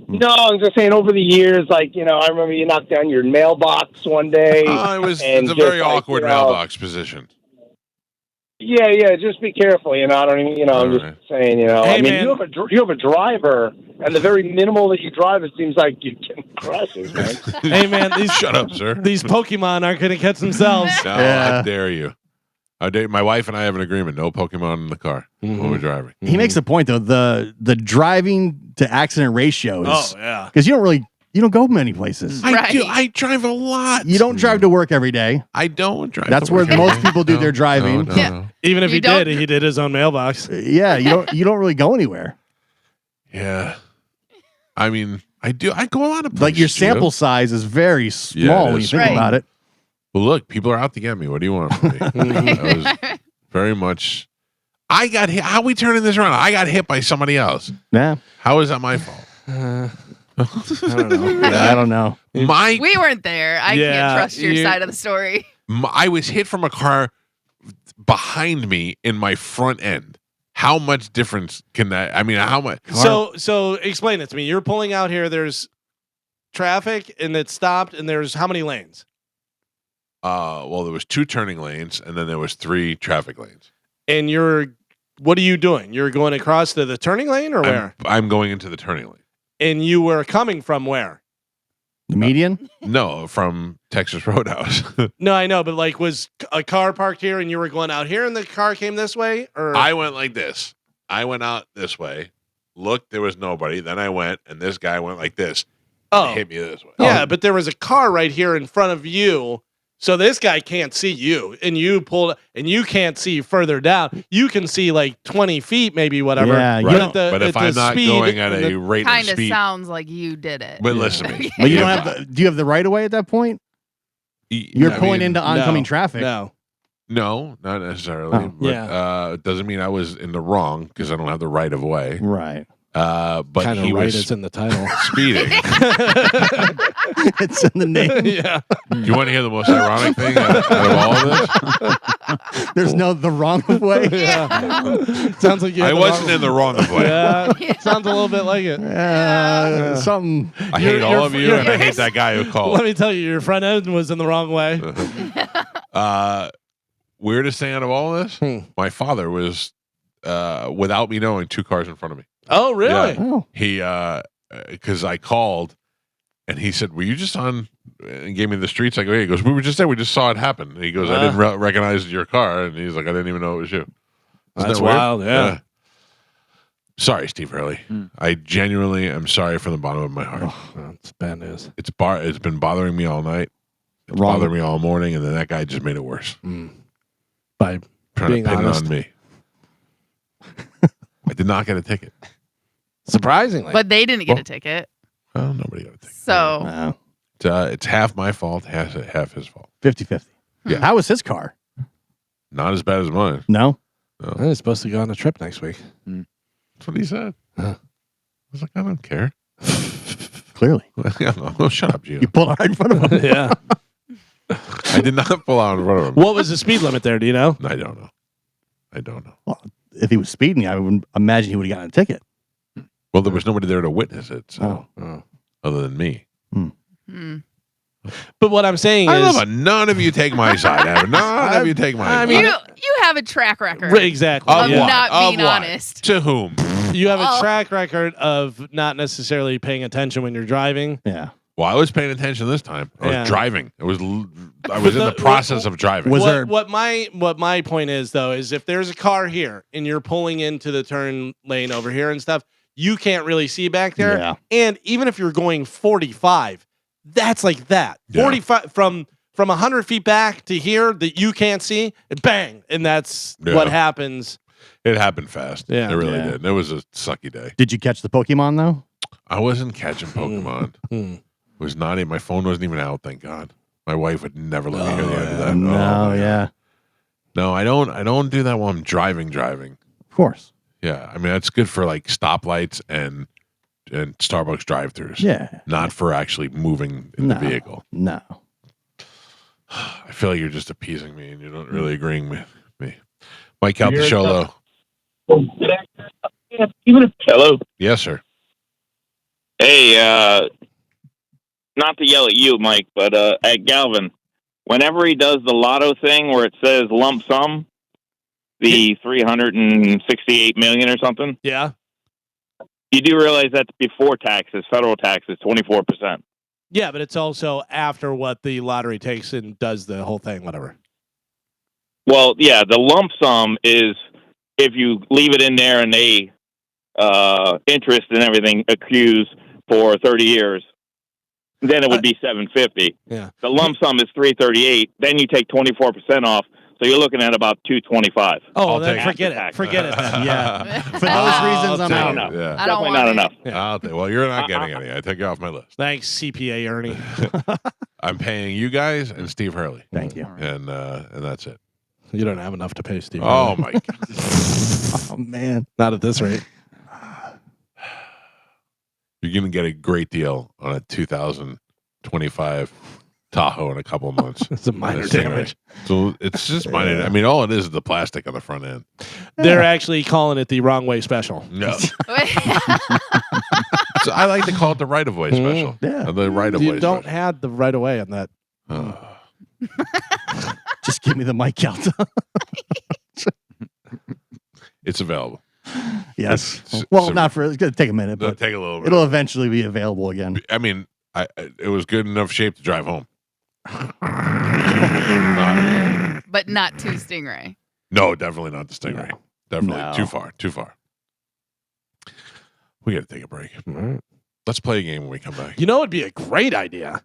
No, I'm just saying. Over the years, I remember you knocked down your mailbox one day. It's and a very just, awkward mailbox position. Yeah. Just be careful. I don't even. I'm just saying. Hey, I mean, man. you have a driver, and the very minimal that you drive, it seems like you can crashes, man. Hey, man, Shut up, sir. these Pokemon aren't going to catch themselves. No, Yeah. how dare you? My wife and I have an agreement: no Pokemon in the car when we're driving. He makes a point though. The driving to accident ratio is yeah. because you don't go many places. I Right. do. I drive a lot. You don't drive to work every day. I don't drive. That's to where work most every day. people do their driving. No. Yeah. Even if You he don't- did, he did his own mailbox. Yeah, you don't really go anywhere. Yeah. I mean, I do. I go a lot of places. Like your Gio. sample size is very small Yeah, it when you is. think Right. about it. Well, look, people are out to get me. What do you want from me? I was very much. I got hit. How are we turning this around? I got hit by somebody else. Yeah, How is that my fault? I don't know. I don't know. We weren't there. I Yeah, can't trust your you- side of the story. I was hit from a car behind me in my front end. How much difference can that? I mean, how much? So explain it to me. You're pulling out here. There's traffic, and it's stopped, and there's how many lanes? Well, there was 2 turning lanes, and then there was 3 traffic lanes. And what are you doing? You're going across to the turning lane, or where? I'm going into the turning lane. And you were coming from where? The median? No, from Texas Roadhouse. No, I know, but like, was a car parked here, and you were going out here, and the car came this way, or I went like this. I went out this way. Looked, there was nobody. Then I went, and this guy went like this. oh, And hit me this way. yeah, but there was a car right here in front of you. So this guy can't see you, and you pulled, and you can't see further down. You can see like 20 feet, maybe whatever. Yeah, you Right. don't- But if I'm not going at a rate of Kind of speed, sounds like you did it. but listen to me. But you don't Yeah. have. Do you have the right of way at that point? You're I pulling mean, into oncoming traffic. No. No, not necessarily. Oh. But, Yeah. it doesn't mean I was in the wrong because I don't have the right of way. Right. But Kind of he right was is in the title. speeding. It's in the name. Yeah. Do you want to hear the most ironic thing out of all of this? There's no the wrong way. Yeah. Sounds like you. I had the wasn't wrong- in the wrong of way. Yeah. Sounds a little bit like it. Something. I hate You're- all of you, you're- and I hate that guy who Let called. me tell you, your front end was in the wrong way. Weirdest thing out of all of this, my father was, without me knowing, 2 cars in front of me. Oh, really? Oh. He, because I called, and he said, "Were you just on?" And gave me the streets. I go, "Yeah." He goes, "We were just there. We just saw it happen." And he goes, "I didn't recognize your car," and he's like, "I didn't even know it was you." Isn't That's that weird? wild, yeah. Sorry, Steve Hurley. I genuinely am sorry from the bottom of my heart. Oh, that's bad news. It's been bothering me all night. It's Wrong. bothering me all morning, and then that guy just made it worse. By Trying Being to pin honest. it on me. I did not get a ticket. surprisingly. But they didn't get a ticket. Well, nobody got a ticket. So Wow. It's half my fault, half his fault. 50-50. Yeah. How was his car? Not as bad as mine. No. I was supposed to go on a trip next week. That's what he said. Huh. I was like, I don't care. Clearly. Oh, shut up, You Gio. pulled right in front of him. Yeah. I did not pull out in front of him. What was the speed limit there? Do you know? I don't know. I don't know. Well, if he was speeding, I would imagine he would have gotten a ticket. Well, there was nobody there to witness it, so Oh. other than me. But what I'm saying I is, love it. None of you take my side. Evan. None of you take my I side. mean, You have a track record exactly. of Of what? not Of being what? honest. To whom? You have a Oh. track record of not necessarily paying attention when you're driving. Yeah. Well, I was paying attention this time. I was Yeah. driving. I was in the process of driving. What my point is though is if there's a car here and you're pulling into the turn lane over here and stuff, you can't really see back there. Yeah. And even if you're going 45, that's like that. Yeah. 45 from 100 feet back to here that you can't see, bang, and that's what happens. It happened fast. Yeah. It really Yeah. did. It was a sucky day. Did you catch the Pokemon though? I wasn't catching Pokemon. It was not. My phone wasn't even out. Thank God. My wife would never let me hear the end of that. No, Oh, my yeah. God. No, I don't. I don't do that while I'm driving. Of course. Yeah, I mean that's good for like stoplights and Starbucks drive-throughs. Yeah. Not for actually moving in the vehicle. No. I feel like you're just appeasing me and you're not really agreeing with me. Mike Calta show though. Hello. Yes, sir. Hey, not to yell at you, Mike, but at Galvin, whenever he does the lotto thing where it says lump sum, the 368 million or something, Yeah. you do realize that's before taxes, federal taxes, 24%. Yeah, but it's also after what the lottery takes and does the whole thing, whatever. Well, yeah, the lump sum is if you leave it in there and they interest and everything accrues for 30 years, then it would be 750. Yeah. The lump sum is 338. Then you take 24% off, so you're looking at about 225. Oh, I'll then take forget it. it. Forget it then. Yeah. For those reasons, I'm I'll out. take it, I Yeah. I don't Definitely want not it. enough. Yeah. I'll take, well, you're not getting any. I take you off my list. Thanks, CPA Ernie. I'm paying you guys and Steve Hurley, Thank you. and that's it. You don't have enough to pay Steve. Oh Hurley. my God. Oh man. Not at this rate. You're going to get a great deal on a 2025 Tahoe in a couple of months. It's a minor That's it. damage. So it's just minor. I mean, all it is the plastic on the front end. They're actually calling it the wrong way special. No. So I like to call it the right of way special. Yeah. The right of way You don't special. have the right of way on that. Just give me the Mike Calta. It's available. Yes. It's- Well, so- not for. It's gonna take a minute, It'll but take a little bit. it'll eventually be available again. I mean, it was good enough shape to drive home. But not too Stingray. No, definitely not the Stingray. Definitely No. too far. Too far. We got to take a break. Let's play a game when we come back. You know, it'd be a great idea.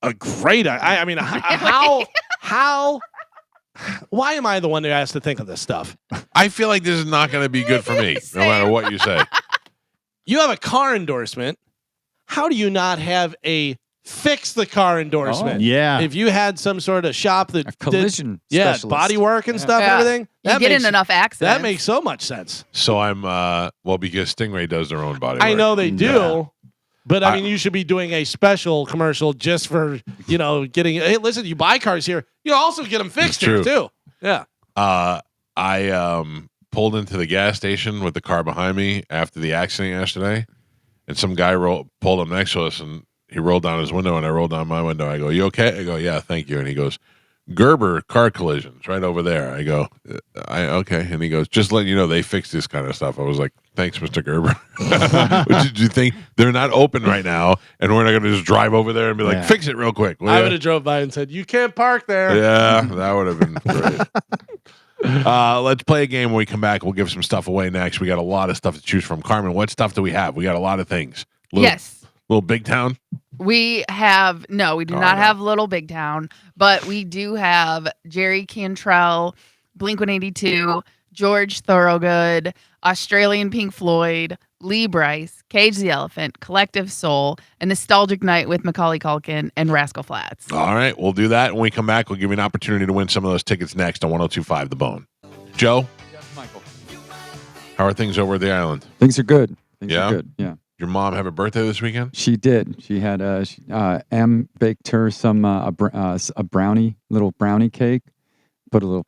A great idea. I mean, how? Why am I the one who has to think of this stuff? I feel like this is not going to be good for me, no matter what you say. You have a car endorsement. How do you not have a fix the car endorsement? Yeah. If you had some sort of shop that A collision did, specialist. body work and stuff Yeah. and everything, You get in enough accidents. that makes so much sense. So I'm, well, because Stingray does their own body work. I know they do, Yeah. but I mean, you should be doing a special commercial just for, getting, hey, listen, you buy cars here, you also get them fixed here It's too. Yeah. I pulled into the gas station with the car behind me after the accident yesterday, and some guy pulled up next to us, and he rolled down his window, and I rolled down my window. I go, "You okay?" I go, "Yeah, thank you." And he goes, "Gerber car collisions right over there." I go, okay." And he goes, "Just letting you know, they fix this kind of stuff." I was like, "Thanks, Mr. Gerber." Did you think they're not open right now, and we're not going to just drive over there and be like, Yeah. "Fix it real quick"? will I ya?" would have drove by and said, you can't park there. Yeah, that would have been great. Let's play a game when we come back. We'll give some stuff away next. We got a lot of stuff to choose from. Carmen, what stuff do we have? We got a lot of things. Yes. Little Big Town? We have, no, we do not have Little Big Town, but we do have Jerry Cantrell, Blink-182, George Thorogood, Australian Pink Floyd, Lee Brice, Cage the Elephant, Collective Soul, A Nostalgic Night with Macaulay Culkin, and Rascal Flatts. All right, we'll do that. When we come back, we'll give you an opportunity to win some of those tickets next on 102.5 The Bone. Joe, Yes, Michael. how are things over at the island? Things are good. Things Yeah? are good. Yeah. Your mom have a birthday this weekend? She did. She had Em baked her some a brownie, little brownie cake. Put a little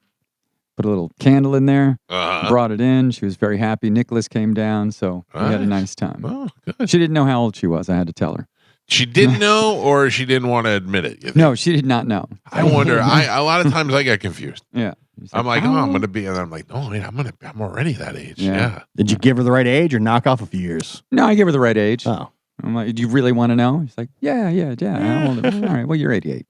put a little candle in there, Uh-huh. brought it in. She was very happy. Nicholas came down, so we had a nice time. Oh, good. She didn't know how old she was. I had to tell her. She didn't know, or she didn't want to admit it. You think? No, she did not know. I wonder. A lot of times I get confused. Yeah. I'm like, I'm going to be, and I'm like, oh wait, I'm already that age. Yeah. Did you give her the right age or knock off a few years? No, I gave her the right age. Oh. I'm like, do you really want to know? He's like, yeah. How old? All right, well, you're 88.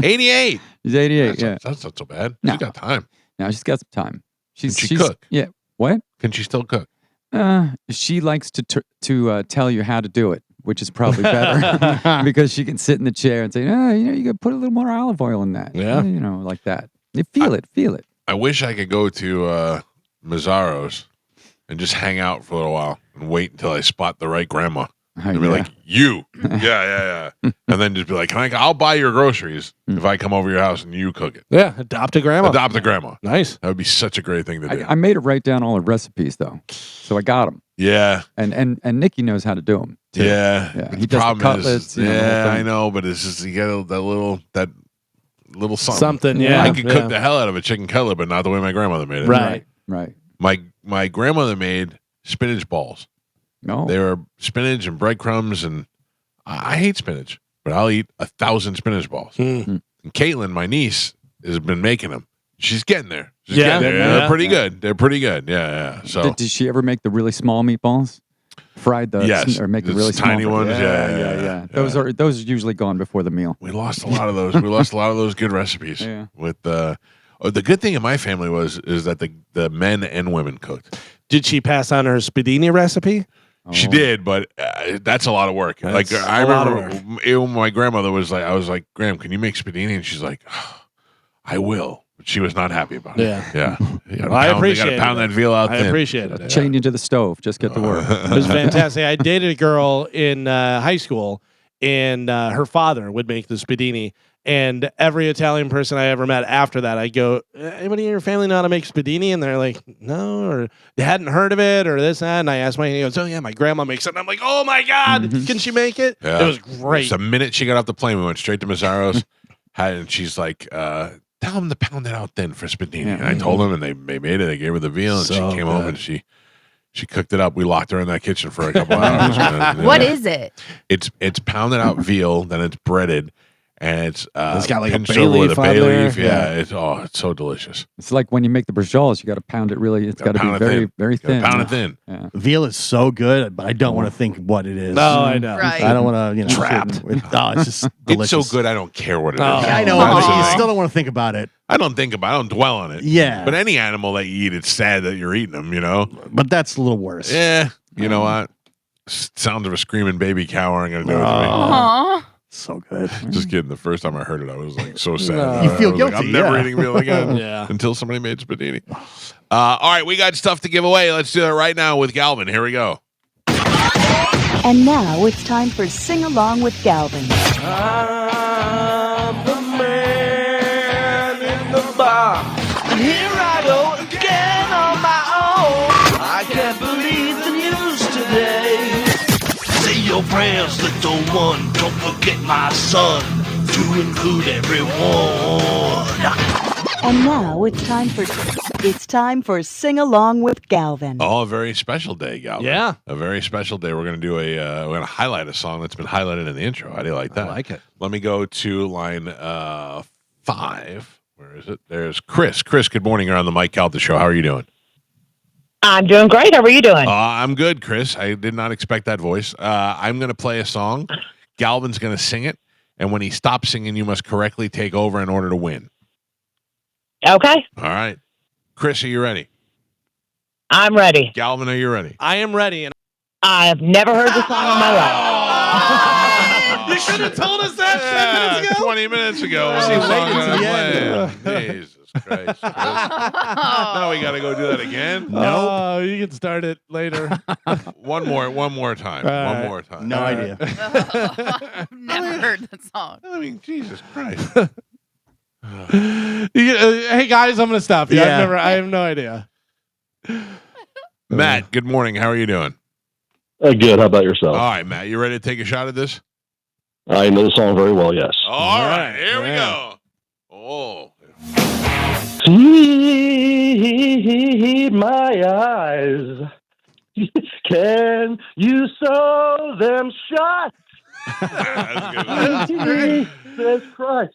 88. She's 88. Yeah. That's not so bad. No. She's got time. Now she's got some time. Can she cook? Yeah. What? Can she still cook? She likes to tell you how to do it, which is probably better because she can sit in the chair and say, you can put a little more olive oil in that. Yeah. Like that. You feel it. I wish I could go to Mazzaro's and just hang out for a little while and wait until I spot the right grandma. And be like, you. Yeah. And then just be like, I'll buy your groceries if I come over your house and you cook it. Yeah, adopt a grandma. Adopt a grandma. Nice. That would be such a great thing to do. I made her write down all her recipes, though. So I got them. Yeah. And Nikki knows how to do them. Yeah. He does the cutlets. the whole thing. I know, but it's just, you get that little something. Something, yeah. I could cook the hell out of a chicken cutlet, but not the way my grandmother made it. Right. My grandmother made spinach balls. No. They were spinach and breadcrumbs, and I hate spinach, but I'll eat 1,000 spinach balls. And Caitlin, my niece, has been making them. She's getting there. They're pretty good. They're pretty good. Yeah. So did she ever make the really small meatballs? Fried the yes, or make the really tiny small ones. Yeah. Those are usually gone before the meal. We lost a lot of those. We lost a lot of those good recipes. Yeah. With the good thing in my family is that the men and women cooked. Did she pass on her spadini recipe? She did, but that's a lot of work. That's I a lot of remember even my grandmother was like, I was like, Graham, can you make spadini? And she's like, I will. But she was not happy about it. Yeah. I appreciate it. You got to pound that veal out I thin. appreciate it. Chained into the stove. Just get to work. It was fantastic. I dated a girl in high school, and her father would make the spadini. And every Italian person I ever met after that, I go, anybody in your family know how to make spadini? And they're like, no, or they hadn't heard of it, or this, that. And I asked he goes, oh, yeah, my grandma makes it. And I'm like, oh, my God, can she make it? Yeah. It was great. The minute she got off the plane, we went straight to Mazzaro's. And she's like, tell them to pound it out thin for spadini. And I told them, and they made it. They gave her the veal, and she came home, and she cooked it up. We locked her in that kitchen for a couple hours. What is it? It's pounded out veal, then it's breaded. And it's got like a pinched bay over with leaf a on bay there. leaf. Yeah, it's so delicious. It's like when you make the braciole, you got to pound it really. It's got to be very, very thin. Pound it thin. Yeah. Veal is so good, but I don't want to think what it is. No, I know. Right. I don't want to, Trapped. It's just delicious. It's so good, I don't care what it is. I know. That's But the you thing. still don't want to think about it. I don't dwell on it. Yeah. But any animal that you eat, it's sad that you're eating them, But that's a little worse. Yeah. You know what? Sounds of a screaming baby cow aren't going to do it to me. Aww. So good. Just kidding. The first time I heard it, I was like so sad. No. I You feel was guilty, Like, I'm never yeah. eating veal again. Yeah. Until somebody made spadini. All right, we got stuff to give away. Let's do that right now with Galvin. Here we go. And now it's time for Sing Along with Galvin. I'm the man in the bar. Here I go again on my own. I can't believe the news today. Say your prayers, little one. Don't forget my son. To include everyone. And now it's time for Sing Along with Galvin. Oh, a very special day, Galvin. Yeah. A very special day. We're going to do we're going to highlight a song that's been highlighted in the intro. How do you like that? I like it. Let me go to line 5. Where is it? There's Chris. Chris, good morning. You're on the Mike Calta show. How are you doing? I'm doing great. How are you doing? I'm good, Chris. I did not expect that voice. I'm going to play a song. Galvin's going to sing it. And when he stops singing, you must correctly take over in order to win. Okay. All right. Chris, are you ready? I'm ready. Galvin, are you ready? I am ready. And I've never heard the song in my life. you should have told us that 10 minutes ago. 20 minutes ago. She What song waited did till I the play? Jesus Christ. Chris. Now we got to go do that again? No, you can start it later. One more time. All One right. more time. No idea. I've never heard that song. I mean, Jesus Christ. Hey guys, I'm gonna stop you. Yeah. I have no idea. Matt, good morning. How are you doing? Good. How about yourself? All right, Matt, you ready to take a shot at this? I know the song very well, yes. All right, right, here we yeah. go. Oh. See my eyes. Can you sew them shut? Jesus Christ.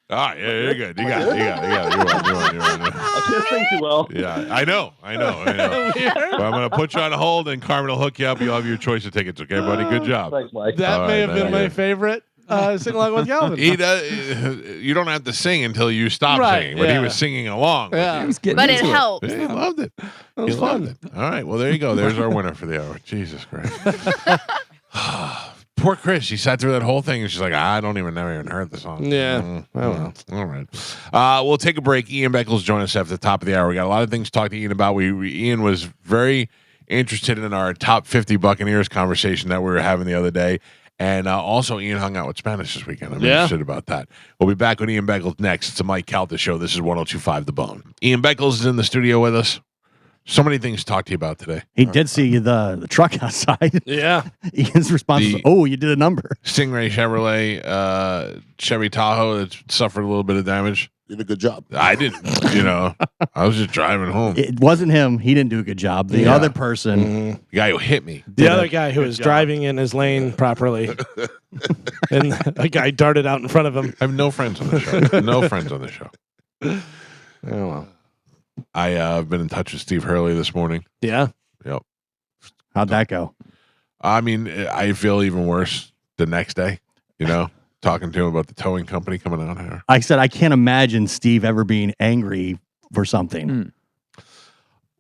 Ah, yeah, you're good. You got it. You're on. I can't sing too well. Yeah, I know. But I'm going to put you on hold, and Carmen will hook you up. You'll have your choice of tickets. Okay, buddy? Good job. Thanks, Mike. That may have been my favorite sing along with Galvin. He does. You don't have to sing until you stop singing, but he was singing along. Yeah. With you. But it helps. Yeah, he loved it. That was fun. All right. Well, there you go. There's our winner for the hour. Jesus Christ. Poor Chris. She sat through that whole thing and she's like, I never even heard the song. Yeah. Well. All right. We'll take a break. Ian Beckles join us at the top of the hour. We got a lot of things to talk to Ian about. Ian was very interested in our top 50 Buccaneers conversation that we were having the other day. And also, Ian hung out with Spanish this weekend. I'm interested about that. We'll be back with Ian Beckles next. It's a Mike Calta show. This is 102.5 The Bone. Ian Beckles is in the studio with us. So many things to talk to you about today. He did see the truck outside. Yeah. Ian's response was, "Oh, you did a number." Stingray Chevrolet, Chevy Tahoe that suffered a little bit of damage. Did a good job. I didn't, I was just driving home. It wasn't him. He didn't do a good job. The other person, the guy who hit me. The other guy who was driving in his lane properly. And a guy darted out in front of him. I have no friends on the show. No friends on the show. Oh, well. I've been in touch with Steve Hurley this morning. Yeah. Yep. how'd that go? I mean, I feel even worse the next day, talking to him about the towing company coming out here. I said, I can't imagine Steve ever being angry for something.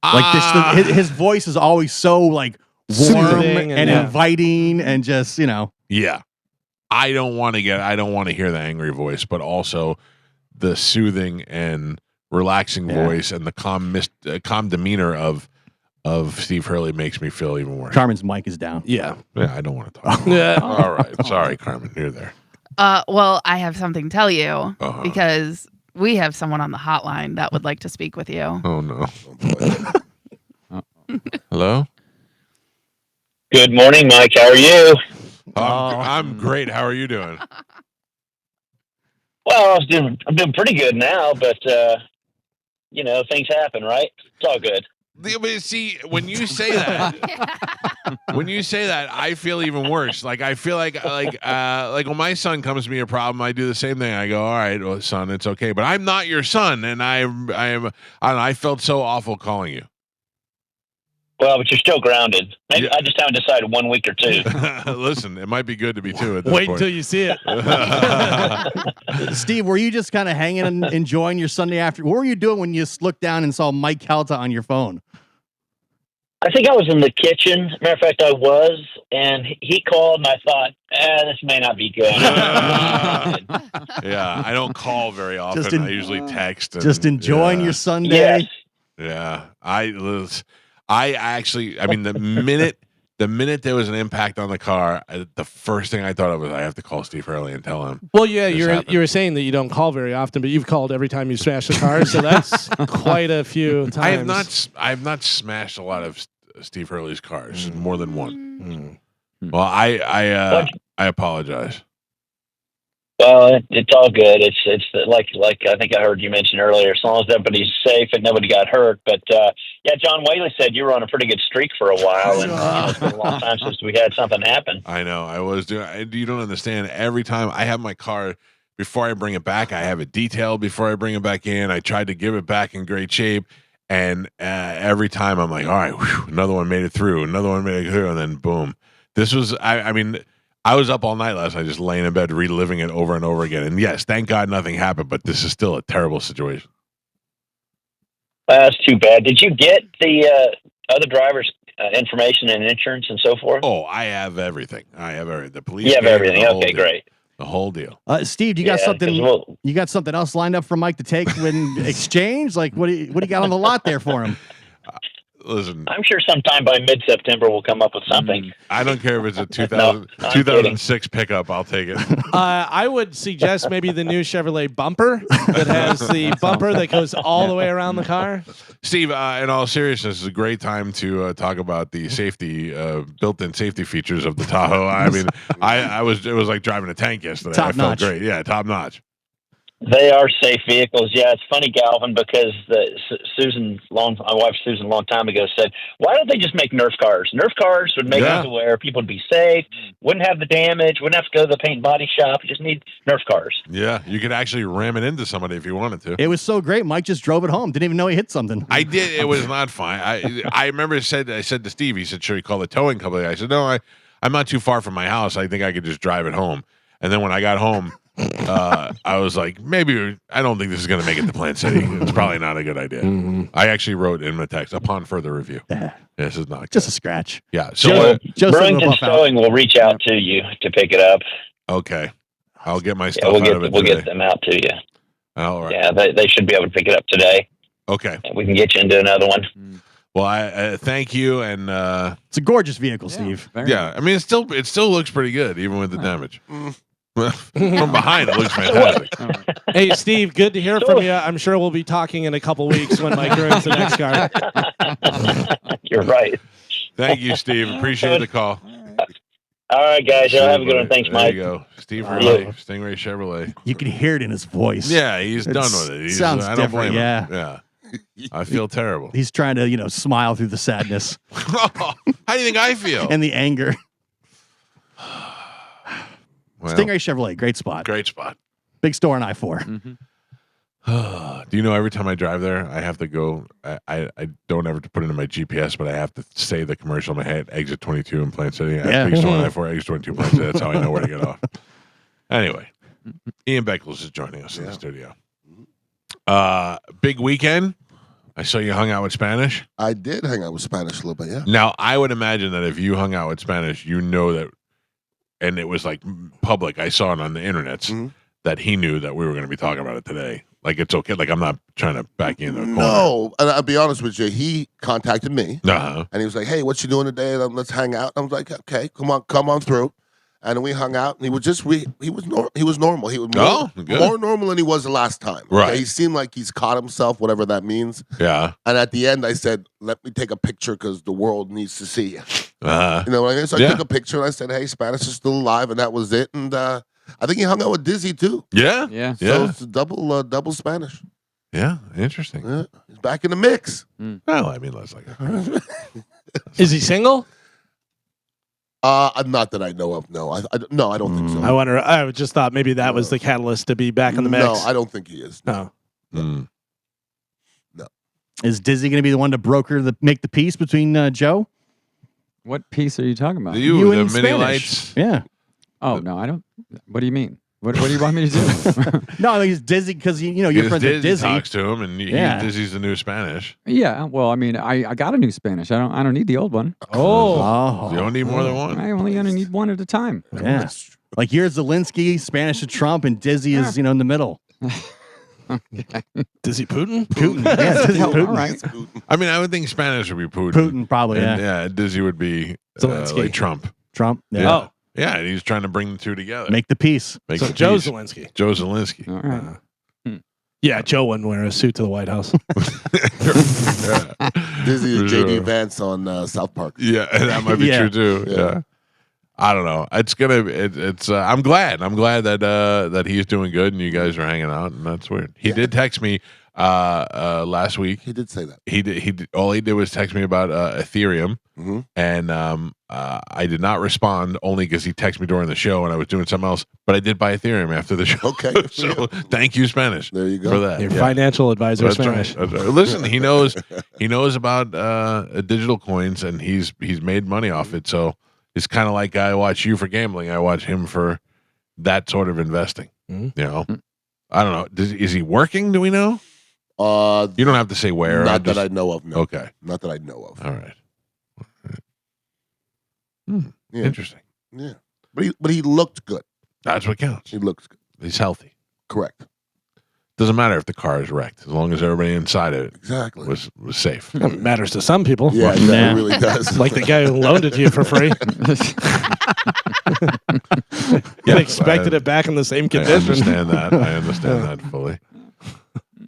Like his voice is always so like warm Soothing and inviting and just, Yeah. I don't want to hear the angry voice, but also the soothing and relaxing voice and the calm demeanor of Steve Hurley makes me feel even worse. Carmen's mic is down. Yeah. Yeah, I don't want to talk. Yeah. All right. Sorry, Carmen. You're there. Well, I have something to tell you because we have someone on the hotline that would like to speak with you. Oh, no. Hello? Good morning, Mike. How are you? I'm great. How are you doing? Well, I'm doing pretty good now, but things happen, right? It's all good. See, when you say that, I feel even worse. Like I feel like when my son comes to me a problem, I do the same thing. I go, all right, well, son, it's okay, but I'm not your son, and I felt so awful calling you. Well, but you're still grounded. Maybe I just haven't decided 1 week or two. Listen, it might be good to be two at this Wait point. until you see it. Steve, were you just kind of hanging and enjoying your Sunday afternoon? What were you doing when you looked down and saw Mike Calta on your phone? I think I was in the kitchen. Matter of fact, I was, and he called, and I thought, this may not be good. Yeah, I don't call very often. I usually text. Just enjoying your Sunday. Yes. Yeah, the minute there was an impact on the car, the first thing I thought of was I have to call Steve Hurley and tell him. Well, yeah, you were saying that you don't call very often, but you've called every time you smash a car, so that's quite a few times. I have not smashed a lot of Steve Hurley's cars, more than one. Well, I apologize. Well, it's all good. It's like I think I heard you mention earlier. As long as everybody's safe and nobody got hurt. But John Whaley said you were on a pretty good streak for a while, and it's been a long time since we had something happen. I know. I was doing. You don't understand. Every time I have my car, before I bring it back, I have it detailed before I bring it back in. I tried to give it back in great shape, and every time I'm like, all right, another one made it through, and then boom. This was. I was up all night last night just laying in bed reliving it over and over again. And yes, thank God nothing happened, but this is still a terrible situation. That's too bad. Did you get the other driver's information and insurance and so forth? Oh, I have everything. The police. You have everything. Okay, great. The whole deal. Steve, you got something? You got something else lined up for Mike to take when exchange? Like, what do you got on the lot there for him? Listen, I'm sure sometime by mid-September we'll come up with something. I don't care if it's a 2006 pickup. I'll take it. I would suggest maybe the new Chevrolet bumper that has the bumper that goes all the way around the car. Steve, in all seriousness, it's a great time to talk about the safety, built-in safety features of the Tahoe. I mean, it was like driving a tank yesterday. Top I felt notch. great. Yeah, top notch. They are safe vehicles. Yeah, it's funny, Galvin, because my wife Susan, a long time ago said, "Why don't they just make Nerf cars? Nerf cars would make it to where people would be safe, wouldn't have the damage, wouldn't have to go to the paint and body shop. You just need Nerf cars." Yeah, you could actually ram it into somebody if you wanted to. It was so great. Mike just drove it home. Didn't even know he hit something. I did. It was not fine. I remember I said to Steve, he said, "Should we call the towing company?" I said, "No, I'm not too far from my house. I think I could just drive it home." And then when I got home, I was like, maybe I don't think this is going to make it to Plant City. It's probably not a good idea. I actually wrote in the text upon further review. This is not just a scratch. Yeah. So Burlington Towing will reach out to you to pick it up. Okay. I'll get my stuff out of it. We'll get them out to you. All right. Yeah, they should be able to pick it up today. Okay. And we can get you into another one. Well, I thank you, and it's a gorgeous vehicle, Steve. Yeah, I mean, it still looks pretty good even with the damage. From behind, it looks fantastic. Hey, Steve, good to hear from you. I'm sure we'll be talking in a couple weeks when Mike ruins the next car. You're right. Thank you, Steve. Appreciate the call. All right, guys. Y'all have a good one. Thanks, Mike. There you go. Steve Hurley, Stingray Chevrolet. You can hear it in his voice. Yeah, he's done with it. Sounds I don't different. blame Yeah. him. Yeah. I feel terrible. He's trying to, smile through the sadness. How do you think I feel? And the anger. Well, Stingray Chevrolet, great spot. Great spot. Big store on I-4. Do you know every time I drive there, I have to go. I don't ever put it in my GPS, but I have to say the commercial in my head: exit 22 in Plant City. Big store on I-4, exit 22 Plant City. That's how I know where to get off. Anyway, Ian Beckles is joining us in the studio. Big weekend. I saw you hung out with Spanish. I did hang out with Spanish a little bit, yeah. Now, I would imagine that if you hung out with Spanish, you know that, and it was like public, I saw it on the internets, that he knew that we were going to be talking about it today. Like, it's okay. Like, I'm not trying to back you in the corner. No, and I'll be honest with you. He contacted me, and he was like, "Hey, what you doing today? Let's hang out." I was like, "Okay, come on through." And we hung out, and he was just he was normal. He was more normal than he was the last time. Right. Okay? He seemed like he's caught himself, whatever that means. Yeah. And at the end, I said, "Let me take a picture because the world needs to see you." You Uh-huh. know what I mean? So I took a picture, and I said, "Hey, Spanish is still alive," and that was it. And I think he hung out with Dizzy too. Yeah. Yeah. So it's double Spanish. Yeah. Interesting. Yeah. He's back in the mix. Well, I mean, let's like. Is he single? Not that I know of. No, I don't think so. I wonder. I just thought maybe that was the catalyst to be back in the mix. No, I don't think he is. No. No. Is Dizzy going to be the one to make the peace between Joe? What piece are you talking about? You the and mini Spanish. lights. Yeah. Oh no, I don't. What do you mean? What do you want me to do? No, I mean, he's Dizzy because you're Because friends with Dizzy. talks to him, and Dizzy's the new Spanish. Yeah. Well, I mean, I got a new Spanish. I don't need the old one. Oh. You don't need more than one. I only gonna need one at a time. Yeah. Like here's Zelensky, Spanish to Trump, and Dizzy is in the middle. Dizzy Putin? Putin. Yeah, Dizzy Putin. All right. I mean, I would think Spanish would be Putin. Putin, probably, And, yeah. Dizzy would be Zelensky. like Trump. Trump. Yeah. Yeah. Oh. Yeah, and he's trying to bring the two together. Make the peace. Make So the Joe peace. Zelensky. Joe Zelensky. All right. Yeah, Joe wouldn't wear a suit to the White House. Dizzy For is sure. JD Vance on South Park. Yeah, that might be Yeah. true too. Yeah. I don't know. It's gonna. It's. I'm glad. I'm glad that he's doing good and you guys are hanging out, and that's weird. He did text me last week. He did say that. He did. All he did was text me about Ethereum, and I did not respond only because he texted me during the show and I was doing something else. But I did buy Ethereum after the show. Okay. So thank you, Spanish. There you go. For that. Your Yeah. financial advisor, That's Spanish. right. That's right. Listen, he knows about digital coins, and he's made money off it. So it's kind of like I watch you for gambling. I watch him for that sort of investing. You know, I don't know. Is he working? Do we know? You don't have to say where. Not that I know of. No. Okay. Not that I know of. All right. Yeah. Interesting. Yeah. But he looked good. That's what counts. He looks good. He's healthy. Correct. Doesn't matter if the car is wrecked, as long as everybody inside of it Exactly. was safe. It matters to some people. Yeah, it really does. Like the guy who loaned it to you for free. And expected it back in the same I condition. understand that. I understand that fully.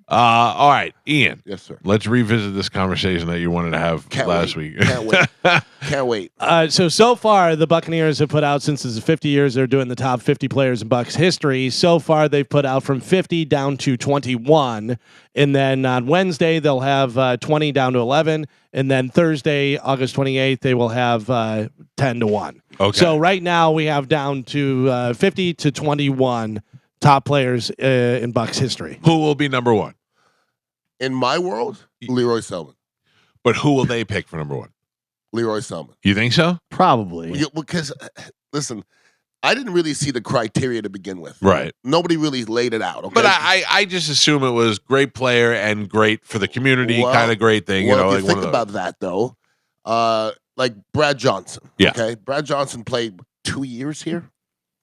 All right, Ian. Yes, sir. Let's revisit this conversation that you wanted to have last week. Can't wait. Can't wait. So far, the Buccaneers have put out, since it's 50 years, they're doing the top 50 players in Bucs history. So far, they've put out from 50 down to 21. And then on Wednesday, they'll have 20 down to 11. And then Thursday, August 28th, they will have 10 to 1. Okay. So right now, we have down to 50 to 21 top players in Bucs history. Who will be number one? In my world, Leroy Selman. But who will they pick for number one? Leroy Selman. You think so? Probably. Because, listen, I didn't really see the criteria to begin with. Right. Nobody really laid it out. Okay? But I just assume it was great player and great for the community, kind of great thing. Well, you know, if you think about that, though, like Brad Johnson. Yeah. Okay. Brad Johnson played 2 years here.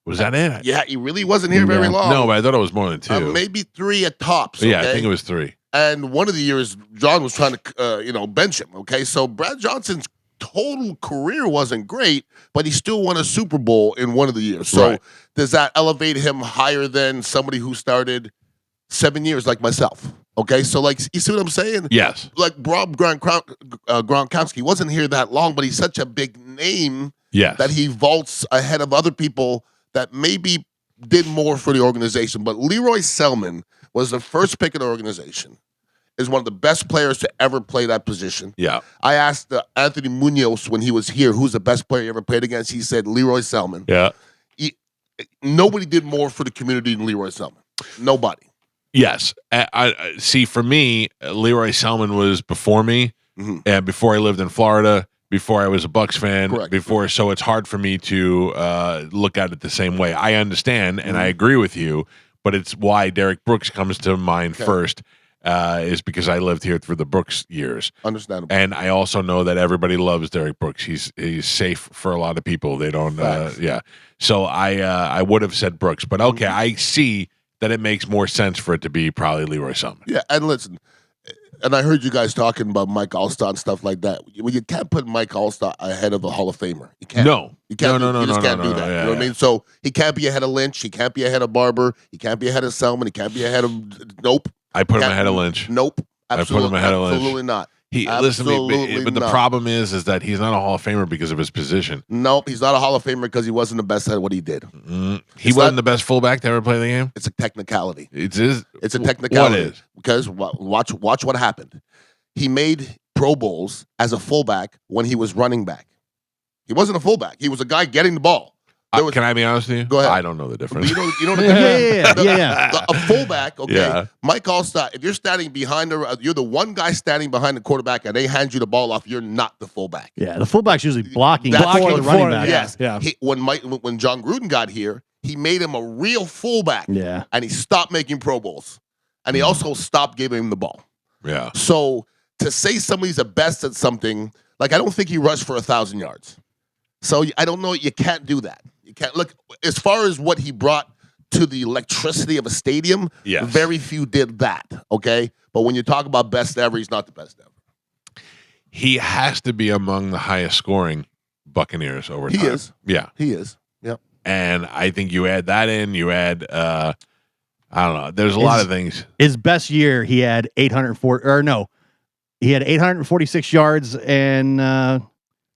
Was that it? Yeah, he really wasn't here very long. No, but I thought it was more than 2. Maybe 3 at tops. Yeah, I okay? think it was 3. And one of the years, John was trying to, bench him. Okay, so Brad Johnson's total career wasn't great, but he still won a Super Bowl in one of the years. So does that elevate him higher than somebody who started 7 years like myself? Okay, so like, you see what I'm saying? Yes. Like Rob Gronkowski wasn't here that long, but he's such a big name that he vaults ahead of other people that maybe did more for the organization. But Leroy Selman was the first pick of the organization, is one of the best players to ever play that position. Yeah. I asked Anthony Munoz when he was here, who's the best player you ever played against? He said Leroy Selman. Yeah. Nobody did more for the community than Leroy Selman. Nobody. Yes. I see, for me, Leroy Selman was before me, and before I lived in Florida, before I was a Bucs fan, so it's hard for me to look at it the same way. I understand, and I agree with you, but it's why Derek Brooks comes to mind first, is because I lived here through the Brooks years. Understandable. And I also know that everybody loves Derek Brooks. He's safe for a lot of people. They don't, So I would have said Brooks, but okay, I see that it makes more sense for it to be probably Leroy Selman. Yeah, and listen, and I heard you guys talking about Mike Allstott and stuff like that. Well, you can't put Mike Allstott ahead of a Hall of Famer. You can't. No. You can't. No, You just can't do that. Yeah, you know what I mean? So he can't be ahead of Lynch. He can't be ahead of Barber. He can't be ahead of Selman. He can't be ahead of Nope. I put him ahead of Lynch. Nope. Absolutely, I put him ahead of Lynch. Absolutely not. Listen to me, but the not. problem is that he's not a Hall of Famer because of his position. Nope, he's not a Hall of Famer because he wasn't the best at what he did. He wasn't the best fullback to ever play the game? It's a technicality. It's a technicality. What is? Because watch what happened. He made Pro Bowls as a fullback when he was running back. He wasn't a fullback. He was a guy getting the ball. Can I be honest with you? Go ahead. I don't know the difference. You know the difference? Yeah. A fullback, okay. Yeah. Mike Allstott, if you're standing behind you're the one guy standing behind the quarterback and they hand you the ball off, you're not the fullback. Yeah, the fullback's usually blocking That's before the running back. Yes. Yeah. When John Gruden got here, he made him a real fullback. Yeah. And he stopped making Pro Bowls. And he also stopped giving him the ball. Yeah. So to say somebody's the best at something, like I don't think he rushed for 1,000 yards. So I don't know. You can't do that. You can't look as far as what he brought to the electricity of a stadium. Yes. Very few did that. Okay, but when you talk about best ever, he's not the best ever. He has to be among the highest scoring Buccaneers over time. He is. Yeah, he is. Yep. And I think you add that in. You add. I don't know. There's a lot of things. His best year, he had 804. Or no, he had 846 yards and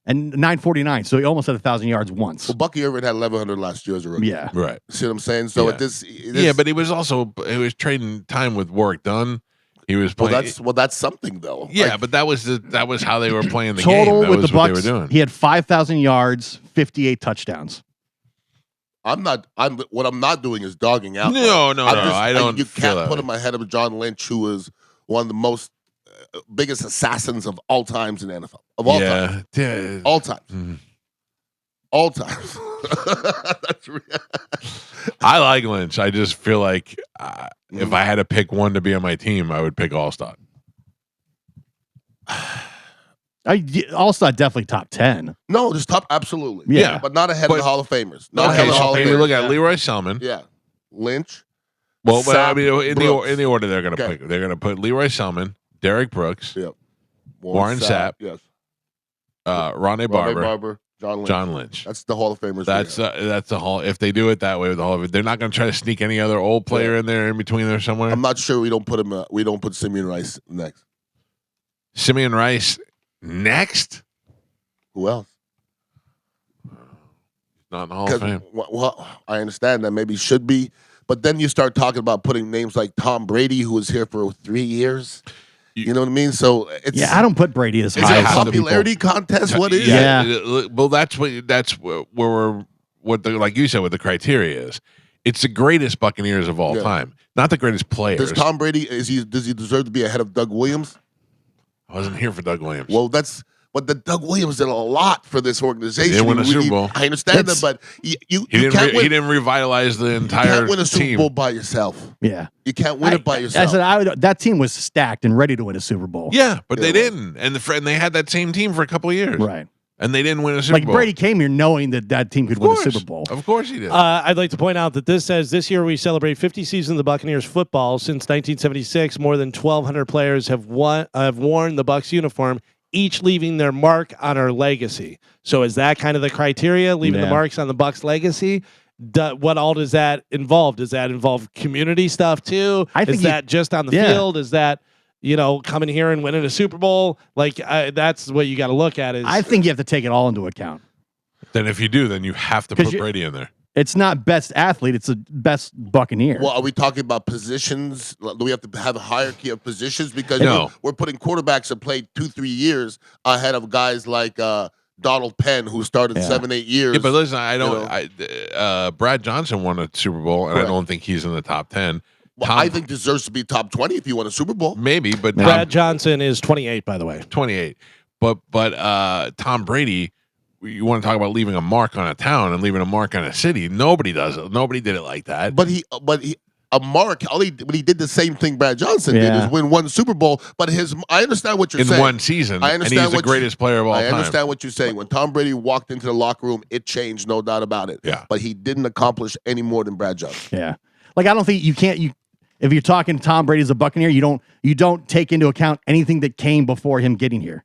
949. So he almost had 1,000 yards once. Well, Bucky Irvin had 1,100 last year as a rookie. Yeah. Right. See what I'm saying? So yeah, but he was trading time with Warwick Dunn. He was playing. Well, that's something though. Yeah, Like, but that was how they were playing the game. Total That with was the what they were Bucks, doing. he had 5,000 yards, 58 touchdowns. what I'm not doing is dogging out. No, I don't You feel can't that put way. him ahead of John Lynch, who was one of the most biggest assassins of all times in the NFL. Of all time. Yeah. All times. Mhm. All times. That's real. I like Lynch. I just feel like if I had to pick one to be on my team, I would pick Allstott. Allstott definitely top 10. No, just top, absolutely. Yeah. But not ahead of the Hall of Famers. Not ahead Okay, of the Hall so of we Famers. look at Leroy Selman. Yeah. Lynch. Well, but I Sapp, mean, in Brooks. the order they're going to Okay. pick, they're going to put Leroy Selman, Derek Brooks, Yep. Warren Sapp, Yes. Ronnie Ronnie Barber, Barber. John Lynch. That's the Hall of Famers. That's the Hall. If they do it that way with the Hall of Fame, they're not going to try to sneak any other old player in there in between there somewhere. I'm not sure we don't put him. We don't put Simeon Rice next. Simeon Rice next. Who else? Not in the Hall of Fame. Well, I understand that maybe should be, but then you start talking about putting names like Tom Brady, who was here for 3 years. You know what I mean? So it's I don't put Brady as high. Is it a popularity contest? What is? Yeah. Well, that's where we're like you said, what the criteria is. It's the greatest Buccaneers of all time, not the greatest players. Does Tom Brady does he deserve to be ahead of Doug Williams? I wasn't here for Doug Williams. Well, but the Doug Williams did a lot for this organization. He didn't win a Super Bowl. I understand that, but he didn't revitalize the entire. You can't win a Super team. Bowl by yourself. Yeah, you can't win it by yourself. I said that team was stacked and ready to win a Super Bowl. Yeah, but they didn't, and they had that same team for a couple of years, right? And they didn't win a Super Bowl. Brady came here knowing that team could win a Super Bowl. Of course he did. I'd like to point out that this says this year we celebrate 50 seasons of the Buccaneers football. Since 1976, more than 1,200 players have worn the Bucs uniform, each leaving their mark on our legacy. So is that kind of the criteria, leaving the marks on the Bucs legacy? What all does that involve? Does that involve community stuff too? Is that just on the field? Is that coming here and winning a Super Bowl? Like that's what you got to look at. I think you have to take it all into account. Then if you do, then you have to put Brady in there. It's not best athlete; it's the best Buccaneer. Well, are we talking about positions? Do we have to have a hierarchy of positions? Because we're putting quarterbacks that played 2-3 years ahead of guys like Donald Penn, who started 7-8 years. Yeah, but listen, Brad Johnson won a Super Bowl, and I don't think he's in the top 10. Well, I think deserves to be top 20 if you won a Super Bowl. Maybe, but Brad Johnson is 28, by the way. 28. But Tom Brady, you want to talk about leaving a mark on a town and leaving a mark on a city? Nobody does it. Nobody did it like that. But he a mark. He did the same thing Brad Johnson did, is win one Super Bowl. But I understand what you're saying. In one season, I understand, and he's the greatest player of all time. I understand what you're saying. When Tom Brady walked into the locker room, it changed, no doubt about it. Yeah. But he didn't accomplish any more than Brad Johnson. Yeah. Like I don't think if you're talking Tom Brady as a Buccaneer, you don't take into account anything that came before him getting here.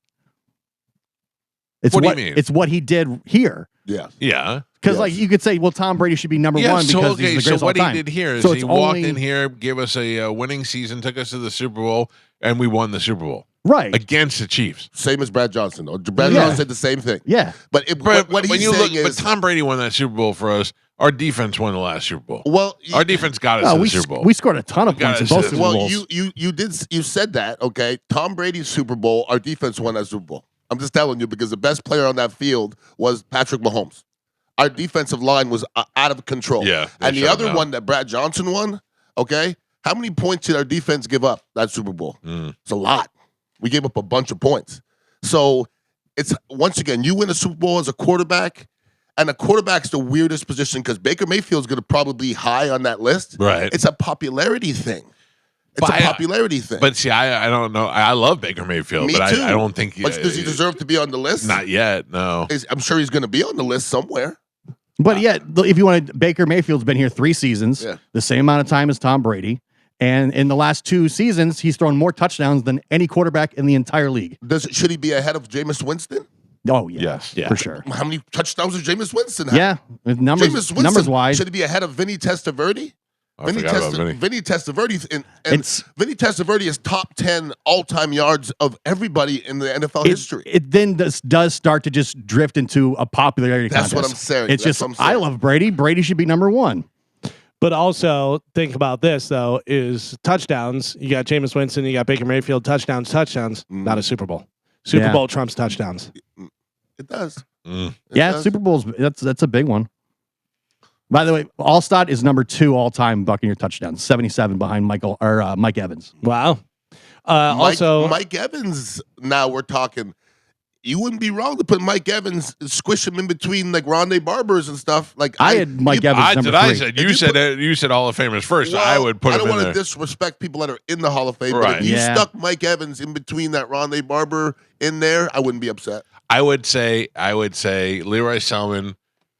What do you mean? It's what he did here. Yeah. Yeah. Because like you could say, well, Tom Brady should be number one because he's the greatest so what all time. he did here is he walked in here, gave us a winning season, took us to the Super Bowl, and we won the Super Bowl. Right. Against the Chiefs. Same as Brad Johnson. Brad Johnson said the same thing. Yeah. But what he's saying is... But Tom Brady won that Super Bowl for us. Our defense won the last Super Bowl. Well, our defense got us to the Super Bowl. We scored a ton of points in both Super Bowls. Well, you said that, okay? Tom Brady's Super Bowl, our defense won that Super Bowl. I'm just telling you because the best player on that field was Patrick Mahomes. Our defensive line was out of control. Yeah. And the other one that Brad Johnson won, okay? How many points did our defense give up that Super Bowl? It's a lot. We gave up a bunch of points. So it's, once again, you win a Super Bowl as a quarterback, and a quarterback's the weirdest position because Baker Mayfield's going to probably be high on that list. Right. It's a popularity thing. It's a popularity thing. But see, I don't know. I love Baker Mayfield, Me but too. I don't think But does he deserve to be on the list? Not yet, no. I'm sure he's going to be on the list somewhere. But if you want to, Baker Mayfield's been here 3 seasons, the same amount of time as Tom Brady. And in the last 2 seasons, he's thrown more touchdowns than any quarterback in the entire league. Should he be ahead of Jameis Winston? Oh, yeah. Yes. Yeah. For sure. How many touchdowns does Jameis Winston have? Yeah. Numbers wise. Should he be ahead of Vinny Testaverde? Vinny Testaverde and Vinny Testaverde is top 10 all-time yards of everybody in the NFL history. It then does start to just drift into a popularity contest. That's what I'm saying. It's I love Brady. Brady should be number 1. But also think about this though: is touchdowns. You got Jameis Winston, you got Baker Mayfield. Touchdowns. Not a Super Bowl. Super Bowl trumps touchdowns. It does. Super Bowls. That's a big one. By the way, Allstott is number 2 all-time Buccaneer touchdowns, 77 behind Mike Evans. Wow. Also, Mike Evans. Now we're talking. You wouldn't be wrong to put Mike Evans, squish him in between like Rondé Barbers and stuff. Like I had Mike Evans number 3. You said Hall of Famers first. Well, I would put him in there. I don't want to disrespect people that are in the Hall of Fame, but if you stuck Mike Evans in between that Rondé Barber in there, I wouldn't be upset. I would say Leroy Selman,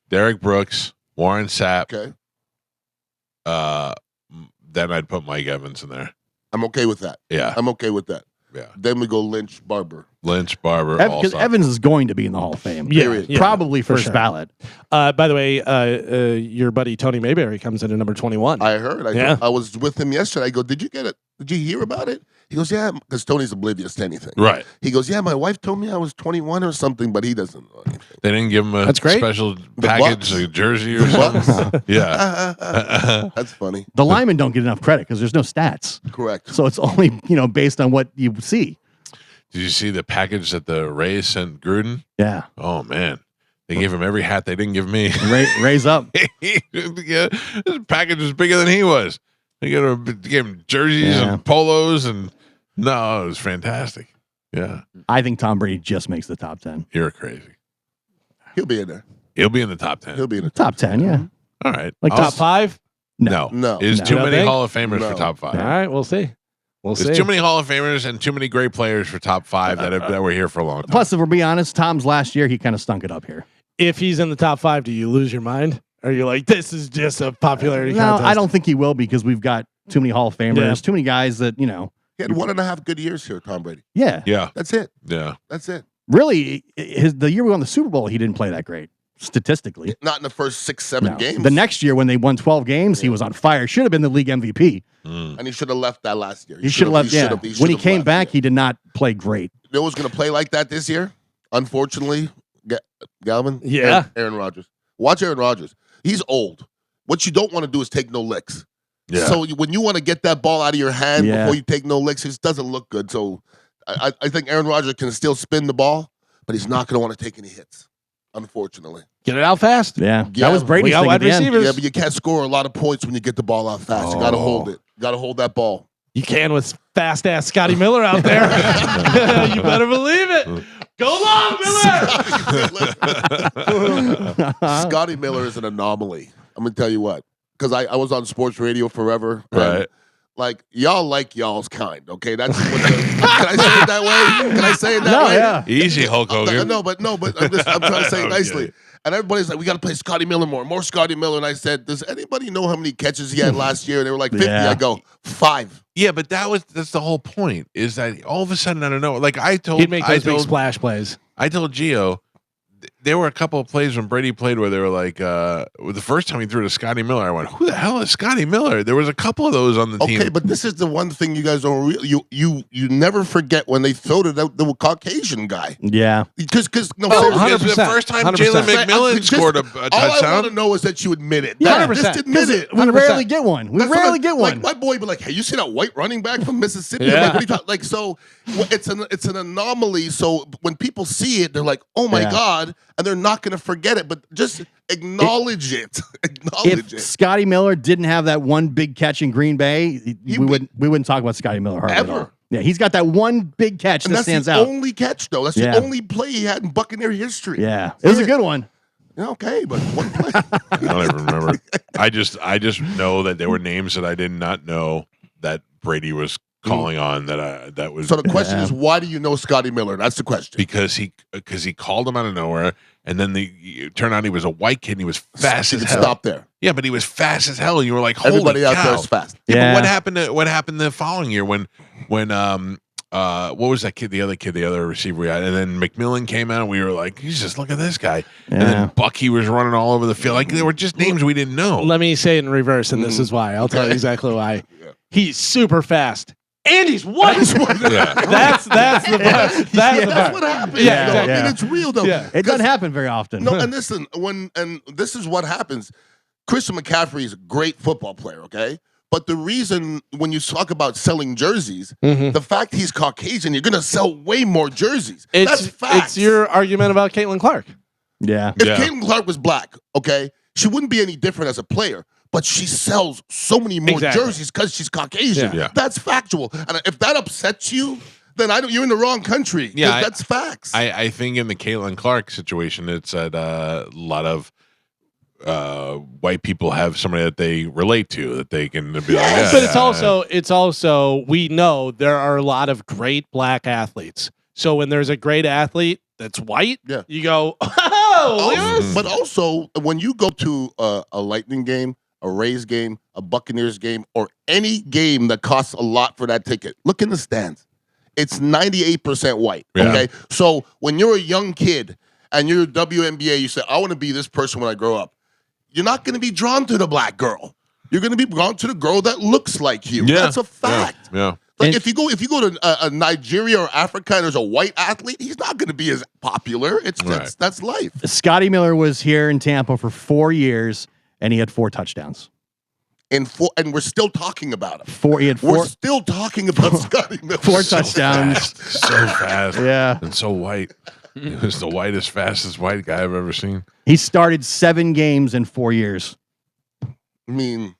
Derek Brooks, Warren Sapp. Okay. Then I'd put Mike Evans in there. I'm okay with that. Yeah. I'm okay with that. Yeah. Then we go Lynch, Barber. Lynch, Barber, Because Evans is going to be in the Hall of Fame. Yeah, Probably for first sure. ballot. By the way, your buddy Tony Mayberry comes in at number 21. I heard. I was with him yesterday. I go, did you get it? Did you hear about it? He goes, yeah, because Tony's oblivious to anything. Right. He goes, yeah, my wife told me I was 21 or something, but he doesn't know anything. They didn't give him a That's great. special The package, Bucks. a jersey or something. Yeah. That's funny. The linemen don't get enough credit because there's no stats. Correct. So it's only based on what you see. Did you see the package that the Rays sent Gruden? Yeah. Oh man, they gave him every hat they didn't give me. Raise up. Yeah, this package was bigger than he was. They gave him jerseys and polos, and no, it was fantastic. Yeah, I think Tom Brady just makes the top 10. You're crazy. He'll be in there. He'll be in the top 10. He'll be in the Top 10, yeah. All right, Like top 5? No, No. There's No. too You don't many think? Hall of Famers No. for top 5. All right, we'll see. There's too many Hall of Famers and too many great players for top 5 that were here for a long time. Plus, if we're being honest, Tom's last year, he kind of stunk it up here. If he's in the top 5, do you lose your mind? Or are you like, this is just a popularity No, contest? I don't think he will because we've got too many Hall of Famers, Yeah. too many guys that, He had 1.5 good years here, Tom Brady. yeah. Yeah, That's it. yeah. That's it. Really, the year we won the Super Bowl, he didn't play that great statistically. Not in the first 6-7 No. games. The next year when they won 12 games, he was on fire. Should have been the league MVP. And he should have left that last year. He should have left. Yeah. When he came back, he did not play great. You know who's going to play like that this year? Unfortunately, Galvin? Yeah. Aaron Rodgers. Watch Aaron Rodgers. He's old. What you don't want to do is take no licks. Yeah. So when you want to get that ball out of your hand Yeah. before you take no licks, it just doesn't look good. So I think Aaron Rodgers can still spin the ball, but he's not going to want to take any hits, unfortunately. Get it out fast. Yeah. Yeah, That was Brady's we got thing wide at the end. receivers. Yeah, but you can't score a lot of points when you get the ball out fast. You got to hold it. You got to hold that ball. You can with fast ass Scotty Miller out there. You better believe it. Go long, Miller. Scotty Miller is an anomaly. I'm going to tell you what, because I was on sports radio forever. and, Right. Like, y'all like y'all's kind, okay? That's what can I say it that way? Can I say it that way? Yeah. Easy, Hulk Hogan. No, but I'm trying to say it nicely. Okay. And everybody's like, we got to play Scotty Miller more Scotty Miller. And I said, does anybody know how many catches he had last year? And they were like 50. Yeah. I go, 5. Yeah, but that's the whole point. Is that all of a sudden I don't know. Like He'd make those big splash plays. I told Gio, there were a couple of plays when Brady played where they were like, the first time he threw to Scotty Miller, I went, who the hell is Scotty Miller? There was a couple of those on the team. Okay, but this is the one thing you guys don't you never forget when they throw to the Caucasian guy. Yeah. Because no, Oh, seriously, because the 100%, first time 100%. Jalen McMillan Just- scored a all I want touchdown. to know is that you admit it. Yeah, Just 100%. admit it. We 100%. rarely get one. We That's what rarely I- get one. Like my boy be like, "Hey, you see that white running back from Mississippi?" I'm Yeah. like, what are you talking? Like, so it's an anomaly. So when people see it, they're like, "Oh my Yeah. god," and they're not going to forget it. But just acknowledge it. Acknowledge If it. Scotty Miller didn't have that one big catch in Green Bay, we wouldn't talk about Scotty Miller hardly at Ever. all. Yeah, he's got that one big catch And that that's stands the out. only catch, though. That's Yeah. the only play he had in Buccaneer history. Yeah, it was a good one. Yeah, okay, but one play. I don't even remember. I just know that there were names that I did not know that Brady was calling on. That was So the question is, why do you know Scotty Miller? That's the question. because he called him out of nowhere, and then it turned out he was a white kid. And he was fast You as can hell. stop there. Yeah, but he was fast as hell. And you were like, holy Everybody out cow. there is fast. Yeah, Yeah. but what happened the following year when what was that kid, the other receiver we had, and then McMillan came out and we were like, Jesus, look at this guy. And Yeah. then Bucky was running all over the field. Like there were just names we didn't know. Let me say it in reverse, and this is why. I'll tell you exactly why. He's super fast. And he's white. Yeah. That's the part. That's the That's part. what happens. Yeah, though. exactly. I mean, it's real though. Yeah. It doesn't happen very often. No, and listen, and this is what happens. Christian McCaffrey is a great football player, okay? But the reason when you talk about selling jerseys, the fact he's Caucasian, you're gonna sell way more jerseys. That's facts. It's your argument about Caitlin Clark. Yeah. If Caitlin Clark was black, okay, she wouldn't be any different as a player. But she sells so many more Exactly. jerseys because she's Caucasian. Yeah. That's factual. And if that upsets you, then you're in the wrong country. Yeah, That's facts. I think in the Caitlin Clark situation, it's that a lot of white people have somebody that they relate to that they can be like, yeah, But yeah, it's also we know there are a lot of great black athletes. So when there's a great athlete that's white, you go, oh, look at this. But also, when you go to a Lightning game, a Rays game, a Buccaneers game, or any game that costs a lot for that ticket, look in the stands. it's 98% white. Yeah. Okay, so when you're a young kid and you're WNBA, you say, "I want to be this person when I grow up." You're not going to be drawn to the black girl. You're going to be drawn to the girl that looks like you. Yeah. That's a fact. Yeah. Like if you go to a Nigeria or Africa and there's a white athlete, he's not going to be as popular. That's life. Scotty Miller was here in Tampa for 4 years, and he had 4 touchdowns. And we're still talking about him. We're still talking about Scotty Miller. 4 touchdowns. So fast. Yeah. And so white. He was the whitest, fastest white guy I've ever seen. He started 7 games in 4 years. I mean,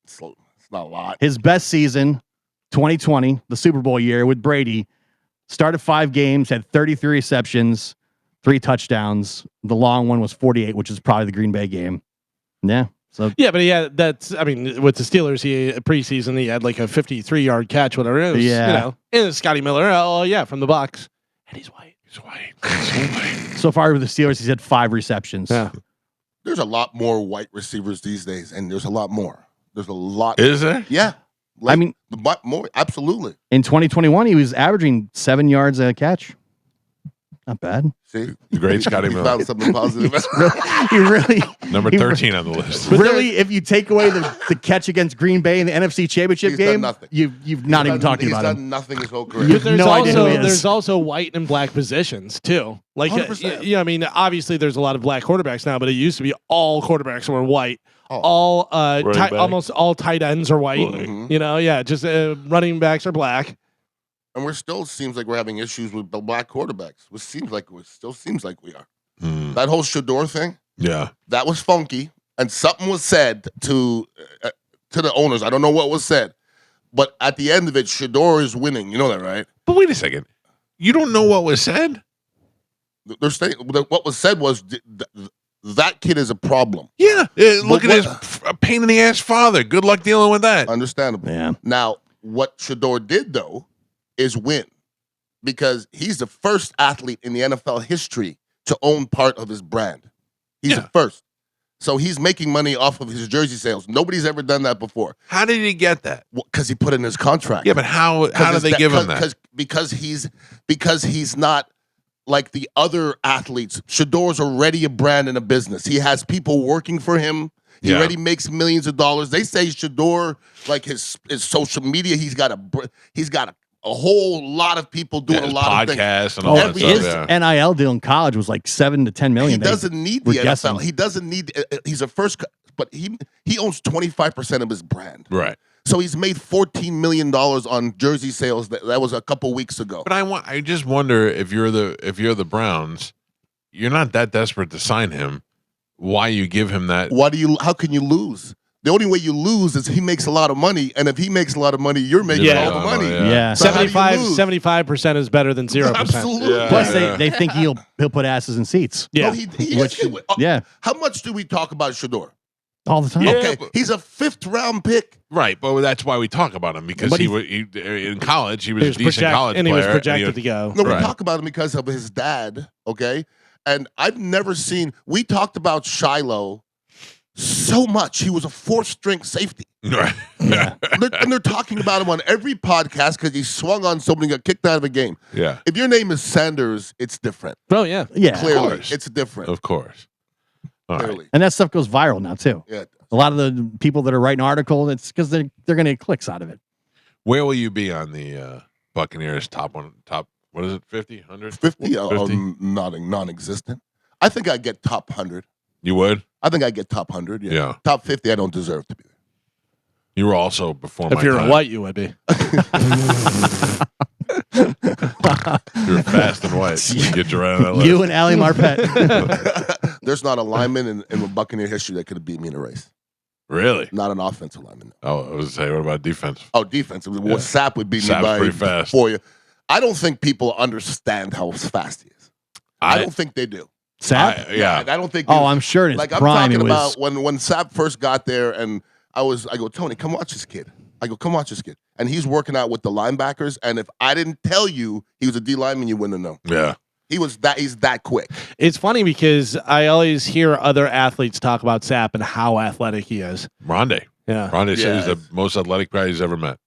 it's not a lot. His best season, 2020, the Super Bowl year with Brady, started 5 games, had 33 receptions, 3 touchdowns. The long one was 48, which is probably the Green Bay game. Yeah. So yeah, but with the Steelers, preseason he had like a 53-yard catch, whatever it was. Yeah. You know, and Scotty Miller, from the Bucs, and he's white. He's white. He's so white. So far with the Steelers, he's had 5 receptions. Yeah. There's a lot more white receivers these days, and there's a lot more. There's a lot. Is there? Yeah. More absolutely. In 2021, he was averaging 7 yards a catch. Not bad. See, the great Scotty Miller. Found something positive. He really number 13 on the list. Really, if you take away the catch against Green Bay in the NFC Championship game, you've not even talking about him. He's done nothing his whole career. You have no idea who he is. There's also white and black positions too. Like, I mean, obviously there's a lot of black quarterbacks now, but it used to be all quarterbacks were white. All almost all tight ends are white. Mhm. You know, just running backs are black. And seems like we're having issues with the black quarterbacks. Still seems like we are. That whole Shador thing. Yeah, that was funky, and something was said to the owners. I don't know what was said, but at the end of it, Shador is winning. You know that, right? But wait a second. You don't know what was said? They're saying what was said was that kid is a problem. Yeah. Look at his pain in the ass father. Good luck dealing with that. Understandable. Yeah. Now, what Shador did though is win, because he's the first athlete in the NFL history to own part of his brand. He's the first. So he's making money off of his jersey sales. Nobody's ever done that before. How did he get that? Because he put in his contract. Yeah, but how did they give him that? Because he's not like the other athletes. Shador's already a brand and a business. He has people working for him. He already makes millions of dollars. They say Shador, like his social media, he's got a whole lot of people doing a lot of podcasts and all that His stuff. NIL deal in college was like 7 to 10 million. He doesn't need the NFL. He doesn't need. He's a first, but he owns 25% of his brand. Right. So he's made $14 million on jersey sales. That was a couple weeks ago. But I just wonder if you're the Browns, you're not that desperate to sign him. Why you give him that? How can you lose? The only way you lose is he makes a lot of money, and if he makes a lot of money, you're making all the money. Yeah. So 75% is better than 0%. Absolutely. Yeah. Plus, they think he'll put asses in seats. Yeah. No, he is. Yeah. How much do we talk about Shador? All the time. Yeah, Okay, but- he's a 5th round pick. Right, but that's why we talk about him, because But he in college he was a decent college and he player, was projected to go. No, we Right. talk about him because of his dad. Okay, and I've never seen. We talked about Shiloh so much. He was a 4th-string safety. Right. And they're talking about him on every podcast because he swung on somebody and got kicked out of a game. Yeah. If your name is Sanders, it's different. Oh yeah. Yeah. Clearly, course. it's different. Of course. All right. Clearly, And that stuff goes viral now too. yeah. A lot of the people that are writing articles, it's because they're going to get clicks out of it. Where will you be on the Buccaneers top? What is it? 50, 100? 50, non-existent. I think I get top 100. You would? I think I get top 100. Yeah. Top 50, I don't deserve to be there. You were also before If my you're time. a white, you would be. You're fast and white. You get you right on that list. You and Ali Marpet. There's not a lineman in Buccaneer history that could have beat me in a race. Really? Not an offensive lineman. Oh, I was saying, what about defense? Oh, defense. Yeah. Sapp would beat Sapp's me by pretty fast. 4 years. I don't think people understand how fast he is. I don't think they do. Sapp? Yeah. I don't think. Oh, I'm sure in his like I'm prime talking it was. about when Sapp first got there, and I go, Tony, come watch this kid. Come watch this kid, and he's working out with the linebackers. And if I didn't tell you he was a D lineman, you wouldn't know. Yeah. He's that quick. It's funny because I always hear other athletes talk about Sapp and how athletic he is. Rondé. Yeah. Rondé said he's Yeah. the most athletic guy he's ever met.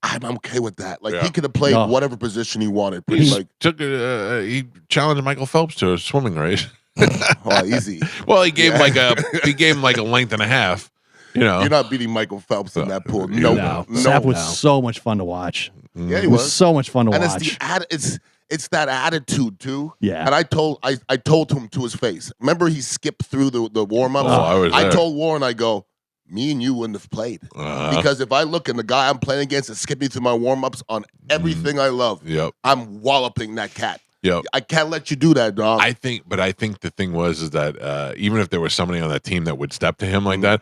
I'm okay with that. Like Yeah. he could have played No. whatever position he wanted. Pretty like He challenged Michael Phelps to a swimming race. easy. Well, he gave him like a length and a half. You know, You're not beating Michael Phelps in that pool. No. Sap was so much fun to watch. Yeah, he It was was so much fun to and watch. it's that attitude too. Yeah. And I told him to his face. Remember, he skipped through the warm ups. Oh, I told Warren, I go, me and you wouldn't have played because if I look and the guy I'm playing against is skipping through my warm ups on everything I love, I'm walloping that cat. Yep. I can't let you do that, dog. I think the thing is that even if there was somebody on that team that would step to him like that,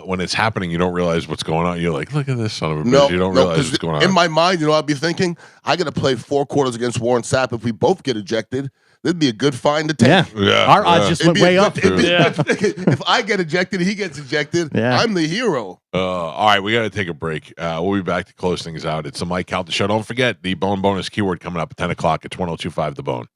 when it's happening, you don't realize what's going on. You're like, look at this son of a bitch. You don't realize what's going on. In my mind, I'd be thinking, I got to play 4 quarters against Warren Sapp. If we both get ejected, that'd be a good find to take. Yeah. Our odds just went way up. If I get ejected, he gets ejected. I'm the hero. All right, we got to take a break. We'll be back to close things out. It's the Mike Calta Show. Don't forget the Bone Bonus keyword coming up at 10 o'clock at 1025 The Bone.